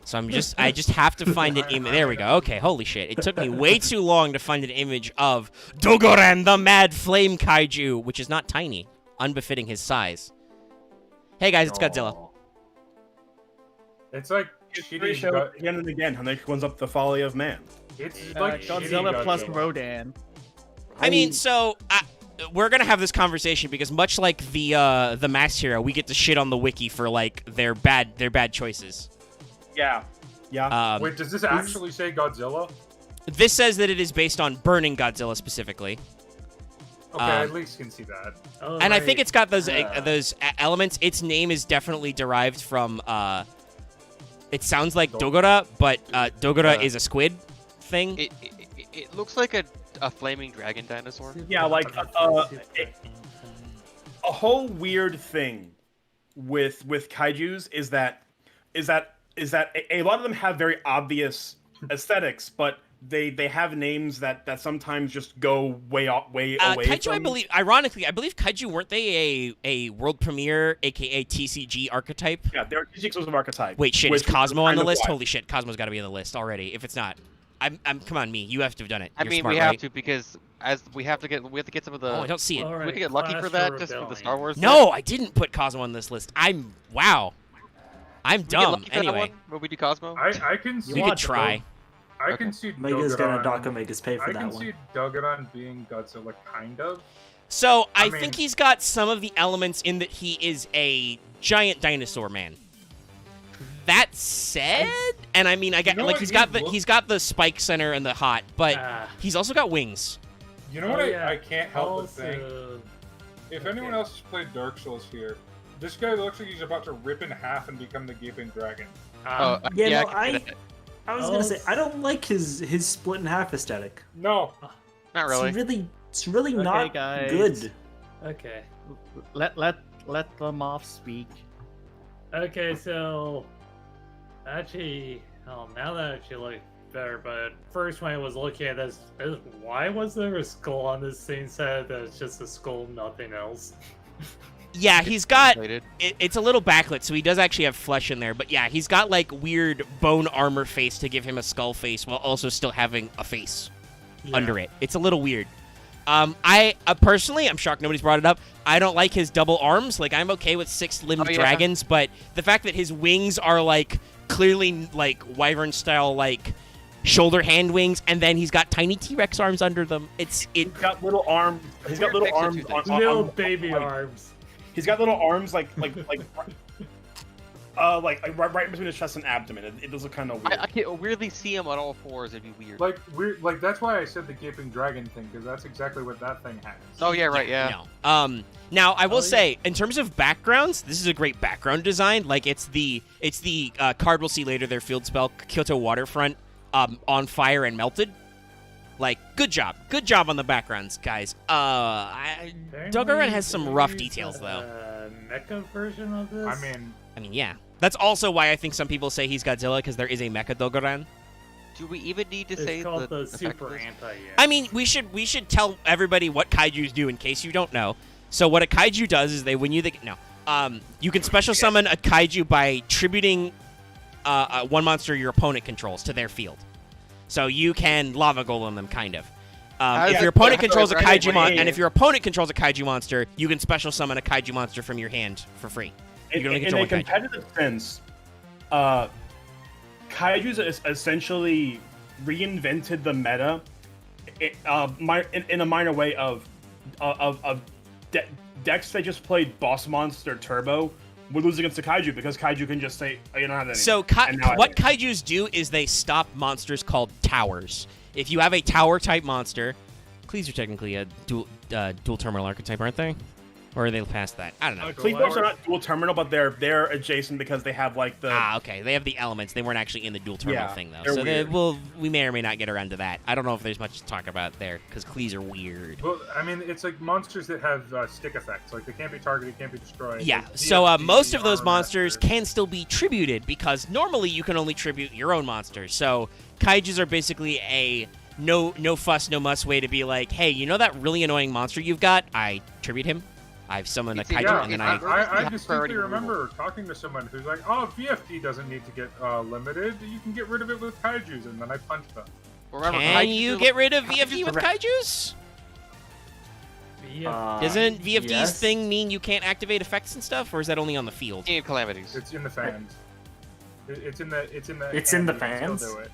So I just have to find an image. There we go. Okay, holy shit. It took me way too long to find an image of Dogoran the Mad Flame Kaiju, which is not tiny, unbefitting his size. Hey guys, it's Godzilla. It's like again and again, how they cleanse up the folly of man. It's like Godzilla plus Rodan. I mean, so we're gonna have this conversation because much like the Max Hero, we get to shit on the wiki for like their bad choices. Yeah. Wait, does this actually say Godzilla? This says that it is based on Burning Godzilla specifically. Okay, I at least can see that. Oh, And I think it's got those elements. Its name is definitely derived from. It sounds like Dogora, but Dogora is a squid thing. It looks like a flaming dragon dinosaur. Yeah, like a whole weird thing with kaijus is that a lot of them have very obvious aesthetics, but they have names that sometimes just go way away. Kaiju, from... I believe Kaiju weren't they a world premiere, aka TCG archetype? Yeah, they're TCG exclusive archetype. Wait, shit, is Cosmo on the list? Holy shit, Cosmo's got to be on the list already. If it's not, I'm come on, me, you have to have done it. You're smart, we have right? to because we have to get some of the. Oh, I don't see it. We have to get lucky for that just with the Star Wars. No, I didn't put Cosmo on this list. Wow. I'm dumb. Anyway, when we do Cosmo, I can see. You could try. I can see Mega's gonna dock Mega's pay for that one. I can see Dogoran being Godzilla, kind of. So I think he's got some of the elements in that he is a giant dinosaur man. That said, and I mean, I get like he's got the spike center and the hot, but he's also got wings. You know what I can't help but think? If anyone else has played Dark Souls here, this guy looks like he's about to rip in half and become the Gaping Dragon. I was gonna say I don't like his split in half aesthetic. No, not really. It's really not guys. good. Okay. Let them off speak. Okay, so actually, now that I actually look better, but first when I was looking at this, why was there a skull on this scene set that's just a skull, nothing else? Yeah, he's got it's a little backlit, so he does actually have flesh in there. But yeah, he's got like weird bone armor face to give him a skull face while also still having a face under it. It's a little weird. I personally, I'm shocked nobody's brought it up. I don't like his double arms. Like I'm okay with 6-limbed dragons, but the fact that his wings are like clearly like wyvern style, like shoulder hand wings, and then he's got tiny T-Rex arms under them. He's got little arms. He's got little arms. Little baby arms. He's got little arms like right between his chest and abdomen. It does look kind of weird. I can weirdly see him on all fours. It'd be weird. Like that's why I said the Gaping Dragon thing, because that's exactly what that thing has. Oh yeah, right, yeah. No. Now I will say, in terms of backgrounds, this is a great background design. Like it's the card we'll see later. Their field spell, Kyoto Waterfront, on fire and melted. Like, good job on the backgrounds, guys. Dogoran has some rough details, though. Mecha version of this? I mean, yeah. That's also why I think some people say he's Godzilla, because there is a Mecha Dogoran. Do we even need to say the super anti? I mean, we should tell everybody what kaijus do in case you don't know. So what a kaiju does is you can special summon a kaiju by tributing one monster your opponent controls to their field. So you can lava golem them, kind of. If your opponent controls a kaiju monster, and if your opponent controls a kaiju monster, you can special summon a kaiju monster from your hand for free. You can only control in a competitive sense, kaijus essentially reinvented the meta in a minor way of decks that just played boss monster turbo would lose against the kaiju because kaiju can just say, oh, you don't have that anymore. So what kaijus do is they stop monsters called towers. If you have a tower type monster, Cleese are technically a dual terminal archetype, aren't they? Or are they past that? I don't know. Cleave bolts are not dual terminal, but they're adjacent because they have like the. Okay. They have the elements. They weren't actually in the dual terminal thing though. So weird. we may or may not get around to that. I don't know if there's much to talk about there because cleaves are weird. Well, I mean, it's like monsters that have stick effects. Like they can't be targeted, can't be destroyed. Yeah. Like, So most of those armor monsters master. can still be tributed because normally you can only tribute your own monsters. So Kaijus are basically a no fuss, no muss way to be like, hey, you know that really annoying monster you've got? I tribute him. I've summoned a Kaiju, Yeah, and then I distinctly remember talking to someone who's like, oh, VFD doesn't need to get limited. You can get rid of it with Kaijus, and then I punch them. Remember, Can Kaiju you are get rid of VFD with Kaijus? Doesn't VFD's yes. thing mean you can't activate effects and stuff, or is that only on the field? Team calamities. It's in the fans. It's in the It's in hand, the you can still fans? do it.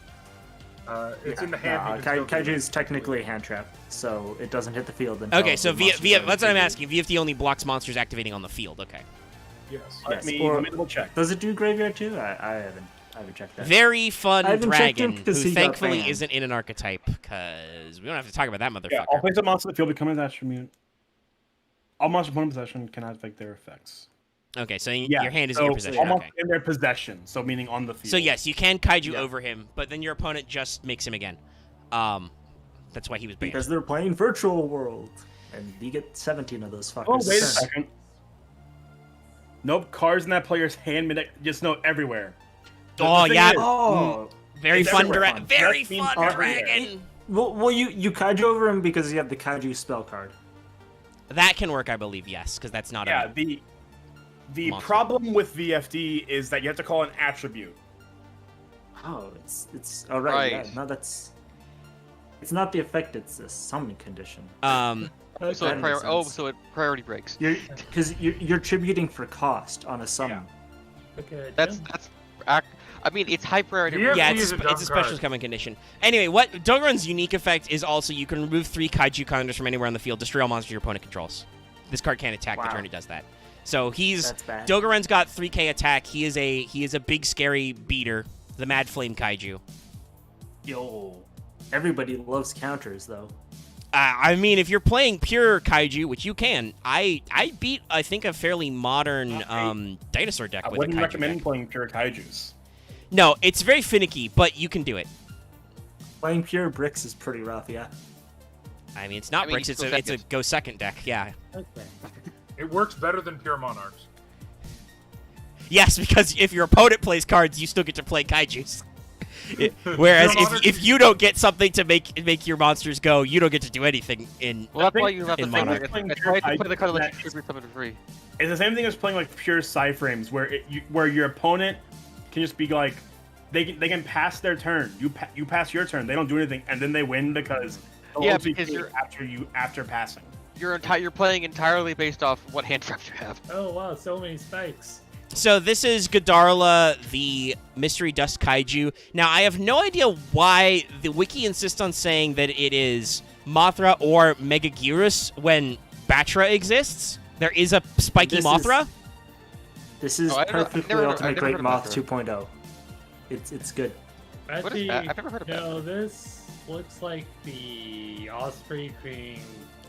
It's in the hand. Nah, you can still do Kaiju it. is technically a hand trap, so it doesn't hit the field. Okay, so the monsters are that's what I'm triggered. asking. VFD only blocks monsters activating on the field. Okay. Yes. Let me double check. Does it do graveyard too? I haven't checked that. Very fun I haven't checked him dragon who 'cause he got thankfully banned. isn't in an archetype because we don't have to talk about that motherfucker. Yeah, all place of monster in the field become an attribute. All monsters in possession cannot affect their effects. Okay, so Yeah, your hand is so in your possession. Almost Okay. in their possession, so meaning on the field. So yes, you can Kaiju Yeah. over him, but then your opponent just makes him again. That's why he was banned. Because they're playing Virtual World, and you get 17 of those fuckers. Oh, wait a turn. second. Nope, cards in that player's hand, just no everywhere. Oh, The thing yeah. is- Oh, Very It's fun, everywhere. very That means fun everywhere. dragon. well, you Kaiju over him because you have the Kaiju spell card. That can work, I believe. Yes, because that's not Yeah, a. the monster. problem with VFD is that you have to call an attribute. Oh, it's all right. Right. Yeah, no, it's not the effect. It's a summon condition. Um, So That it makes sense. so it priority breaks. You're tributing for cost on a summon. Okay, That's I mean, it's high priority. Yeah. yeah, VFD is a dumb it's a special card. summon condition. Anyway, what Dogoran's unique effect is also you can remove 3 Kaiju counters from anywhere on the field, destroy all monsters your opponent controls. This card can't attack the Wow. turn it does that. So he's That's bad. Dogoran's got 3k attack. He is a big scary beater, the Mad Flame Kaiju. Yo, everybody loves counters though. I mean, if you're playing pure Kaiju, which you can, I beat I think a fairly modern dinosaur deck I with a wouldn't Kaiju recommend deck. playing pure Kaijus. No, it's very finicky, but you can do it. Playing pure bricks is pretty rough, yeah. I mean, it's not I mean, bricks. you It's still a get- go second deck. Yeah. okay. It works better than pure monarchs. Yes, because if your opponent plays cards, you still get to play Kaijus. Whereas if you don't get something to make your monsters go, you don't get to do anything in. Well, that's think why you have the in thing. Monarch. It's why you play the card that lets you Next. tribute something for free. It's the same thing as playing like pure Psyframes, where your opponent can just be like, they can pass their turn. You pass your turn. They don't do anything, and then they win because they'll Yeah, ultimately because do you're- it after passing. You're playing entirely based off what hand traps you have. Oh wow, so many spikes. So this is Godarla, the Mystery Dust Kaiju. Now, I have no idea why the wiki insists on saying that it is Mothra or Megagirus when Batra exists. There is a spiky This is- Mothra. This is Oh, I never- perfectly I've never Ultimate heard Great of Moth that. 2.0. It's good. What is Actually, that? I've never heard of that. no, this looks like the Osprey Queen.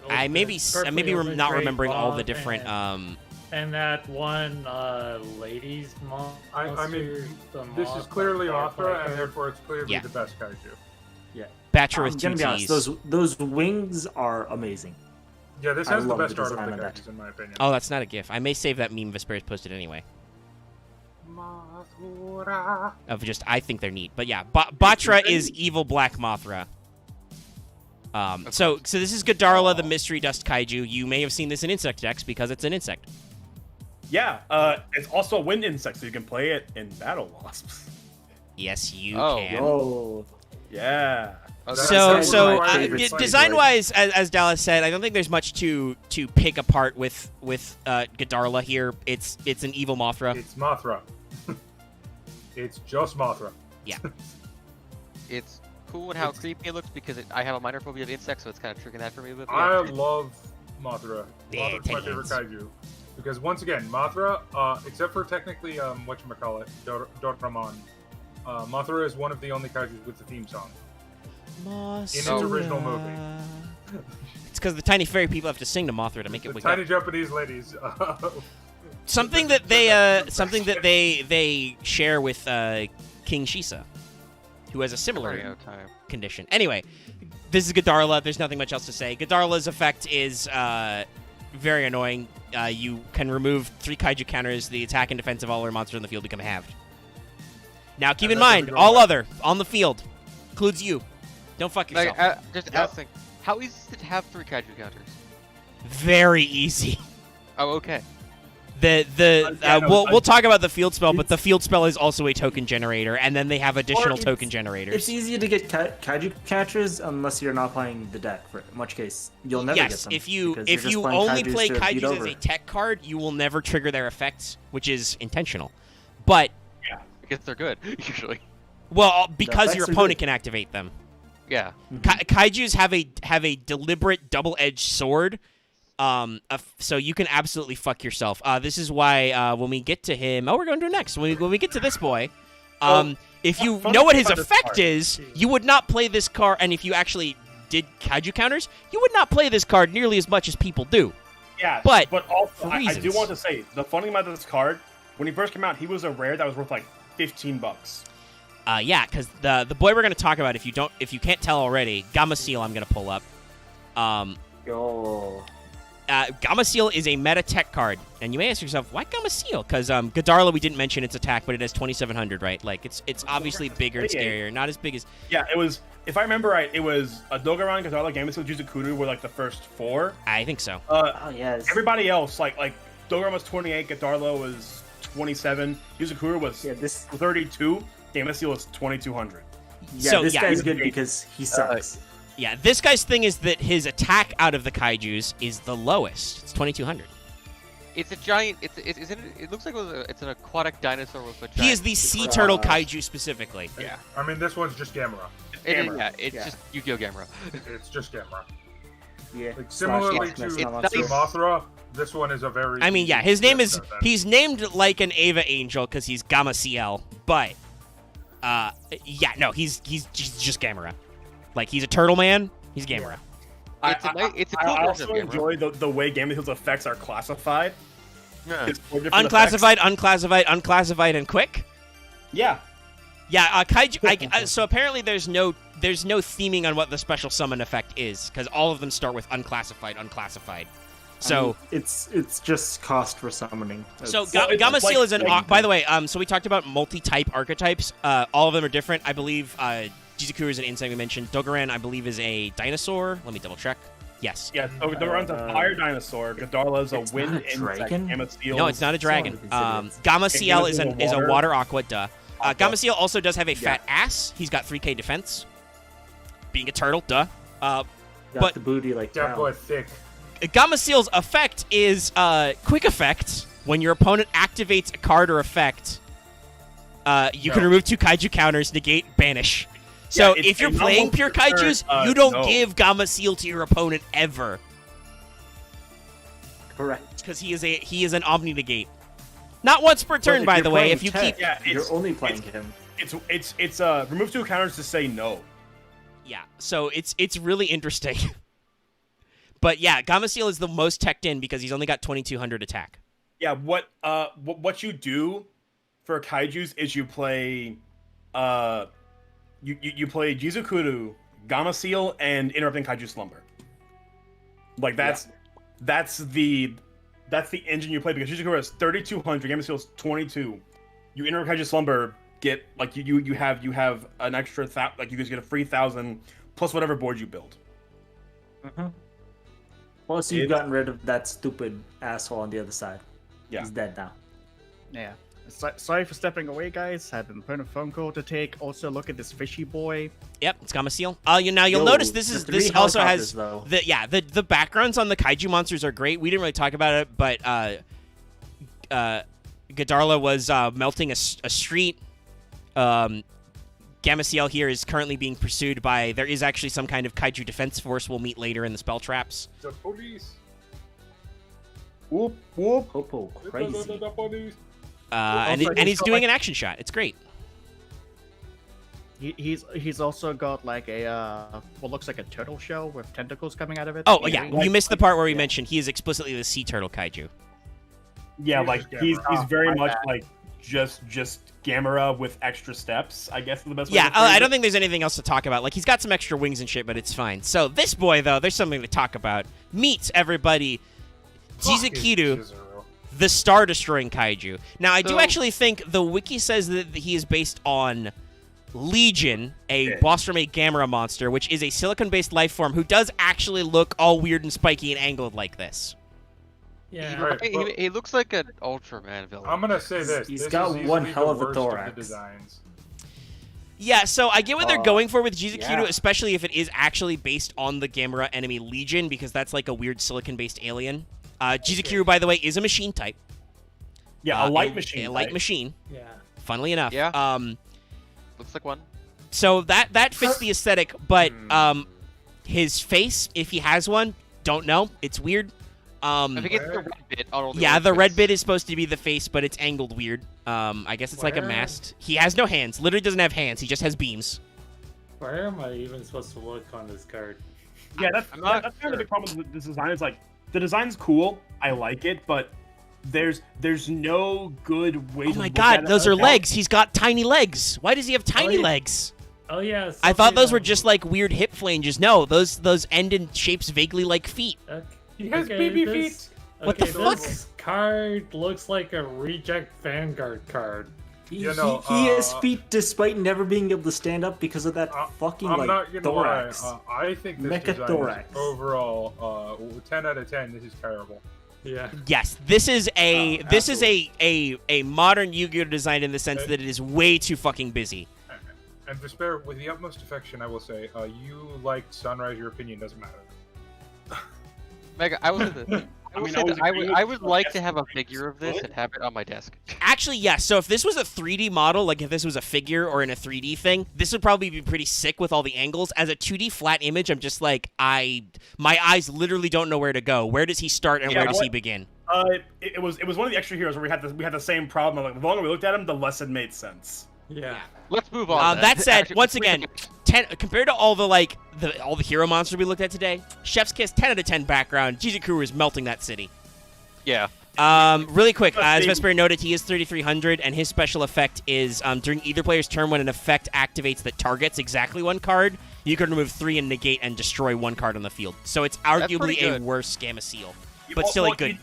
I maybe not remembering all the different. And that one ladies monster. I mean, the this is moth clearly that Mothra, like and therefore it's clearly Yeah. the best Kaiju. Batra I'm with 2 gonna be honest, T's. those wings are amazing. Yeah, this I has the love the best art of design the of that. Kaijus, in my opinion. Oh, that's not a GIF. I may save that meme Vesperius posted anyway. Mothra. Of just, I think they're neat. But yeah, Batra is evil black Mothra. So this is Godarla, the Mystery Dust Kaiju. You may have seen this in insect decks because it's an insect. Yeah, it's also a wind insect, so you can play it in battle wasps. Yes, you Oh, can. Oh, Yeah. Oh, So, That's so one of my favorite fights. design-wise, as Dallas said, I don't think there's much to pick apart with Godarla here. It's an evil Mothra. It's Mothra. It's just Mothra. It's cool and how creepy it looks because I have a minor phobia of insects, so it's kind of tricking that for me a bit. I love Mothra. Yeah, Mothra's my favorite kaiju. Because once again, Mothra, except for technically, whatchamacallit, Doraemon, Mothra is one of the only kaijus with the theme song. In its original movie. It's because the tiny fairy people have to sing to Mothra to make it The wake tiny up. Japanese ladies. Something that they share with King Shisa, who has a similar condition. Anyway, this is Godarla. There's nothing much else to say. Godarla's effect is very annoying. You can remove 3 kaiju counters. The attack and defense of all other monsters in the field become halved. Now, keep in mind, all other on the field includes you. Don't fuck yourself. Just asking, how easy is it to have 3 kaiju counters? Very easy. Oh, okay. We'll talk about the field spell, but the field spell is also a token generator, and then they have additional token generators. It's easy to get kaiju catchers unless you're not playing the deck. For in which case, you'll never get them. Yes, if you only play kaijus as a tech card, you will never trigger their effects, which is intentional. But yeah, because they're good usually. Well, because your opponent can activate them. Yeah. Kaijus have a deliberate double-edged sword. So you can absolutely fuck yourself. This is why when we get to him, we're going to do it next. When we get to this boy, if you know what his effect is, you would not play this card. And if you actually did kaiju counters, you would not play this card nearly as much as people do. Yeah, but also I do want to say the funny thing about this card, when he first came out, he was a rare that was worth like $15. Yeah, because the boy we're going to talk about, if you can't tell already, Gameciel I'm going to pull up. Gameciel is a meta tech card, and you may ask yourself, why Gameciel? Because Godarla, we didn't mention its attack, but it has 2,700, right? Like it's obviously bigger and scarier, not as big as. Yeah, it was. If I remember right, it was Dogaran, Godarla, Gameciel, Juzukuru were like the first 4. I think so. Yes. Everybody else, like Dogaran was 28, Godarla was 27, Juzukuru was 32, Gameciel was 2,200. Yeah, so, this guy's good because he sucks. Yeah, this guy's thing is that his attack out of the kaijus is the lowest. It's 2,200. It's a giant. It looks like it's an aquatic dinosaur with a giant. He is the sea turtle kaiju specifically. Yeah. I mean, this one's just Gamera. It's just Yu-Gi-Oh! Gamera. It's just Gamera. Yeah. Like, similarly to Mothra, this one is a very. I mean, yeah, his name is. He's named like an Ava Angel because he's Gameciel, but he's just Gamera. Like, he's a turtle man, he's Gamera. It's a cool I also enjoy the way Gameciel's effects are classified. Yeah. Unclassified, unclassified, and quick? Yeah. Yeah, Kaiju... so apparently there's no theming on what the special summon effect is, because all of them start with unclassified. So... I mean, it's just cost for summoning. So Gameciel is an... by the way, so we talked about multi-type archetypes. All of them are different. I believe... Jizukuru is an insect we mentioned. Dogaran, I believe, is a dinosaur. Let me double check. Yes. Yeah, Dogaran's a fire dinosaur. Godarla is a wind insect. Gameciel. No, it's not a dragon. Gameciel is a water aqua. Duh. Gameciel also does have a fat ass. He's got 3k defense. Being a turtle, duh. But the booty like that boy thick. Gameciel's effect is quick effect. When your opponent activates a card or effect, you can remove 2 kaiju counters, negate, banish. So if you're playing pure kaijus, you don't give Gameciel to your opponent ever. Correct. Because he is an omni negate. Not once per turn, by the way. If you keep, you're only playing him. It's remove 2 counters to say no. Yeah. So it's really interesting. But yeah, Gameciel is the most teched in because he's only got 2,200 attack. Yeah. What you do for kaijus is you play You play Jizukuru, Gameciel, and Interrupting Kaiju Slumber. Like that's the engine you play because Jizukuru has 3,200, Gameciel is 22. You Interrupt Kaiju Slumber, get like you have an extra you just get a free 1,000 plus whatever board you build. Mm-hmm. Plus you've gotten rid of that stupid asshole on the other side. Yeah. He's dead now. Yeah. Sorry for stepping away, guys. Had an important phone call to take. Also, look at this fishy boy. Yep, it's Gameciel. You'll notice this also has the backgrounds on the kaiju monsters are great. We didn't really talk about it, but Godarla was melting a street. Gameciel here is currently being pursued by. There is actually some kind of kaiju defense force. We'll meet later in the spell traps. The police. Whoop whoop. Popo, crazy. And he's doing an action shot. It's great. He's also got like a what looks like a turtle shell with tentacles coming out of it. Oh yeah, you missed the part where we mentioned he is explicitly the sea turtle kaiju. Yeah, like he's very my much bad. like just Gamera with extra steps, I guess is the best way Yeah, to phrase I don't it. think there's anything else to talk about. Like, he's got some extra wings and shit, but it's fine. So, this boy, though, there's something to talk about. Meet, everybody, Jizukiru, the star-destroying kaiju. Now, I do So- actually think the wiki says that he is based on Legion, a boss from a Gamera monster, which is a silicon-based life form who does actually look all weird and spiky and angled like this. Yeah. Right, He looks like an Ultraman villain. I'm gonna say this. He's this got is one easily hell the of a worst thorax. the designs. Yeah, so I get what they're going for with Jizukiru, yeah. especially if it is actually based on the Gamera enemy Legion, because that's like a weird silicon-based alien. Jizukiru, by the way, is a machine type. Yeah, a light machine. A light type. machine, Yeah. funnily enough. Yeah. Looks like one. So that fits the aesthetic, but his face, if he has one, don't know. It's weird. I think it's the red bit on all the Yeah, old the red face. bit is supposed to be the face, but it's angled weird. I guess it's like a Where? masked. He has no hands. Literally doesn't have hands. He just has beams. Where am I even supposed to look on this card? Yeah, that's I'm not that's kind of sure. the problem with this design. Is like the design's cool, I like it, but there's no good way Oh to my look god, at it those are without- legs. He's got tiny legs. Why does he have tiny yeah. legs? Oh yeah. I thought those were something just like weird hip flanges. No, those end in shapes vaguely like feet. He has baby this, What the This card looks like a reject Vanguard card. He has feet despite never being able to stand up because of that fucking I'm like not gonna thorax. lie. I think this Mecha design thorax. is overall 10 out of 10. This is terrible. Yeah. Yes, this is a modern Yu-Gi-Oh design in the sense that it is way too fucking busy. And to spare with the utmost affection, I will say, you liked Sunrise. Your opinion doesn't matter. Mega, I will say this. I mean, I was agreeing with I you would on like yes, to have a it's figure of this good. and have it on my desk. Actually, yes. So if this was a 3D model, like if this was a figure or in a 3D thing, this would probably be pretty sick with all the angles. As a 2D flat image, I'm just like, my eyes literally don't know where to go. Where does he start and Yeah, where does what- he begin? It was one of the extra heroes where we had the same problem. Like the longer we looked at him, the less it made sense. Yeah. Let's move on. That said, Actually, once wait a again, second. 10 compared to all the hero monsters we looked at today, Chef's Kiss 10 out of 10 background. Jizukiru is melting that city. Yeah. Really quick, as Vesper noted, he is 3300, and his special effect is during either player's turn when an effect activates that targets exactly one card, you can remove 3 and negate and destroy one card on the field. So it's arguably pretty a good. worse Gameciel, but still a good.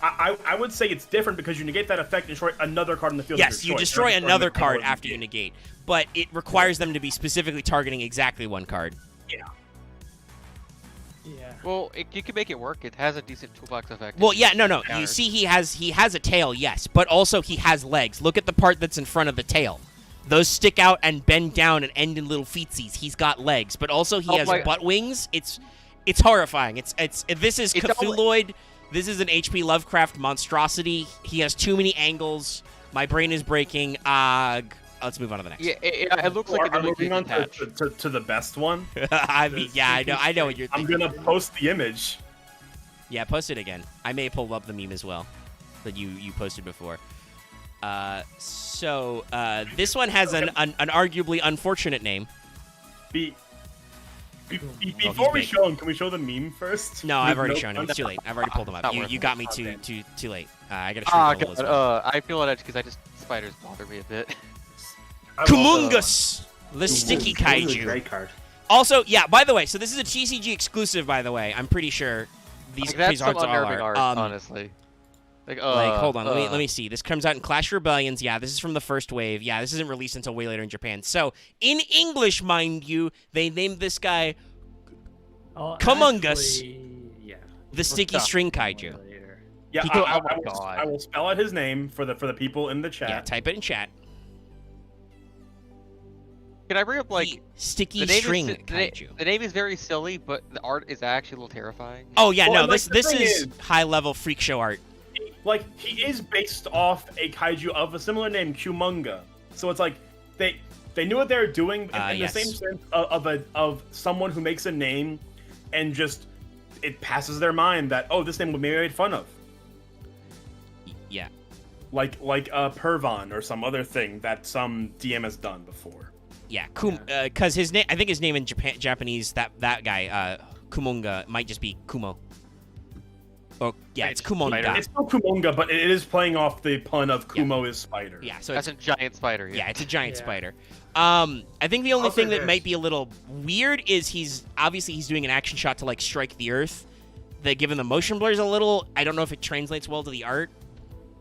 I would say it's different because you negate that effect and destroy another card in the field. of Yes, your you choice. destroy You're not another destroying card the after you negate, but it requires them to be specifically targeting exactly one card. Yeah. Yeah. Well, you can make it work. It has a decent toolbox effect. Well, yeah, no. You Counters. see, he has a tail, yes, but also he has legs. Look at the part that's in front of the tail. Those stick out and bend down and end in little feetsies. He's got legs, but also he has butt wings. It's horrifying. This is It's Cthulhuid. This is an HP Lovecraft monstrosity. He has too many angles. My brain is breaking. Let's move on to the next. Yeah, it looks like Are a really moving big on patch. to the best one. I mean, yeah, I know what you're I'm thinking. gonna post the image. Yeah, post it again. I may pull up the meme as well that you posted before. So this one has an arguably unfortunate name. Before we big. show him, can we show the meme first? No, I've With already no shown him. It's too late. I've already pulled them up. Not You worth got me it. too late. I gotta Ah, shrink God, as well. I feel on edge because spiders bother me a bit. Kumungus, the sticky This is a kaiju. great card. Also, yeah. By the way, so this is a TCG exclusive. By the way, I'm pretty sure these That's some arts all unnerving are. art, honestly. Like, Hold on, let me see. This comes out in Clash Rebellions. Yeah, this is from the first wave. Yeah, this isn't released until way later in Japan. So in English, mind you, they named this guy Oh, Kumungus. actually, yeah. the sticky string kaiju. Later. Yeah, He go- I oh my will, God. I will spell out his name for the people in the chat. Yeah, type it in chat. Can I bring up like Sticky the name string is, kaiju. the name is very silly, but the art is actually a little terrifying. Oh yeah, Well, no, and, like, this the thing is is- high level freak show art. Like he is based off a kaiju of a similar name, Kumunga. So it's like they knew what they were doing in Yes. the same sense of someone who makes a name and just it passes their mind that this name would be made fun of. Yeah. Like Pervon or some other thing that some DM has done before. Yeah, because his name, I think his name in Japanese, that guy, Kumonga, might just be Kumo. Oh, yeah, it's Kumonga. It's still Kumonga, but it is playing off the pun of Kumo is spider. Yeah, so that's a giant spider. Yeah, it's a giant spider. I think the only thing that might be a little weird is he's doing an action shot to like strike the earth. Given the motion blur is a little, I don't know if it translates well to the art.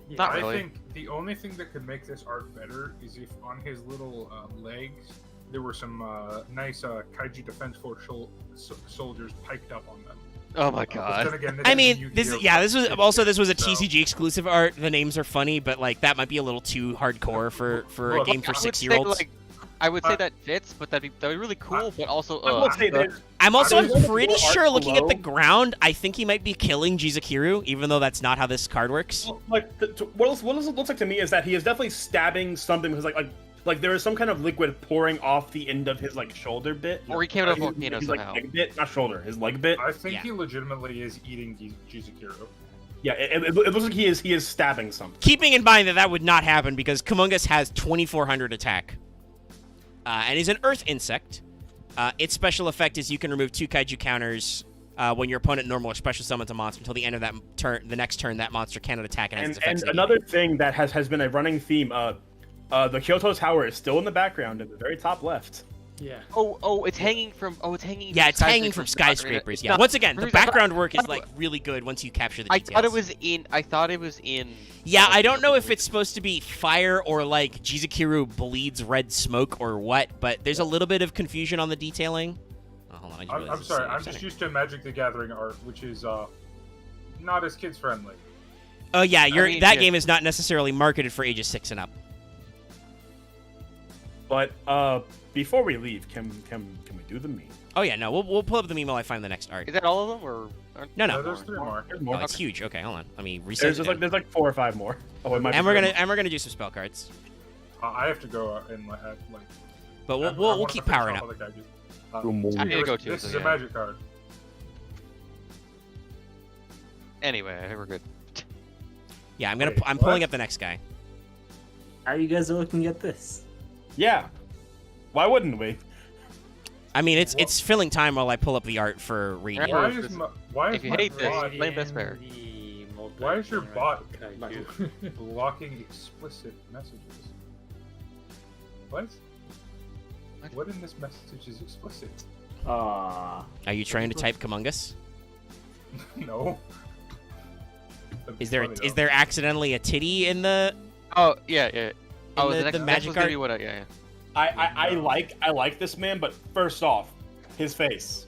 Not really. I think the only thing that could make this art better is if on his little legs there were some nice Kaiju Defense Force soldiers piked up on them. Oh my god! Again, I mean, this was a TCG exclusive art. The names are funny, but like that might be a little too hardcore for a game for 6-year-olds. I would say that fits, but that'd be really cool. But also, I'm also pretty sure, looking at the ground, I think he might be killing Jizukiru, even though that's not how this card works. Well, like, what it looks like to me is that he is definitely stabbing something because like there is some kind of liquid pouring off the end of his like shoulder bit. Or he came out of a volcano somehow. Leg bit, not shoulder, his leg bit. I think he legitimately is eating Jizukiru. Yeah, it looks like he is stabbing something. Keeping in mind that would not happen because Kumongas has 2,400 attack. And is an earth insect. Its special effect is you can remove 2 kaiju counters when your opponent normal or special summons a monster until the end of that turn. The next turn, that monster cannot attack and has its effects. And another thing that has been a running theme, the Kyoto Tower is still in the background at the very top left. Yeah. Oh, it's hanging from. Yeah, it's hanging from skyscrapers. Yeah. Once again, the background work is like really good once you capture the details. I thought it was in. Yeah, I don't know if it's supposed to be fire or like Jizukiru bleeds red smoke or what, but there's a little bit of confusion on the detailing. Oh, hold on, I'm sorry. I'm just used to Magic the Gathering art, which is not as kids friendly. Oh yeah, game is not necessarily marketed for ages 6 and up. But before we leave, can we do the meme? Oh yeah, no, we'll pull up the meme while I find the next art. Is that all of them, or no? There's 3 more. Oh, it's huge. Okay, hold on. Let me reset. There's like 4 or 5 more. Oh, it might. And we're gonna do some spell cards. I have to go and like. But we'll keep powering up. I need to go too. This is a magic card. Anyway, I think we're good. Yeah, I'm pulling up the next guy. How are you guys looking at this? Yeah. Why wouldn't we? I mean, it's filling time while I pull up the art for reading. Why is if you hate this, blame Best Bear. Why is your bot blocking explicit messages? What? What in this message is explicit? Are you trying to type Kumongas? No. Is there accidentally a titty in the? Oh yeah. Oh, the magic card. Yeah. I like this man, but first off, his face.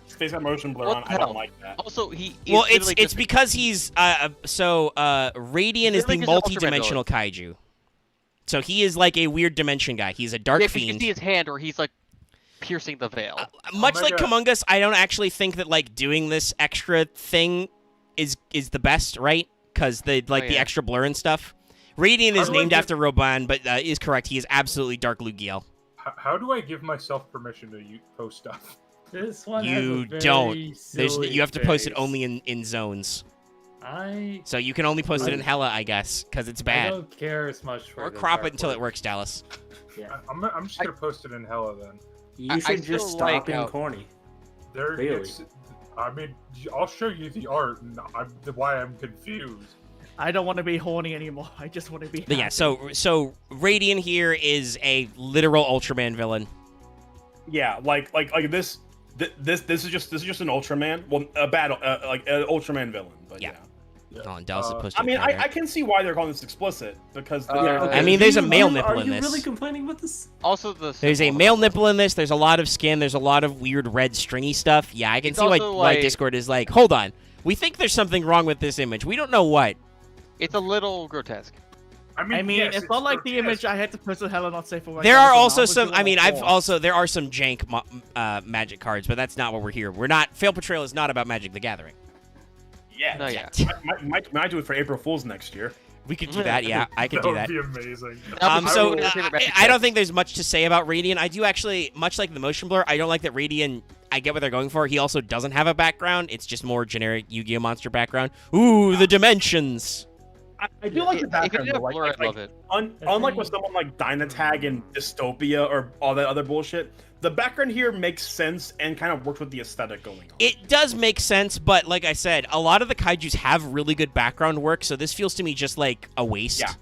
His face got motion blur on. I don't like that. Also, it's because he's Radian is the multi-dimensional kaiju. So he is like a weird dimension guy. He's a dark fiend. You can see his hand, or he's like piercing the veil. Much like Kumongas, I don't actually think that like doing this extra thing is the best, right? Because the extra blur and stuff. Radian is named after Roban, but is correct. He is absolutely Dark Lugiel. How do I give myself permission to post stuff? This one you don't. You have to post it only in zones. So you can only post it in Hella, I guess, because it's bad. I don't care as much for. Or crop it until it works, Dallas. Yeah. I'm just gonna post it in Hella then. You should just stop being corny. I mean, I'll show you the art and why I'm confused. I don't want to be horny anymore. I just want to be happy. Yeah, so Radian here is a literal Ultraman villain. Yeah, like this is just an Ultraman. Well, an Ultraman villain. But yeah. Oh, and Dallas posted. I mean, I can see why they're calling this explicit because. I mean, there's a male nipple in this. Are you really complaining about this? Also, there's a male nipple in this. There's a lot of skin. There's a lot of weird red stringy stuff. Yeah, I can see why Discord is like, hold on. We think there's something wrong with this image. We don't know what. It's a little grotesque. I mean, yes, it's not like the image I had to post in Hella not safe for work. There are also some. I mean, there are some jank magic cards, but that's not what we're here. We're not. Failed Portrayal is not about Magic the Gathering. Yeah. No, yeah. Might do it for April Fool's next year. We could do that. Yeah, I could do that. That would be amazing. I don't think there's much to say about Radian. I do actually, much like the motion blur, I don't like that Radian. I get what they're going for. He also doesn't have a background. It's just more generic Yu-Gi-Oh monster background. Ooh, the dimensions. I do like the If background. it did Though. a blur, I'd love it. Unlike with someone like Dynatag and Dystopia or all that other bullshit, the background here makes sense and kind of works with the aesthetic going on. It does make sense, but like I said, a lot of the kaijus have really good background work, so this feels to me just like a waste. Yeah.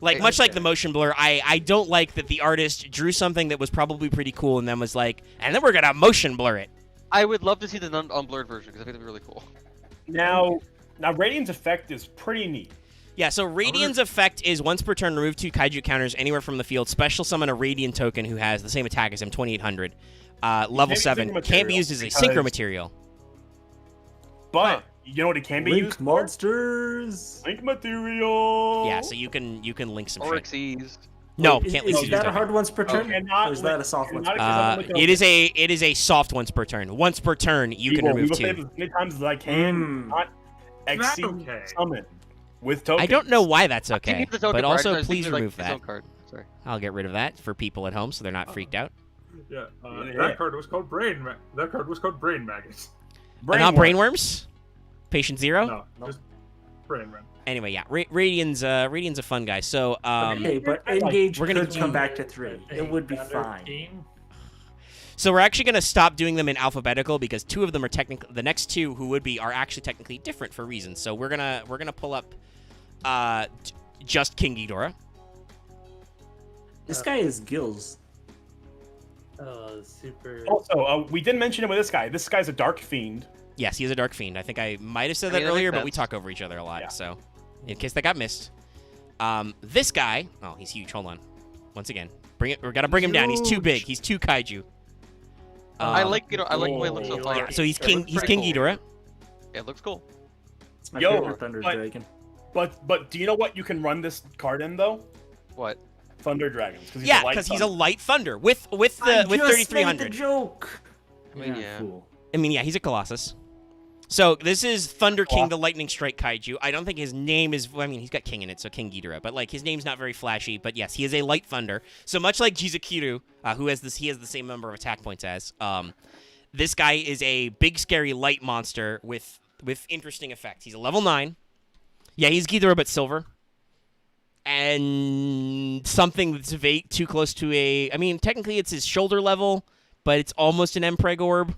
Like, much like the motion blur, I don't like that the artist drew something that was probably pretty cool and then was like, and then we're going to motion blur it. I would love to see the unblurred version because I think it'd be really cool. Now Radian's effect is pretty neat. Yeah, so Radian's effect is once per turn, remove 2 kaiju counters anywhere from the field. Special summon a Radiant token who has the same attack as him, 2800. Level 7. Can't be used as a synchro material. But you know what it can be Link used monsters. Link material. Yeah, so you can link some Or shit. Xyz. No, Wait, can't is link that a token. hard once per turn? Cannot Or is that a soft once per cannot- turn? It is a soft once per turn. Once per turn, you can remove We will play 2. as many times as I can. Not exceed okay. summon with tokens. I don't know why that's I think okay, it's the token but card, also I was please thinking, like, remove his that. own card. Sorry. I'll get rid of that for people at home so they're not freaked out. Yeah, Yeah. that card was called That card was called Brain Maggots. Not brainworms? Patient Zero? No, just Brain Run. Anyway, yeah, Radian's a fun guy. So, Okay, but engage we're gonna could do- come back to 3. It would be fine. so we're actually gonna stop doing them in alphabetical because 2 of them are technically the next 2 who would be are actually technically different for reasons. So we're gonna pull up, just King Ghidorah. This guy is gills. Super. Also, we didn't mention him with this guy. This guy's a dark fiend. Yes, he is a Dark Fiend. I think I might have said I that mean, that earlier, makes but we sense. talk over each other a lot. Yeah. So, in case that got missed, this guy. Oh, he's huge. Hold on. Once again, bring it. We gotta bring him down. He's too big. He's too kaiju. I like I like the way it looks so Yeah, far. Yeah, so he's It King. looks He's pretty King cool. Ghidorah. It looks cool. It's my Yo, favorite Thunder but- Dragon. But do you know what you can run this card in though? What? Thunder Dragons. Yeah, because he's a light thunder with I with just made the 3300. joke. I mean, yeah. Cool. I mean, yeah, he's a Colossus. So this is Thunder King, Colossus. the Lightning Strike Kaiju. I don't think his name is. I mean, he's got King in it, so King Ghidorah. But like, his name's not very flashy. But yes, he is a light thunder. So much like Jizukiru, who has this, he has the same number of attack points as. This guy is a big, scary light monster with interesting effects. He's a level 9. Yeah, he's Ghidorah but silver. And something that's too close to a. I mean, technically it's his shoulder level, but it's almost an Empreg orb.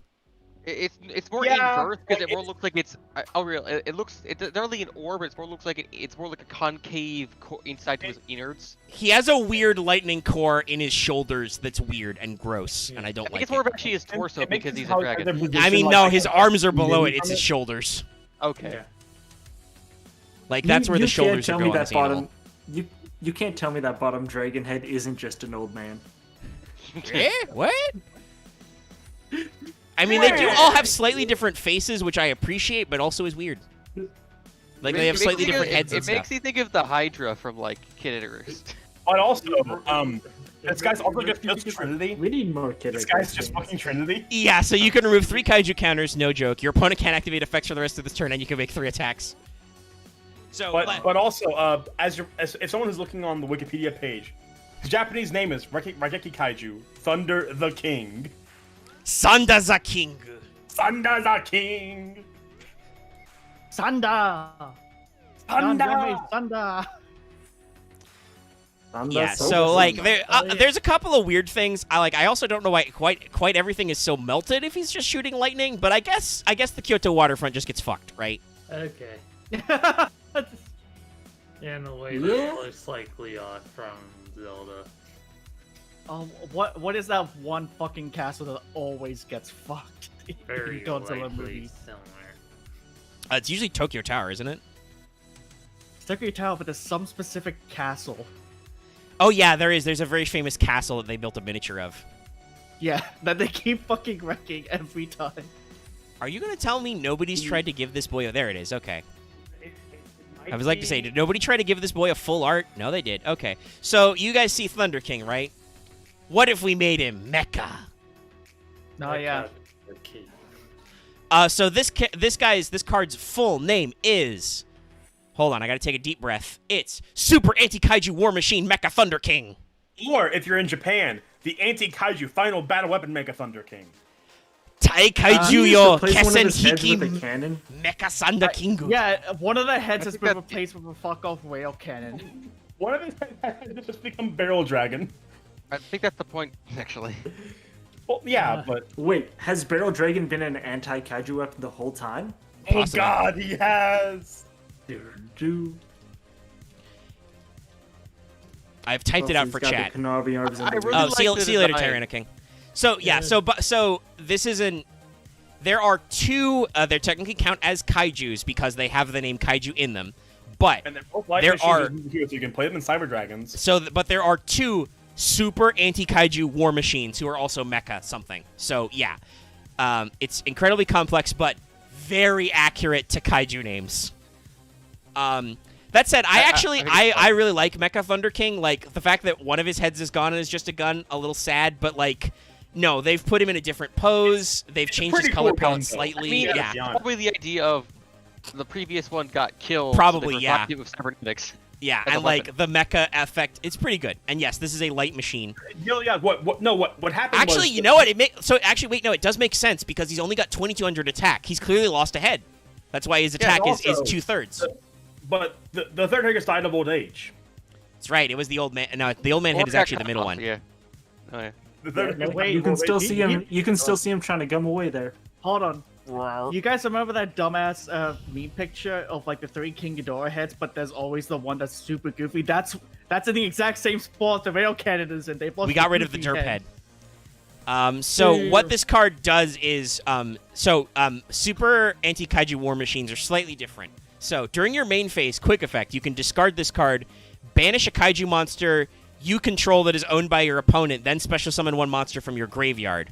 It's more Yeah, inverse because but it more looks like it's. Oh, real. It looks. It's not really an orb. It's more looks like it's more like a concave inside to his innards. He has a weird lightning core in his shoulders that's weird and gross, and I don't I think like it's more it. of actually his torso because he's a dragon. I mean, no, his arms are below it. It's his shoulders. Okay. Yeah. Like that's where the shoulders are going. That bottom, you can't tell me that bottom dragon head isn't just an old man. Eh? What? I mean, they do all have slightly different faces, which I appreciate, but also is weird. Like they have slightly different heads and It stuff. makes you think of the Hydra from like Kid Icarus. But also, this guy's also just Trinity. We need more kid. This guy's just fucking Trinity. Yeah, so you can remove 3 kaiju counters, no joke. Your opponent can't activate effects for the rest of this turn, and you can make 3 attacks. So, But also, if someone is looking on the Wikipedia page, his Japanese name is Rageki Kaiju, Thunder the King. Sanda the King. Thunder the King. Sanda. Thunder. Sanda. Yeah, so like there's a couple of weird things. I also don't know why quite everything is so melted if he's just shooting lightning, but I guess the Kyoto waterfront just gets fucked, right? Okay. In a way Yeah. that looks like Leon from Zelda. What is that one fucking castle that always gets fucked in Very Godzilla likely movies? similar. It's usually Tokyo Tower, isn't it? It's Tokyo Tower, but there's some specific castle. Oh yeah, there is. There's a very famous castle that they built a miniature of. Yeah, that they keep fucking wrecking every time. Are you gonna tell me nobody's tried to give this boy there it is, okay. I was like to say, did nobody try to give this boy a full art? No, they did. Okay. So you guys see Thunder King, right? What if we made him Mecha? Oh yeah. Okay. So this card's full name is. Hold on, I gotta take a deep breath. It's Super Anti-Kaiju War Machine Mecha Thunder King. Or if you're in Japan, the Anti-Kaiju Final Battle Weapon Mega Thunder King. Tai Kaiju He used yo to place one of Kessen his heads Hiki with a cannon. Mecha Sanda Kingu. Yeah, one of the heads has think been that- replaced with a fuck off whale cannon. One of his heads has just become Barrel Dragon. I think that's the point, actually. Well, yeah, but Wait, has Barrel Dragon been an anti-kaiju weapon the whole time? oh Possibly. god, he has. Do I've typed it out for chat. I really Oh, see like the you later, design. Tyranno King. So yeah, so this is an. There are two. They technically count as kaijus because they have the name kaiju in them, but And they're both light There machines are- with movie heroes, so you can play them in Cyber Dragons. but there are two super anti-kaiju war machines who are also mecha something. So yeah, it's incredibly complex, but very accurate to kaiju names. That said, I really like Mecha Thunder King. Like the fact that one of his heads is gone and is just a gun, a little sad, but like. No, they've put him in a different pose. They've changed his pretty color cool gun, palette though. slightly. I mean, yeah, beyond. probably the idea of the previous one got killed. Probably, so they yeah. replaced it with cybernetics. yeah, as a and like the mecha effect, it's pretty good. And yes, this is a light machine. Yeah, what happened Actually, was... you know what? It does make sense because he's only got 2200 attack. He's clearly lost a head. That's why his attack is also- 2/3. But the third Hagus died of old age. That's right. It was the old man. No, the old man head is actually the middle one. Yeah. Oh, yeah. The third No, Hagus wait, died you of can old still age. see him. You can still see him trying to gum away there. Hold on. You guys remember that dumbass meme picture of like the 3 King Ghidorah heads, but there's always the one that's super goofy? That's in the exact same spot the rail cannon is in. They We got rid of the derp head. So what this card does is, super anti-kaiju war machines are slightly different. So during your main phase, quick effect, you can discard this card, banish a kaiju monster you control that is owned by your opponent, then special summon one monster from your graveyard.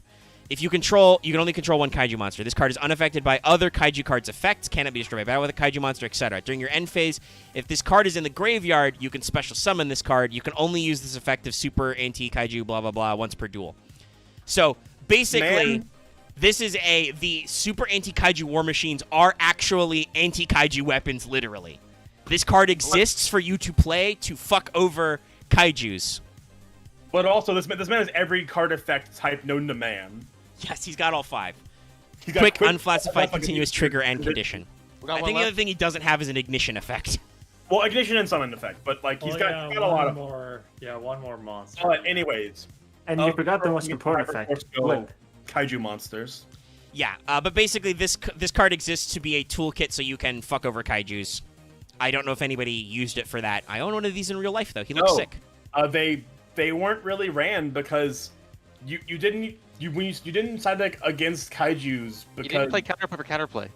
If you control, you can only control one kaiju monster. This card is unaffected by other kaiju cards' effects, cannot be destroyed by battle with a kaiju monster, etc. During your end phase, if this card is in the graveyard, you can special summon this card. You can only use this effect of super anti-kaiju blah blah blah once per duel. So basically, this is the super anti-kaiju war machines are actually anti-kaiju weapons, literally. This card exists for you to play to fuck over kaijus. But also, this man has every card effect type known to man. Yes, he's got all 5. He's got Quick, quick, unclassified, continuous trigger, and condition. We got I one think the left. other thing he doesn't have is an ignition effect. Well, ignition and summon effect, but like he's got a lot of. one more monster. But anyways, And you forgot the most important effect. Blip. Kaiju monsters. Yeah, but basically this card exists to be a toolkit so you can fuck over kaijus. I don't know if anybody used it for that. I own one of these in real life though. He looks sick. They weren't really ran because you didn't side deck against kaijus because You didn't play counterplay for counterplay.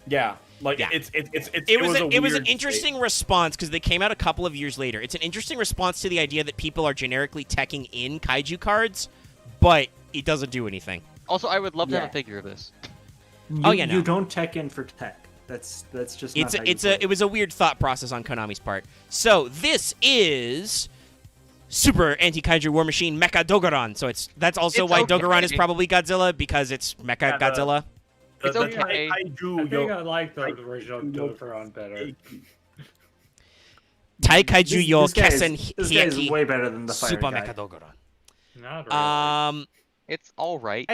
yeah, like Yeah. it was It was an weird interesting response because they came out a couple of years later. It's an interesting response to the idea that people are generically teching in kaiju cards, but it doesn't do anything. Also, I would love to have Yeah. a figure of this. You don't tech in for tech. That's just. Not how you play. It was a weird thought process on Konami's part. So this is super anti-kaiju war machine Mecha Dogaran. So that's also It's why okay. Dogaran is probably Godzilla because it's Mecha Godzilla. It's okay. I think I like the original Dokkaron better. Tai Kaiju yo This guy is- Kessen This guy is Hieki way better than the fire Super guy. Mecha Dogaran. Not really. It's all right.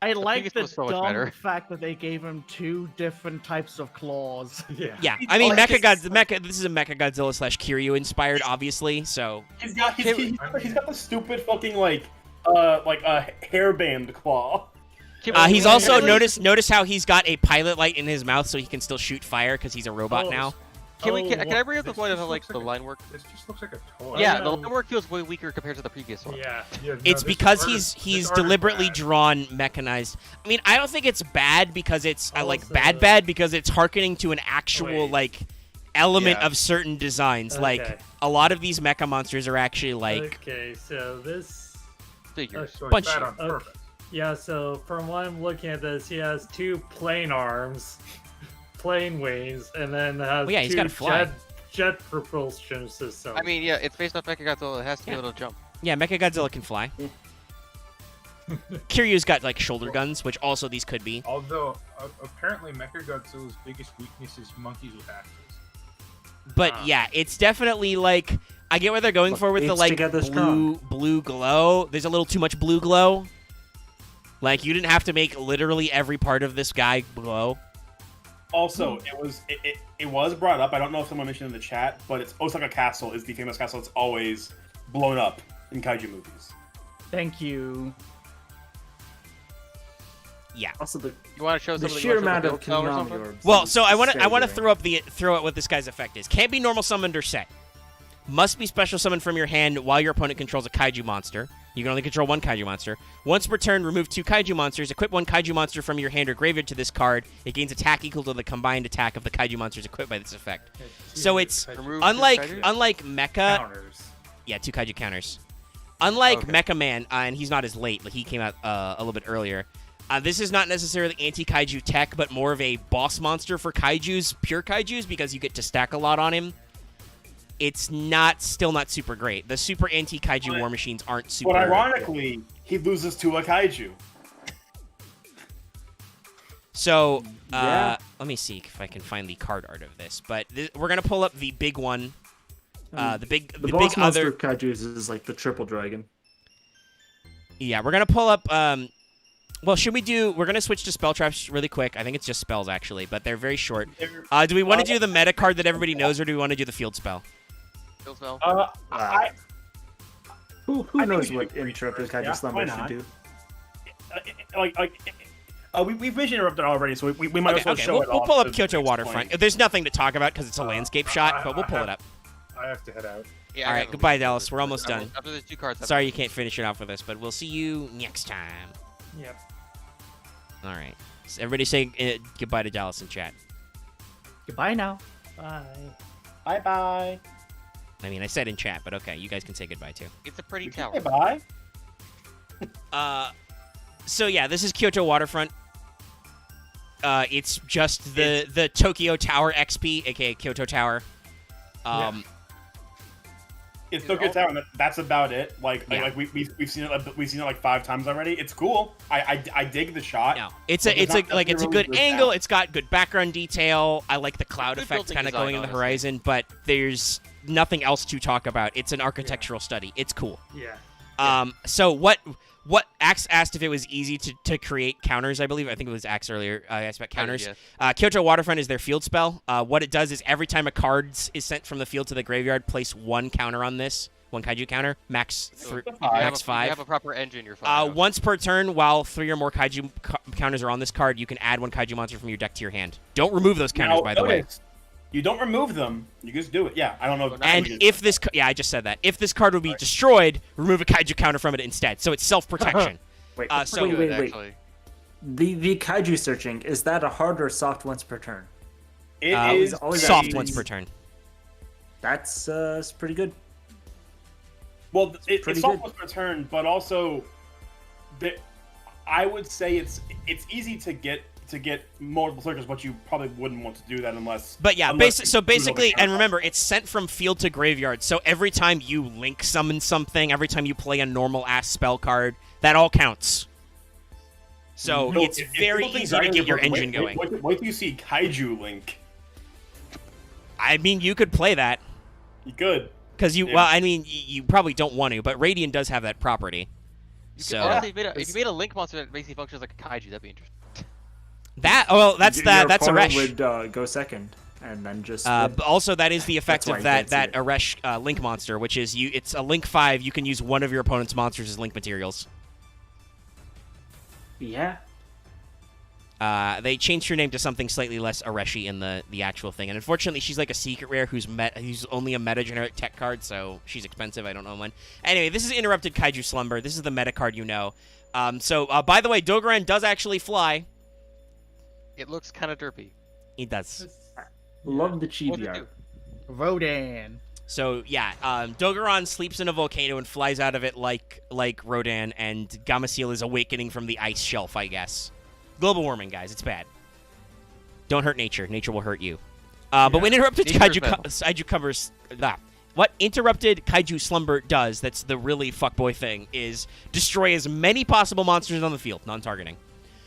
I like previous the was so much dumb better. fact that they gave him 2 different types of claws. Yeah. Yeah, I mean Mecha. This is a Mecha Godzilla / Kiryu inspired, obviously. So He's got the stupid fucking like a hairband claw. he's also notice how he's got a pilot light in his mouth so he can still shoot fire because he's a robot now. Can I bring up the point of how like the line work? This just looks like a toy. Yeah, the line work feels way weaker compared to the previous one. Yeah. It's because he's deliberately drawn mechanized. I mean, I don't think it's bad because it's Also- bad because it's hearkening to an actual Wait. like element Yeah. of certain designs. Okay. Like a lot of these mecha monsters are actually like Okay, so this. Figures. So it's Bunch- bad on Okay. purpose. Yeah, so from what I'm looking at this, he has 2 plane arms, plane wings, and then has yeah, he's 2 gotta fly. jet propulsion systems. I mean, yeah, it's based off Mechagodzilla. It has to be Yeah. able to jump. yeah, Mecha Godzilla can fly. Kiryu's got like shoulder guns, which also these could be. Although apparently Mechagodzilla's biggest weakness is monkeys with axes. But yeah, it's definitely like I get what they're going for with the It's like together strong. blue glow. There's a little too much blue glow. Like, you didn't have to make literally every part of this guy glow. Also, it was brought up. I don't know if someone mentioned in the chat, but it's Osaka Castle is the famous castle that's always blown up in kaiju movies. Thank you. Yeah. Also, You want to show the something? sheer amount of or Konami something? orbs. Well, is so I want to staggering. throw out what this guy's effect is. Can't be normal summoned or set. Must be special summoned from your hand while your opponent controls a kaiju monster. You can only control one kaiju monster. Once per turn, remove 2 kaiju monsters. Equip 1 kaiju monster from your hand or graveyard to this card. It gains attack equal to the combined attack of the kaiju monsters equipped by this effect. So it's Remove unlike kaiju? Mecha. Counters. Yeah, 2 kaiju counters. Unlike Okay. Mecha Man, and he's not as late. Like he came out a little bit earlier. This is not necessarily anti-kaiju tech, but more of a boss monster for kaijus, pure kaijus, because you get to stack a lot on him. It's still not super great. The super anti-kaiju war machines aren't super. But ironically, he loses to a kaiju. So, Yeah. let me see if I can find the card art of this. But we're gonna pull up the big one. The big boss monster other. of kaijus is like the triple dragon. Yeah, we're gonna pull up. Well, should we do? We're gonna switch to spell traps really quick. I think it's just spells actually, but they're very short. Do we want to do the meta card that everybody knows, or do we want to do the field spell? Field spell. Who think knows we what should do interrupted yeah, kaiju why slumber not? should do? We've been interrupted already, so we might as well Okay, show we'll it off pull up to Kyoto this Waterfront. point. There's nothing to talk about because it's a landscape shot, but we'll pull it up. I have to head out. Yeah, All I right, have a goodbye, list. Dallas. We're almost done. After there's 2 cards. Sorry you can't finish it off with us, but we'll see you next time. Yep. All right. So everybody say goodbye to Dallas in chat. Goodbye now. Bye. Bye bye. I mean, I said in chat, but okay, you guys can say goodbye too. It's a pretty tower. Bye bye. So yeah, this is Kyoto Waterfront. It's just the Tokyo Tower XP, aka Kyoto Tower. It's Tokyo Tower. And that's about it. Like we've seen it. We've seen it like 5 times already. It's cool. I dig the shot. No, it's But a there's not good really angle. out. It's got good background detail. I like the cloud Good effect building kind of design, going in the honestly. horizon, but there's nothing else to talk about. It's an architectural study. It's cool. Yeah. So what Axe asked if it was easy to create counters, I believe. I think it was Axe earlier. Asked about counters. Kyoto Waterfront is their field spell. What it does is every time a card is sent from the field to the graveyard, place 1 counter on this. 1 kaiju counter, max You max have 5. a proper engine. You're fine. Once per turn, while 3 or more kaiju counters are on this card, you can add 1 kaiju monster from your deck to your hand. Don't remove those counters, Now, by the way. notice, you don't remove them. You just do it. Yeah, I don't know. And if this, I just said that. If this card would be destroyed, remove a kaiju counter from it instead. So it's self-protection. Wait, so- wait. Actually. The kaiju searching, is that a hard or soft once per turn? it is is always soft a- once per turn. That's it's pretty good. Well, pretty it's good. almost return, but also, I would say it's easy to get multiple circles, but you probably wouldn't want to do that unless. But yeah, unless so you do basically, like and remember, it's sent from field to graveyard. So every time you link summon something, every time you play a normal ass spell card, that all counts. So No, it's if very people think easy to Dragon get your Ball- engine wait, going. Wait till you see Kaiju Link. I mean, you could play that. You could. Because Yeah. well, I mean, you probably don't want to, but Radian does have that property. So Honestly, if you made a link monster that basically functions like a kaiju, that'd be interesting. that's Your a opponent Aresh. would go second, and then just. But also, that is the effect That's of why you that can't see Aresh Link monster, which is it's a Link 5. You can use one of your opponent's monsters as Link materials. Yeah. They changed her name to something slightly less Areshi in the actual thing, and unfortunately, she's like a secret rare who's only a meta generic tech card, so she's expensive. I don't know when. Anyway, this is Interrupted Kaiju Slumber. This is the meta card you know. By the way, Dogoran does actually fly. It looks kind of derpy. He does. Love the What chibi does it art. do? Rodan. So yeah, Dogoran sleeps in a volcano and flies out of it like Rodan, and Gameciel is awakening from the ice shelf, I guess. Global warming, guys, it's bad. Don't hurt nature. Nature will hurt you. But when Interrupted Kaiju covers that. What Interrupted Kaiju Slumber does, that's the really fuckboy thing, is destroy as many possible monsters on the field, non-targeting.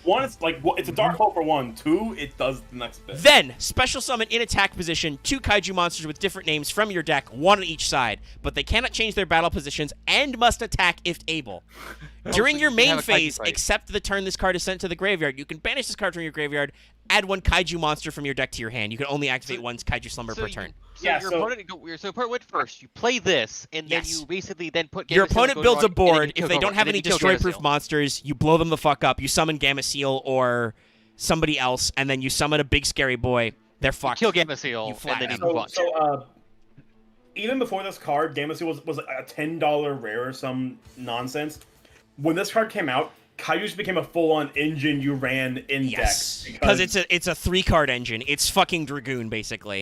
One, it's a dark hole for one. Two, it does the next bit. Then, special summon in attack position 2 kaiju monsters with different names from your deck, 1 on each side, but they cannot change their battle positions and must attack if able. During your main phase, except the turn this card is sent to the graveyard, you can banish this card from your graveyard, add 1 kaiju monster from your deck to your hand. You can only activate 1 kaiju slumber per turn. Your opponent went first. You play this, and then you basically then put your opponent builds a board. If they don't have any destroy-proof monsters, you blow them the fuck up. You summon Gameciel or somebody else, and then you summon a big scary boy. They're fucked. You kill Gameciel, and then you move on. Even before this card, Gameciel was a $10 rare or some nonsense. When this card came out, Kaiju became a full-on engine you ran in deck. Because it's a 3-card engine. It's fucking Dragoon, basically.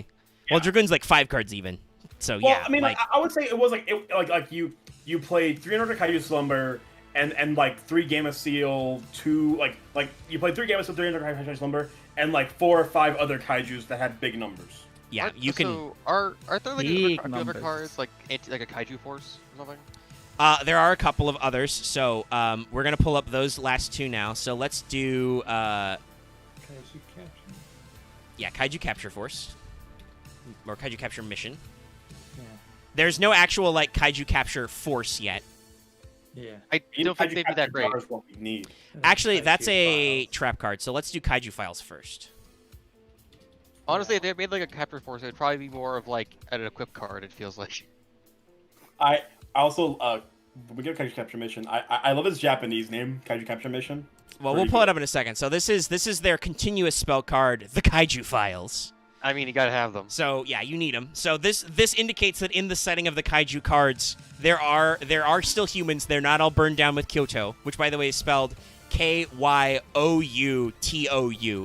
Yeah. Well, Dragoon's like 5 cards even. So yeah. I mean, I would say it was like you played 300 Kaiju Slumber and like 3 Gameciel, 2 like you played 3 Gameciel, 300 Kaiju Slumber, and like 4 or 5 other Kaijus that had big numbers. Yeah, you can. So are there like other cards like a Kaiju Force or something? There are a couple of others. So we're gonna pull up those last 2 now. So let's do Kaiju Capture. Yeah, Kaiju Capture Force. Or Kaiju Capture Mission. Yeah. There's no actual like Kaiju Capture Force yet. Yeah. I don't think they'd be that great. Actually, that's a trap card, so let's do Kaiju Files first. Honestly, if they made like a Capture Force, it'd probably be more of like an equip card, it feels like. I also we get Kaiju Capture Mission. I love its Japanese name, Kaiju Capture Mission. Well, we'll pull it up in a second. So this is their continuous spell card, the Kaiju Files. I mean, you gotta have them. So yeah, you need them. So this indicates that in the setting of the Kaiju cards, there are still humans. They're not all burned down with Kyoto, which by the way is spelled Kyoutou.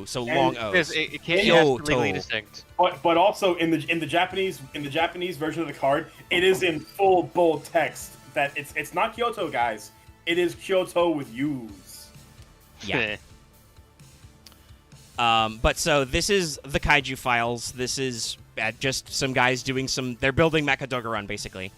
So long O's. It can't be legally distinct. But also in the Japanese version of the card, it is in full bold text that it's not Kyoto, guys. It is Kyoto with U's. Yeah. But so this is the Kaiju Files. This is just some guys doing they're building Mecha Dogaran, basically.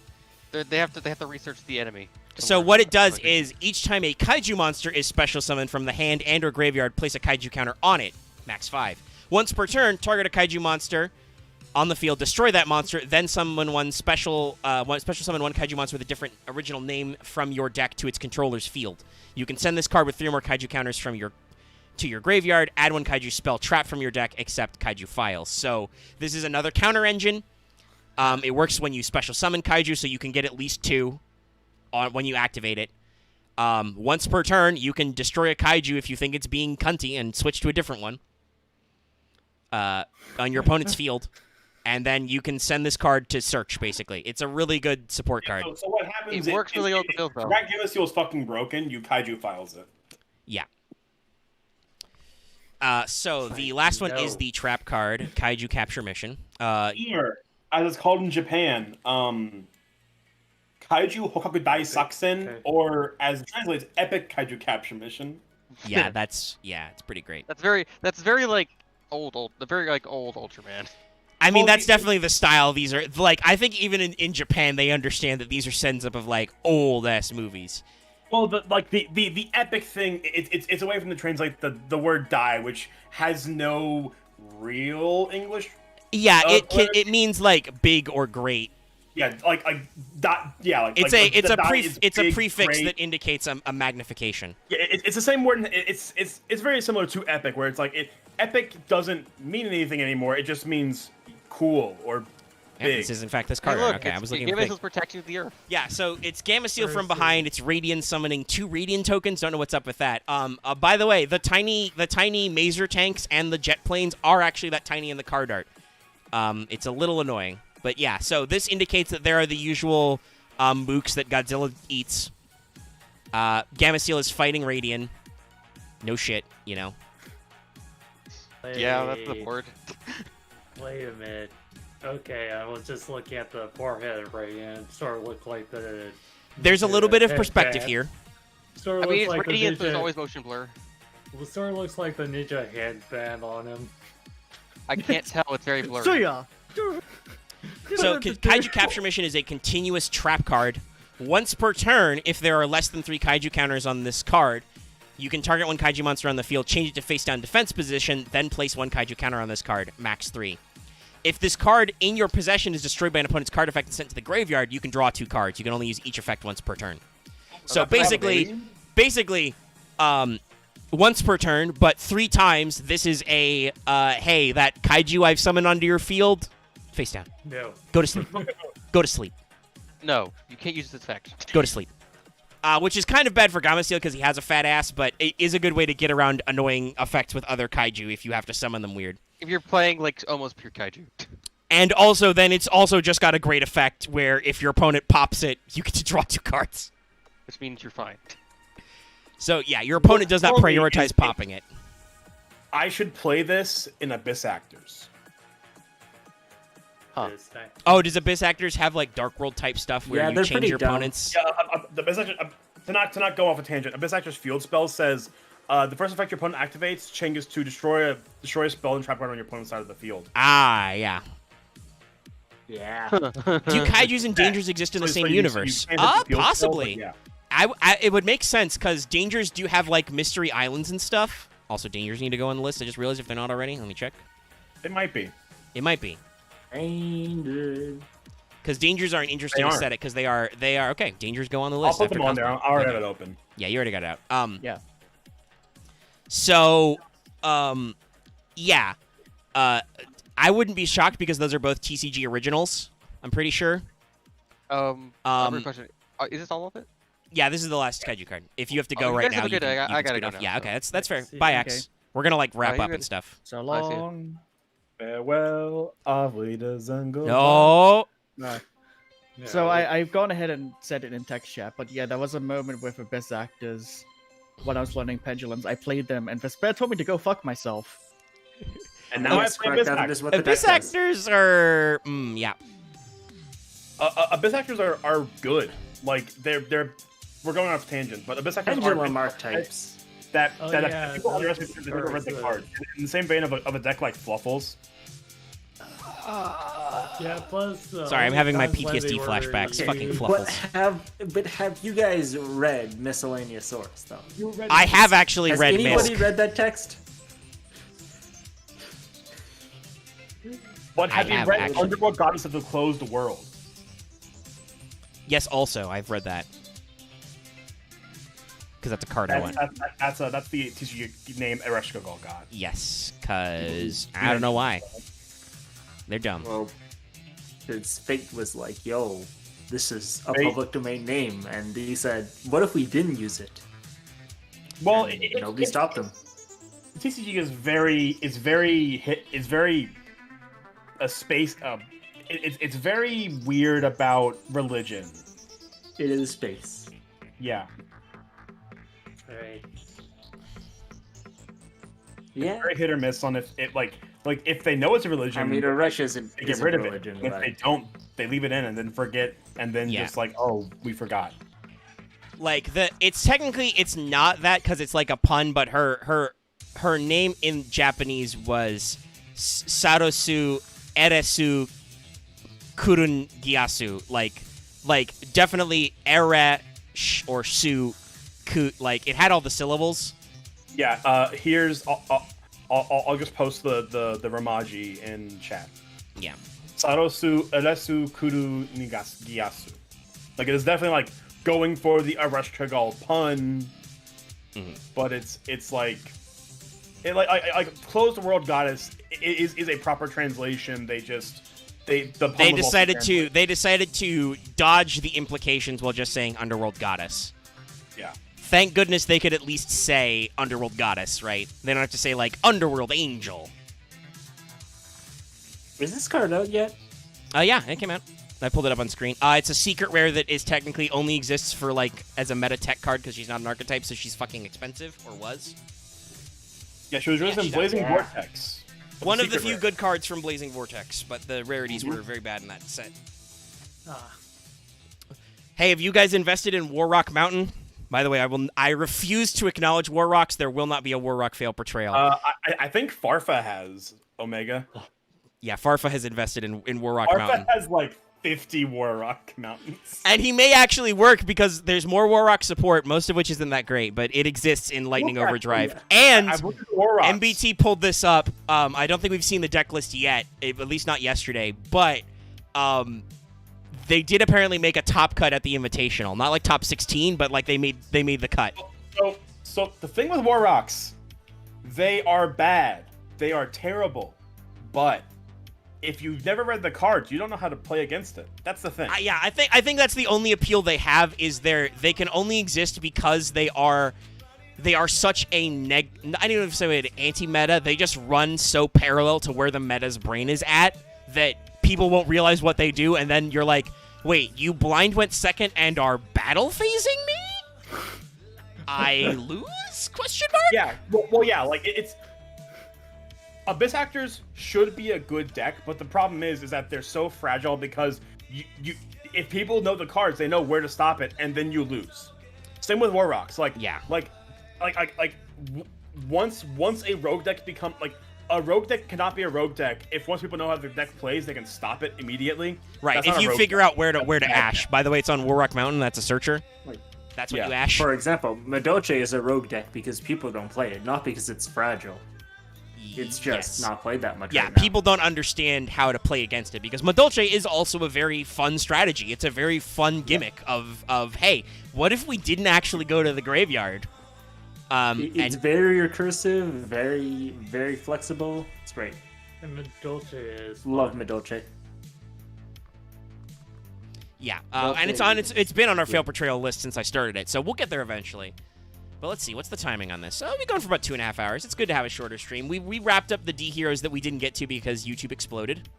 They have to research the enemy. So what it does is each time a Kaiju monster is special summoned from the hand and or graveyard, place a Kaiju counter on it, max 5. Once per turn, target a Kaiju monster on the field, destroy that monster, then summon one special summon 1 Kaiju monster with a different original name from your deck to its controller's field. You can send this card with 3 or more Kaiju counters from to your graveyard, add 1 Kaiju spell trap from your deck, except Kaiju Files. So this is another counter engine. It works when you special summon Kaiju, so you can get at least 2 when you activate it. Once per turn, you can destroy a Kaiju if you think it's being cunty and switch to a different one on your opponent's field. And then you can send this card to search, basically. It's a really good support card. So what happens it works really well with the field, though. That Gameciel is fucking broken, you Kaiju Files it. Yeah. So the last one is the trap card, Kaiju Capture Mission. Here, as it's called in Japan, Kaiju Hokaku Dai Sakusen, or as it translates, Epic Kaiju Capture Mission. Yeah, it's pretty great. That's very like old Ultraman. I mean, that's definitely the style. These are like, I think even in Japan they understand that these are sends up of like old ass movies. Well, the epic thing, it's a way from to translate the word die, which has no real English. Yeah, it means like big or great. Yeah, like dot. Yeah, like it's a prefix great. that indicates a magnification. Yeah, it's the same word. It's very similar to epic, where it's like epic doesn't mean anything anymore. It just means cool or big. Yeah, this is in fact this card. Hey, look, okay, I was looking. Gameciel's protecting the earth. Yeah, so it's Gameciel from behind. It's Radian summoning 2 Radian tokens. Don't know what's up with that. By the way, the tiny Mazer tanks and the jet planes are actually that tiny in the card art. It's a little annoying, but yeah. So this indicates that there are the usual mooks that Godzilla eats. Gameciel is fighting Radian. No shit, you know. Yeah, that's the word. Wait a minute. Okay, I was just looking at the forehead right, and it sort of looked like the... There's a little bit of perspective here. Sort of I mean, it's like radiant, there's always motion blur. It sort of looks like the ninja headband on him. I can't tell, it's very blurry. So Kaiju Capture Mission is a continuous trap card. Once per turn, if there are less than 3 Kaiju counters on this card, You can target one kaiju monster on the field, change it to face-down defense position, then place one kaiju counter on this card, max 3. If this card in your possession is destroyed by an opponent's card effect and sent to the graveyard, you can draw 2 cards. You can only use each effect once per turn. So basically, once per turn, but 3 times, this is a, hey, that kaiju I've summoned onto your field, face down. No. Go to sleep. Go to sleep. No, you can't use this effect. Go to sleep. Which is kind of bad for Gameciel because he has a fat ass, but it is a good way to get around annoying effects with other kaiju if you have to summon them weird. If you're playing, like, almost pure kaiju. And also, then it's also just got a great effect where if your opponent pops it, you get to draw 2 cards. Which means you're fine. So, yeah, your opponent does not prioritize popping it. I should play this in Abyss Actors. Huh. Oh, does Abyss Actors have, like, Dark World type stuff where you change your opponents? Yeah, the Abyss Actors, to not go off a tangent, Abyss Actors field spell says, the first effect your opponent activates changes to destroy a spell and trap card on your opponent's side of the field. Ah, yeah. Yeah. Do kaijus and dangers exist in the same universe? Possibly. Spell, yeah. It would make sense because dangers do have like mystery islands and stuff. Also, dangers need to go on the list. I just realized if they're not already. Let me check. It might be. It might be. Because dangers are an interesting aesthetic because they are okay. Dangers go on the list. I'll put them on there. I already have it open. Yeah, you already got it out. Yeah. So, yeah. I wouldn't be shocked because those are both TCG originals. I'm pretty sure. I have a question. Is this all of it? Yeah, this is the last kaiju card. If you have to go right now, you can, I gotta go now. now. Yeah, okay, that's fair. see. Bye, Okay. X. We're gonna like wrap up and stuff. So I see it. long. Farewell, Avida No. No. So I've gone ahead and said it in text chat, but yeah, there was a moment with Abyss Actors when I was learning pendulums. I played them, and Vesper told me to go fuck myself. And now I play Abyss Actors. Abyss Actors are, yeah. Abyss Actors are good. Like they're we're going off tangent, but Abyss Actors Pendulum archetypes. That yeah, people that underestimate was the difference of the first, card. In the same vein of a deck like Fluffles. Yeah, plus... Sorry, I'm having my PTSD flashbacks. Fucking Fluffles. But have you guys read Miscellaneous Source, though? I have actually Has read anybody Misk. read that text? But have I you have, read actually. Underworld Goddess of the Closed World? Yes, also, I've read that. Because that's a card I want. That's the TCG name Ereshkigal got. Yes, because I don't know why. They're dumb. Well, his fate was like, yo, this is a Fate. public domain name. And he said, what if we didn't use it? Well, And nobody stopped him. TCG is very a space. It's very weird about religion. It is space. Yeah. Right. Yeah. Very hit or miss on if it like if they know it's a religion. I mean, Rush isn't, they get isn't rid of religion, it. If but they don't, they leave it in and then forget, and then Yeah. just like, oh, we forgot. Like it's technically it's not that because it's like a pun, but her name in Japanese was Sarosu Eresu Kurun Gyasu. Like definitely ere or su ku. Like it had all the syllables. Yeah. Here's I'll just post the Ramaji in chat. Yeah. Sarosu Eresu Kuru Gyasu. Like it is definitely like going for the Ereshkigal pun, but it's like Closed World Goddess is a proper translation. They decided to dodge the implications while just saying Underworld Goddess. Yeah. Thank goodness they could at least say Underworld Goddess, right? They don't have to say like Underworld Angel. is this card out yet? Yeah, it came out. I pulled it up on screen. It's a secret rare that is technically only exists for like as a meta tech card because she's not an archetype, so she's fucking expensive or was. Yeah, she was released in Blazing Vortex. One of the few good cards from Blazing Vortex, but the rarities were very bad in that set. Hey, have you guys invested in Warrock Mountain? By the way, I refuse to acknowledge Warrocks. There will not be a Warrock fail portrayal. I think Farfa has Omega. Yeah, Farfa has invested in Warrock Farfa Mountain. has like 50 Warrock Mountains. And he may actually work because there's more Warrock support, most of which isn't that great, but it exists in Lightning Overdrive. And I've looked at Warrocks. MBT pulled this up. I don't think we've seen the deck list yet, at least not yesterday, but they did apparently make a top cut at the Invitational. Not like top 16, but like they made the cut. So the thing with Warrocks, they are bad. They are terrible. But if you've never read the cards, you don't know how to play against it. That's the thing. Yeah, I think that's the only appeal they have is they can only exist because they are such a I don't even say it anti-meta. They just run so parallel to where the meta's brain is at that people won't realize what they do, and then you're like, wait, you blind went second and are battle phasing me? I lose? Question mark? Yeah. Well, yeah. Like it's. Abyss Actors should be a good deck, but the problem is that they're so fragile because you if people know the cards, they know where to stop it, and then you lose. Same with Warrocks. Once a rogue deck become like a rogue deck cannot be a rogue deck if once people know how the deck plays, they can stop it immediately. Right. If you figure out where to ash. By the way, it's on Warrock Mountain. That's a searcher. That's what you ash. For example, Medoche is a rogue deck because people don't play it, not because it's fragile. It's just not played that much. Yeah, right now. people don't understand how to play against it because Madolche is also a very fun strategy. It's a very fun gimmick of hey, what if we didn't actually go to the graveyard? It's very recursive, very, very flexible. It's great. And Madolche is love Madolche. Yeah, and it's been on our fail portrayal list since I started it, so we'll get there eventually. But let's see, what's the timing on this? So we've gone for about 2.5 hours. It's good to have a shorter stream. We wrapped up the D heroes that we didn't get to because YouTube exploded.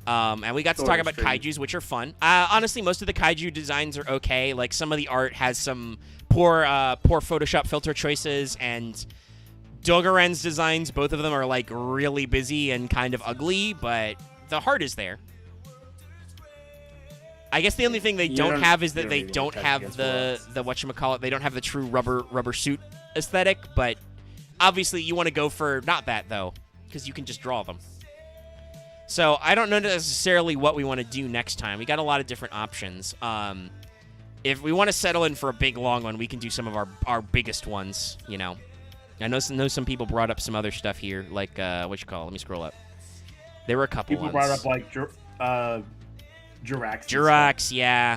And we got to talk about kaijus, which are fun. Honestly, most of the kaiju designs are okay. Like some of the art has some poor Photoshop filter choices, and Dogaren's designs, both of them are like really busy and kind of ugly, but the heart is there. I guess the only thing they don't have is that they don't have the whatchamacallit, they don't have the true rubber suit aesthetic, but obviously you want to go for not that though, because you can just draw them. So I don't know necessarily what we want to do next time. We got a lot of different options. If we want to settle in for a big long one, we can do some of our biggest ones, you know. I know some people brought up some other stuff here, like what you call it? Let me scroll up. There were a couple people ones. brought up like Jirax, yeah.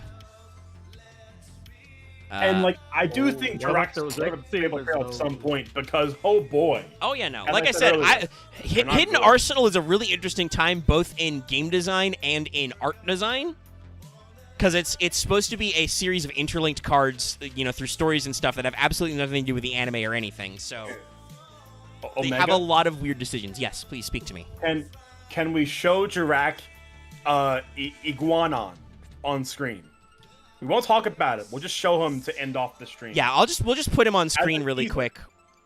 And like I do think Jirax was going to be able to at some point because oh boy. Oh yeah, no. Like I said, Hidden Arsenal is a really interesting time both in game design and in art design. Because it's supposed to be a series of interlinked cards, you know, through stories and stuff that have absolutely nothing to do with the anime or anything. So they have a lot of weird decisions. Yes, please speak to me. And can we show Jirax Iguanon on screen? We won't talk about it. We'll just show him to end off the stream. Yeah, we'll just put him on screen really quick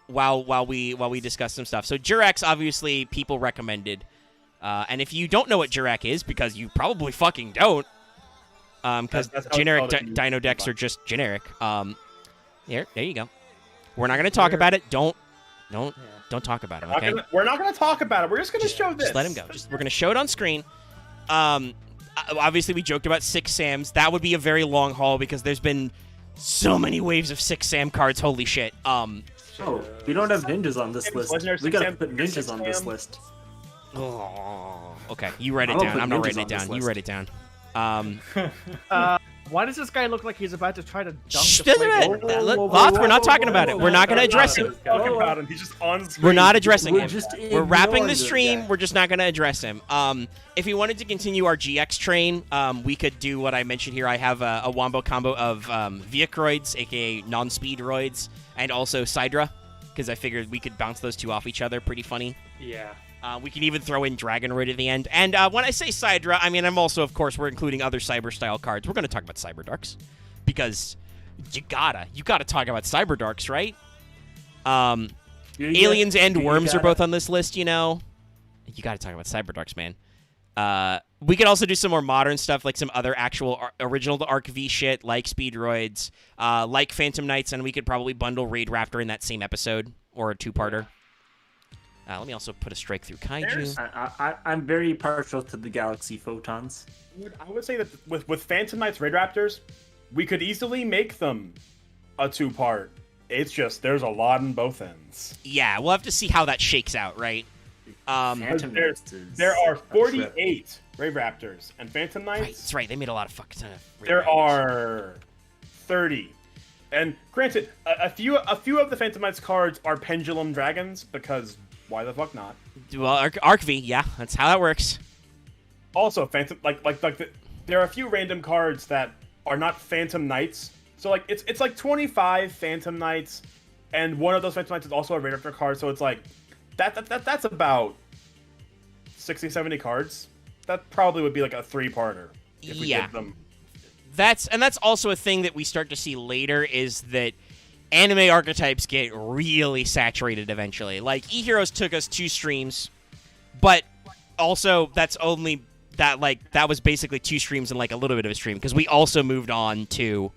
while we discuss some stuff. So Jirax, obviously, people recommended, and if you don't know what Jirax is, because you probably fucking don't, because generic dino decks are just generic. There you go. We're not gonna talk about it. Don't talk about it. Okay. We're not gonna talk about it. We're just gonna show this. Just let him go. We're gonna show it on screen. Obviously, we joked about 6 Sams. That would be a very long haul because there's been so many waves of 6 Sam cards. Holy shit. Oh, we don't have ninjas on this list. We gotta put ninjas on this list. Oh, okay, you write it down. I'm not writing it down. You write it down. Why does this guy look like he's about to try to dunk Loth, we're not talking about it. We're not going to address him. He's just on screen. We're not addressing him. We're wrapping the stream. We're just not going to address him. If we wanted to continue our GX train, we could do what I mentioned here. I have a wombo combo of Viacroids, aka non-speedroids, and also Sidra, because I figured we could bounce those two off each other. Pretty funny. Yeah. We can even throw in Dragonroid at the end. And when I say Sidra, I mean, I'm also, of course, we're including other Cyber-style cards. We're going to talk about Cyberdarks. Because you gotta talk about Cyberdarks, right? Aliens and Worms are both on this list, you know? You gotta talk about Cyberdarks, man. We could also do some more modern stuff, like some other actual original to Arc V shit, like Speedroids, like Phantom Knights, and we could probably bundle Raid Raptor in that same episode, or a two-parter. Let me also put a strike through Kaiju. I'm very partial to the Galaxy Photons. I would say that with Phantom Knights Raid Raptors, we could easily make them a 2-part. It's just there's a lot in both ends. Yeah, we'll have to see how that shakes out, right? There are 48 Raid Raptors and Phantom Knights. Right, that's right. They made a lot of fuck ton of. There are 30. And granted, a few of the Phantom Knights cards are Pendulum Dragons, because why the fuck not? Well, Arc V, yeah, that's how that works. Also, Phantom there are a few random cards that are not Phantom Knights. So like it's like 25 Phantom Knights, and one of those Phantom Knights is also a Raid Raptor card. So it's like that's about 60, 70 cards. That probably would be like a 3-parter if we did them. That's also a thing that we start to see later, is that anime archetypes get really saturated eventually. Like E-Heroes took us 2 streams, but also that was basically 2 streams and like a little bit of a stream, because we also moved on to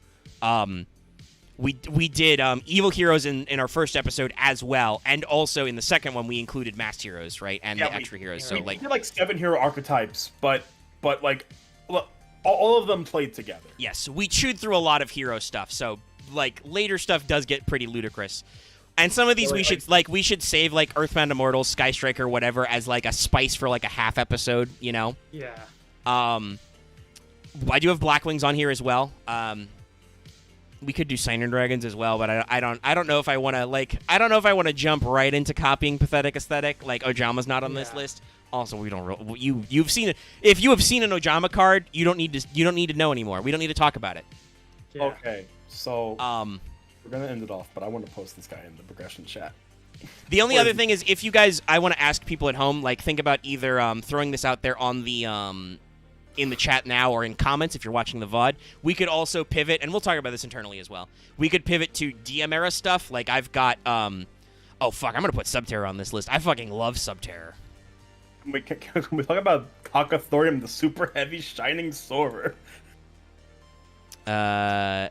we did Evil Heroes in our first episode as well, and also in the second one we included Masked Heroes, right, and the extra heroes. So we did like 7 hero archetypes, but like look, all of them played together. Yes, we chewed through a lot of hero stuff, so like later stuff does get pretty ludicrous. And some of these we should save, like Earthbound Immortals, Sky Striker, whatever, as like a spice for like a half episode, you know? Yeah. I do have Blackwings on here as well. We could do Signer Dragons as well, but I don't know if I want to jump right into copying Pathetic Aesthetic. Like Ojama's not on this list. Also, we don't you've seen it. If you have seen an Ojama card, you don't need to know anymore. We don't need to talk about it. Yeah. Okay. So we're gonna end it off, but I want to post this guy in the progression chat. The only other thing is, if you guys, I want to ask people at home, like, think about either throwing this out there on the in the chat now or in comments if you're watching the VOD. We could also pivot, and we'll talk about this internally as well. We could pivot to DM era stuff. Like I've got oh fuck, I'm gonna put Subterror on this list. I fucking love Subterror. Can we talk about Cockethorium, the super heavy shining soarer? Yeah,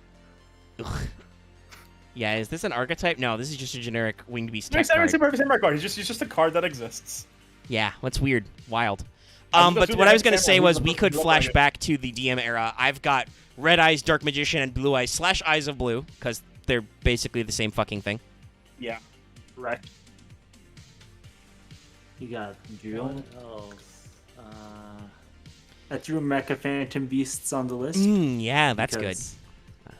is this an archetype? No, this is just a generic winged beast No, tech card. Same card. He's just a card that exists. Yeah, what's weird, wild. But what I was gonna say was we could flash back to the DM era. I've got Red Eyes, Dark Magician, and Blue Eyes / Eyes of Blue, because they're basically the same fucking thing. Yeah, right. You got Drill. Oh. I threw Mecha Phantom Beasts on the list. Yeah, that's good.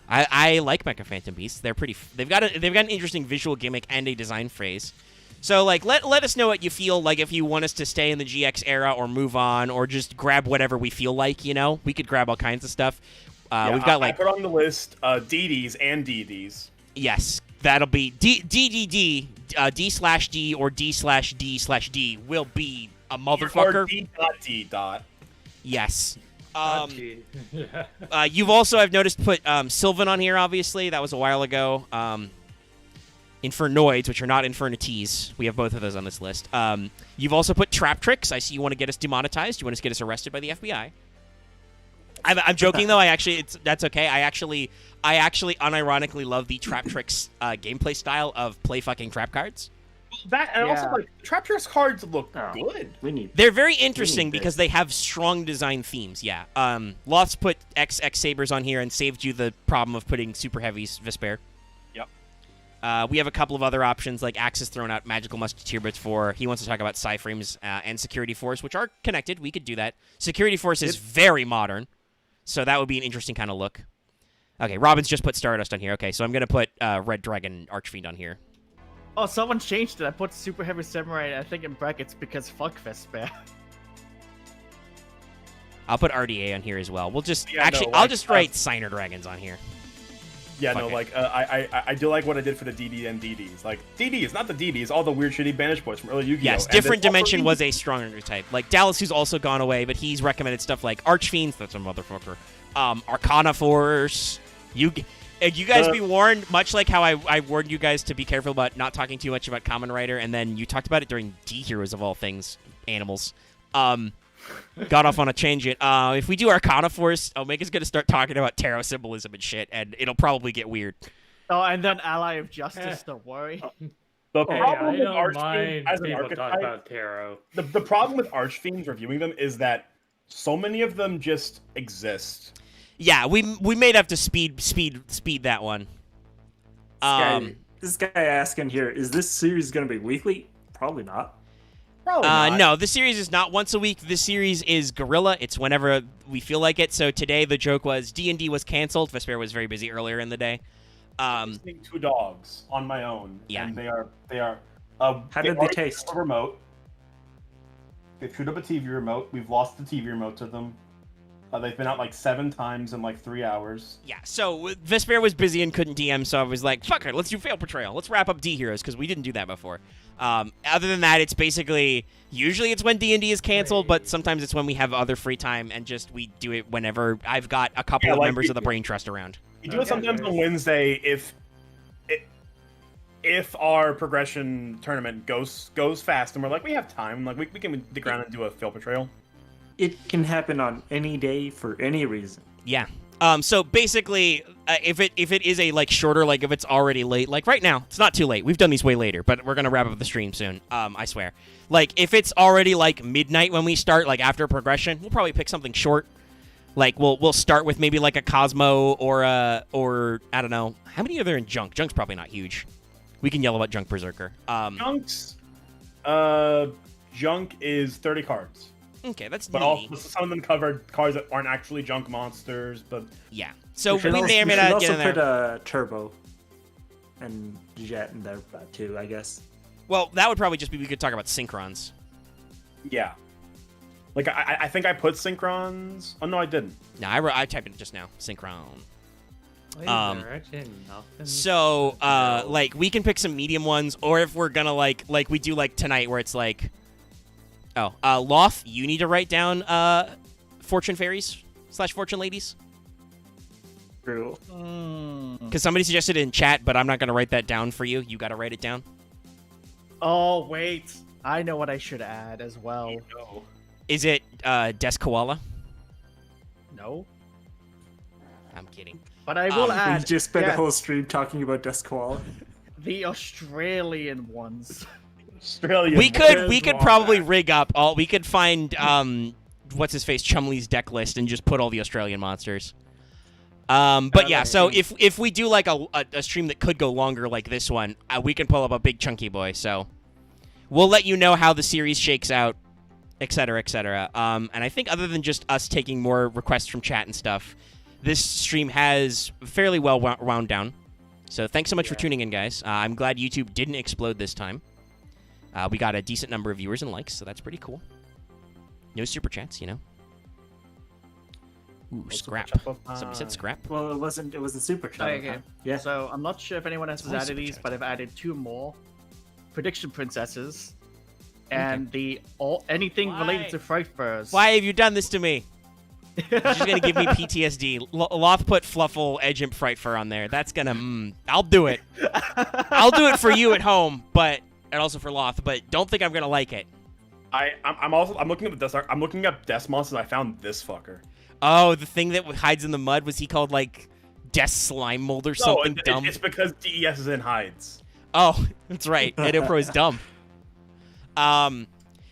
I like Mecha Phantom Beasts. They're pretty. They've got an interesting visual gimmick and a design phrase. So like, let us know what you feel like, if you want us to stay in the GX era or move on or just grab whatever we feel like. You know, we could grab all kinds of stuff. We've got like I put on the list DDs and DDs. Yes, that'll be DDD, D/D or D/D/D will be a motherfucker. Or D.D. Yes. Yeah. You've also, I've noticed, put Sylvan on here, obviously. That was a while ago. Infernoids, which are not Infernities. We have both of those on this list. You've also put Trap Tricks. I see you want to get us demonetized. You want us to get us arrested by the FBI. I'm joking, though. That's okay. I actually unironically love the Trap Tricks gameplay style of play fucking trap cards. That and also like Trap Tricks cards look good. They're very interesting because they have strong design themes. Yeah. Loth's put X Sabers on here and saved you the problem of putting Super Heavies Vesper. Yep. We have a couple of other options, like Axis thrown out Magical Musketeer Bits for. He wants to talk about Psyframes and Security Force, which are connected. We could do that. Security Force is very modern, so that would be an interesting kind of look. Okay, Robin's just put Stardust on here. Okay, so I'm going to put Red Dragon Archfiend on here. Oh, someone changed it. I put Super Heavy Samurai, I think, in brackets because fuck Vesper. I'll put RDA on here as well. We'll just I'll just write Signer Dragons on here. Yeah, I do like what I did for the DD and DDs. Like DDs, not the DDs, all the weird shitty banish boys from early Yu-Gi-Oh. Yes, Different Dimension was a stronger type. Like Dallas, who's also gone away, but he's recommended stuff like Archfiends. That's a motherfucker. Arcana Force. You guys be warned, much like how I warned you guys to be careful about not talking too much about Kamen Rider, and then you talked about it during D Heroes of all things, animals. Got off on a tangent. If we do Arcana Force, Omega's going to start talking about tarot symbolism and shit, and it'll probably get weird. Oh, and then Ally of Justice, don't worry. The Hey, problem I with don't Archfiend mind as an people talk archetype, about tarot. the problem with Archfiends reviewing them is that so many of them just exist. Yeah, we may have to speed that one. This guy asking here, is this series going to be weekly? Probably not. Probably not. No, the series is not once a week. This series is guerrilla. It's whenever we feel like it. So today the joke was D&D was canceled. Vesper was very busy earlier in the day. I'm seeing 2 dogs on my own. Yeah. And they are. How did they taste? A remote. They chewed up a TV remote. We've lost the TV remote to them. They've been out like 7 times in like 3 hours. Yeah, so Vesper was busy and couldn't DM, so I was like, fuck it, let's do Fail Portrayal. Let's wrap up D Heroes, because we didn't do that before. Other than that, it's basically, usually it's when D&D is canceled, but sometimes it's when we have other free time, and just we do it whenever I've got a couple of members of the Brain Trust around. We do it sometimes on Wednesday if our progression tournament goes fast, and we're like, we have time, like we can dig around and do a Fail Portrayal. It can happen on any day for any reason. Yeah. So basically, if it is a like shorter, like if it's already late, like right now, it's not too late. We've done these way later, but we're gonna wrap up the stream soon. I swear. Like if it's already like midnight when we start, like after progression, we'll probably pick something short. Like we'll start with maybe like a Cosmo or I don't know. How many are there in Junk? Junk's probably not huge. We can yell about Junk Berserker. Junk is 30 cards. Okay, that's but also some of them covered cards that aren't actually junk monsters, but yeah. So we may or may not get in there. We should also put Turbo and Jet in there too, I guess. Well, that would probably just be we could talk about Synchrons. Yeah. Like I think I put Synchrons. Oh no, I didn't. No, I typed it just now. Synchron. So like we can pick some medium ones, or if we're gonna like we do like tonight, where it's like. Loth, you need to write down Fortune Fairies / Fortune Ladies. True. Because somebody suggested it in chat, but I'm not going to write that down for you. You got to write it down. Oh, wait. I know what I should add as well. No. Is it Desk Koala? No. I'm kidding. But I will add... We just spent a whole stream talking about Desk Koala. The Australian ones. We could probably rig up all. We could find what's his face Chumley's deck list and just put all the Australian monsters. But yeah, so if we do like a stream that could go longer like this one, we can pull up a big chunky boy. So we'll let you know how the series shakes out, etc., etc. And I think other than just us taking more requests from chat and stuff, this stream has fairly well wound down. So thanks so much for tuning in, guys. I'm glad YouTube didn't explode this time. We got a decent number of viewers and likes, so that's pretty cool. No super chats, you know. Ooh, scrap. Somebody said scrap. Well, it wasn't super chat. Okay. Yeah. So I'm not sure if anyone else has added these, but I've added 2 more prediction princesses, and anything related to Fright Furs. Why have you done this to me? You're just gonna give me PTSD. Loth put Fluffle, Edge, and Fright Fur on there. That's gonna. I'll do it. I'll do it for you at home, but. And also for Loth, but don't think I'm gonna like it. I'm looking up the Death. I'm looking up Death monsters. I found this fucker. Oh, the thing that hides in the mud, was he called like Death Slime Mold or something dumb? It's because DES is in hides. Oh, that's right. Edipro is dumb.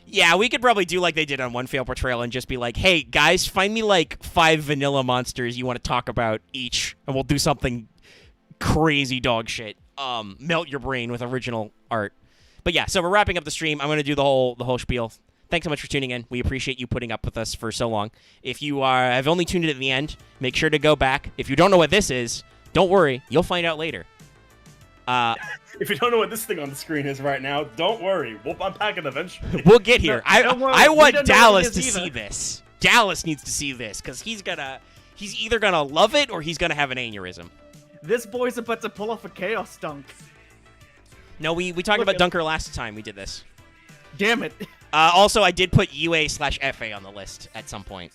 Yeah, we could probably do like they did on One Fail Portrayal and just be like, hey guys, find me like 5 vanilla monsters you want to talk about each, and we'll do something crazy dog shit. Melt your brain with original art. But yeah, so we're wrapping up the stream. I'm going to do the whole spiel. Thanks so much for tuning in. We appreciate you putting up with us for so long. If you have only tuned in at the end, make sure to go back. If you don't know what this is, don't worry. You'll find out later. If you don't know what this thing on the screen is right now, don't worry. We'll unpack it eventually. We'll get here. I want Dallas to see this. Dallas needs to see this, because he's either going to love it or he's going to have an aneurysm. This boy's about to pull off a chaos dunk. No, we talked about Dunker last time we did this. Damn it. Also, I did put UA/FA on the list at some point.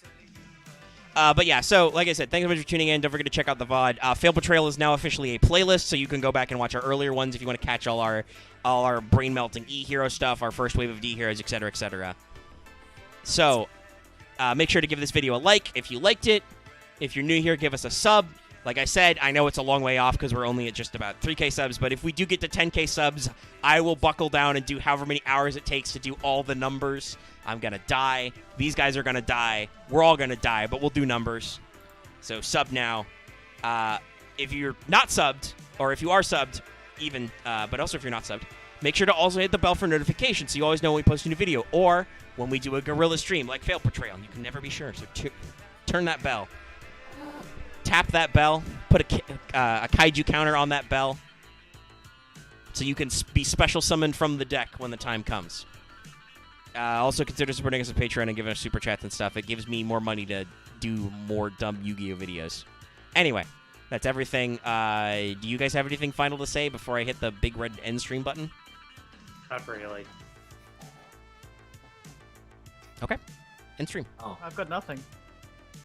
But yeah, so like I said, thanks so much for tuning in. Don't forget to check out the VOD. Fail Portrayal is now officially a playlist, so you can go back and watch our earlier ones if you want to catch all our brain melting E-hero stuff, our first wave of D-heroes, etc., etc. So make sure to give this video a like if you liked it. If you're new here, give us a sub. Like I said, I know it's a long way off because we're only at just about 3K subs, but if we do get to 10K subs, I will buckle down and do however many hours it takes to do all the numbers. I'm going to die. These guys are going to die. We're all going to die, but we'll do numbers. So sub now. If you're not subbed, or if you are subbed, even, but also if you're not subbed, make sure to also hit the bell for notifications so you always know when we post a new video, or when we do a guerrilla stream like Fail Portrayal. You can never be sure, so turn that bell. Tap that bell, put a Kaiju counter on that bell, so you can be special summoned from the deck when the time comes. Also consider supporting us on Patreon and giving us super chats and stuff. It gives me more money to do more dumb Yu-Gi-Oh videos. Anyway, that's everything. Do you guys have anything final to say before I hit the big red end stream button? Not really. Okay, end stream. I've got nothing.